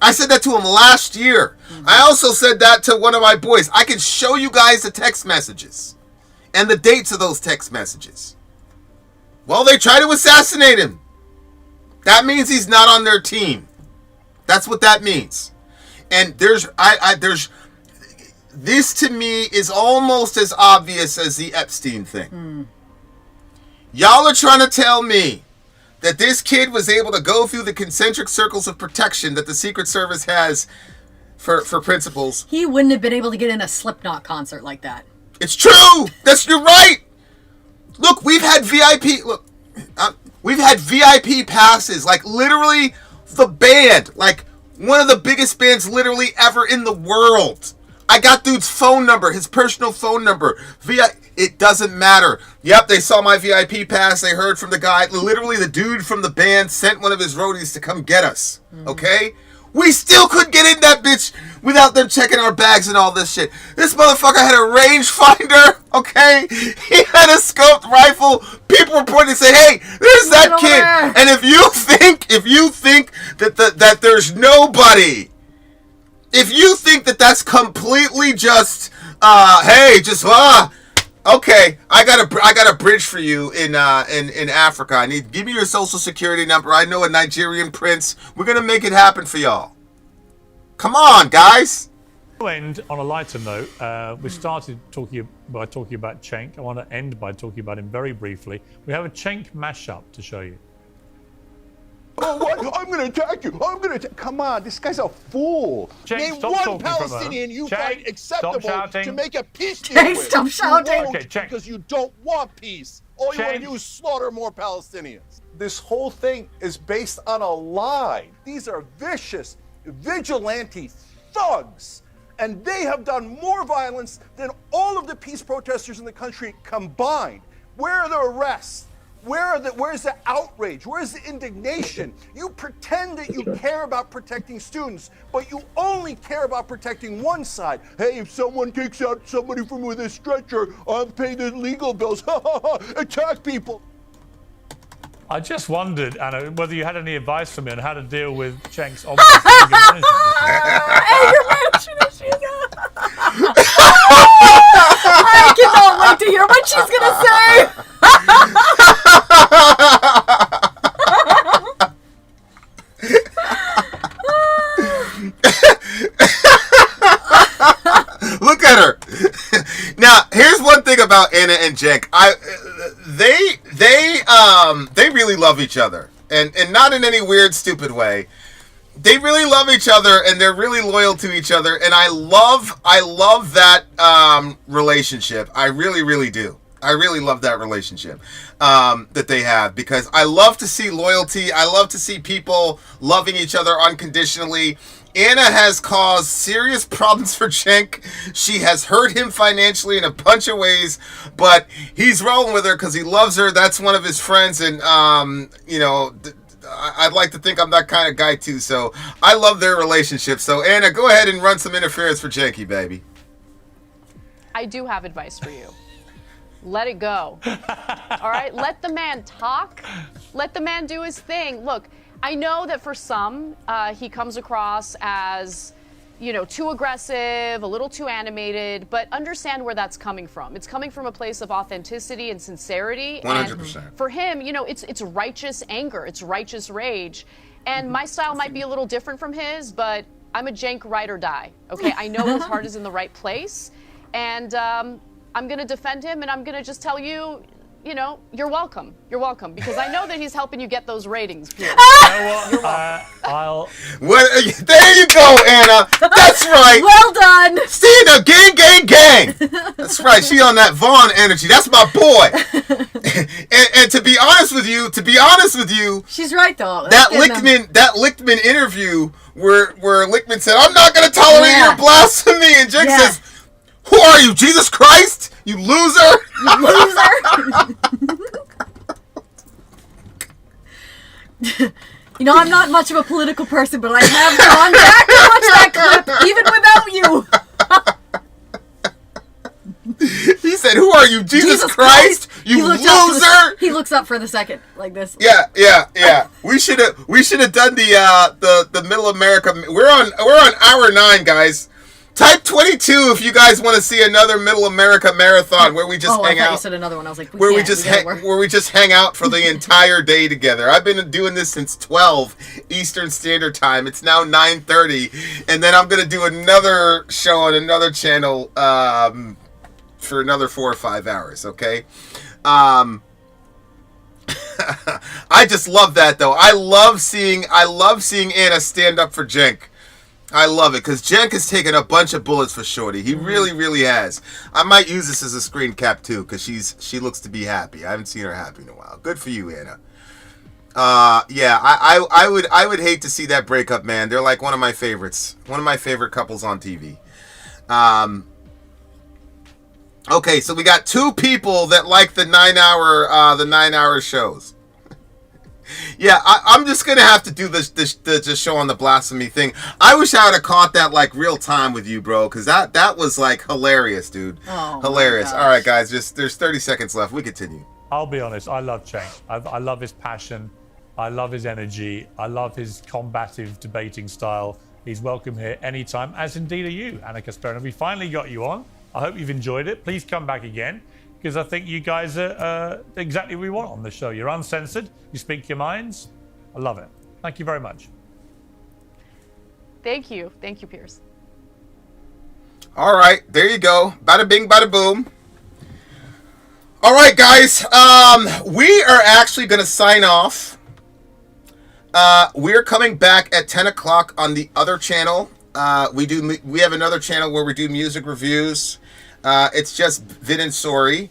I said that to him last year. I also said that to one of my boys. I can show you guys the text messages and the dates of those text messages. Well, they tried to assassinate him. That means he's not on their team. That's what that means. And there's this to me is almost as obvious as the Epstein thing. Y'all are trying to tell me that this kid was able to go through the concentric circles of protection that the Secret Service has for principals. He wouldn't have been able to get in a Slipknot concert like that. It's true. You're right. Look, we've had VIP. We've had VIP passes, like literally the band, like one of the biggest bands literally ever in the world. I got dude's phone number, his personal phone number. It doesn't matter. Yep, they saw my VIP pass. They heard from the guy. Literally, the dude from the band sent one of his roadies to come get us. Okay? We still could get in that bitch without them checking our bags and all this shit. This motherfucker had a rangefinder, okay? He had a scoped rifle. People were pointing and say, "Hey, there's that kid." And if you think that there's nobody, if you think that that's completely just, okay, I got a bridge for you in Africa. Give me your social security number. I know a Nigerian prince. We're gonna make it happen for y'all. Come on, guys. And on a lighter note, we started talking about Cenk. I want to end by talking about him very briefly. We have a Cenk mashup to show you. Oh, what? I'm going to attack you. Come on, this guy's a fool. Cenk, Name one Palestinian you find acceptable to make a peace deal with. Stop shouting. Okay, because you don't want peace. All you want to do is slaughter more Palestinians. This whole thing is based on a lie. These are vicious, vigilante thugs. And they have done more violence than all of the peace protesters in the country combined. Where are the arrests? Where's the outrage? Where's the indignation? You pretend that you care about protecting students, but you only care about protecting one side. Hey, if someone takes out somebody from with a stretcher, I'll pay the legal bills. Attack people. I just wondered, Anna, whether you had any advice for me on how to deal with Cenk's obvious anger management. I cannot wait to hear what she's gonna say. Look at her. Now, here's one thing about Anna and Cenk. They really love each other, and not in any weird, stupid way. They really love each other, and they're really loyal to each other, and I love that relationship. I really, really do. I really love that relationship that they have, because I love to see loyalty. I love to see people loving each other unconditionally. Anna has caused serious problems for Cenk. She has hurt him financially in a bunch of ways, but he's rolling with her because he loves her. That's one of his friends, and I'd like to think I'm that kind of guy too. So I love their relationship. So Anna, go ahead and run some interference for Cenky, baby. I do have advice for you. Let it go. All right? Let the man talk. Let the man do his thing. Look, I know that for some, he comes across as, too aggressive, a little too animated, but understand where that's coming from. It's coming from a place of authenticity and sincerity. 100%. And for him, it's righteous anger, it's righteous rage. And my style might be a little different from his, but I'm a jank ride or die. Okay, I know his heart is in the right place, and I'm going to defend him, and I'm going to just tell you, you're welcome. You're welcome, because I know that he's helping you get those ratings, Pierce. You're welcome. There you go, Anna. That's right. Well done. See, now, gang. That's right. She on that Vaughn energy. That's my boy. and to be honest with you, she's right though. That Lichtman interview where Lichtman said, "I'm not going to tolerate your blasphemy," and Jake says, "Who are you, Jesus Christ? You loser!" You loser. I'm not much of a political person, but I have gone back to watch that clip, even without you. He said, "Who are you, Jesus Christ? You loser!" He looks up for the second, like this. Yeah. We should have done the Middle America. We're on hour 9, guys. Type 22 if you guys want to see another Middle America marathon where we just hang out. You said another one. I was like, where we just hang out for the entire day together. I've been doing this since 12 Eastern Standard Time. It's now 9:30, and then I'm gonna do another show on another channel for another 4 or 5 hours. Okay. I just love that though. I love seeing Anna stand up for Jenk. I love it because Jenk has taken a bunch of bullets for Shorty. He really, really has. I might use this as a screen cap too because she looks to be happy. I haven't seen her happy in a while. Good for you, Anna. I would hate to see that breakup, man. They're like one of my favorites. One of my favorite couples on TV. Okay, so we got 2 people that like the 9-hour shows. Yeah, I'm just gonna have to do the show on the blasphemy thing. I wish I would have caught that like real time with you, bro, because that was like hilarious, dude. Oh, hilarious. All right, guys, there's 30 seconds left. We continue. I'll be honest. I love Cenk. I love his passion. I love his energy. I love his combative debating style. He's welcome here anytime, as indeed are you, Anna Kasparina. We finally got you on. I hope you've enjoyed it. Please come back again, because I think you guys are exactly what we want on the show. You're uncensored. You speak your minds. I love it. Thank you very much. Thank you, Pierce. All right, there you go. Bada bing, bada boom. All right, guys. We are actually going to sign off. We're coming back at 10 o'clock on the other channel. We have another channel where we do music reviews. It's just Vid and Sori.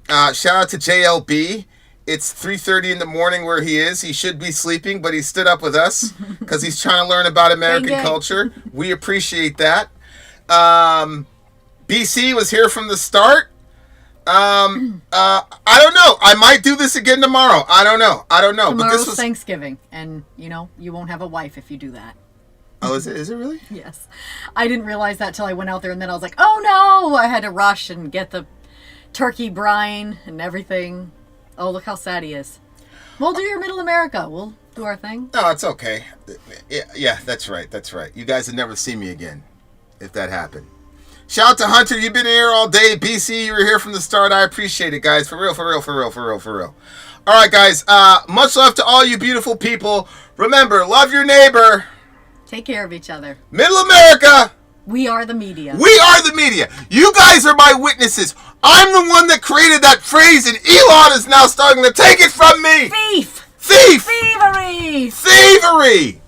Shout out to JLB. It's 3:30 in the morning where he is. He should be sleeping, but he stood up with us because he's trying to learn about American culture. We appreciate that. BC was here from the start. I don't know. I might do this again tomorrow. I don't know. Tomorrow's but this was Thanksgiving, and you won't have a wife if you do that. Oh, is it really? Yes. I didn't realize that till I went out there, and then I was like, oh no! I had to rush and get the turkey brine and everything. Oh, look how sad he is. We'll do your Middle America. We'll do our thing. No, it's okay. Yeah, that's right. You guys would never see me again if that happened. Shout out to Hunter. You've been here all day. BC, you were here from the start. I appreciate it, guys. For real. All right, guys. Much love to all you beautiful people. Remember, love your neighbor. Take care of each other. Middle America. We are the media. You guys are my witnesses. I'm the one that created that phrase, and Elon is now starting to take it from me. Thief. Thief. Thievery. Thievery.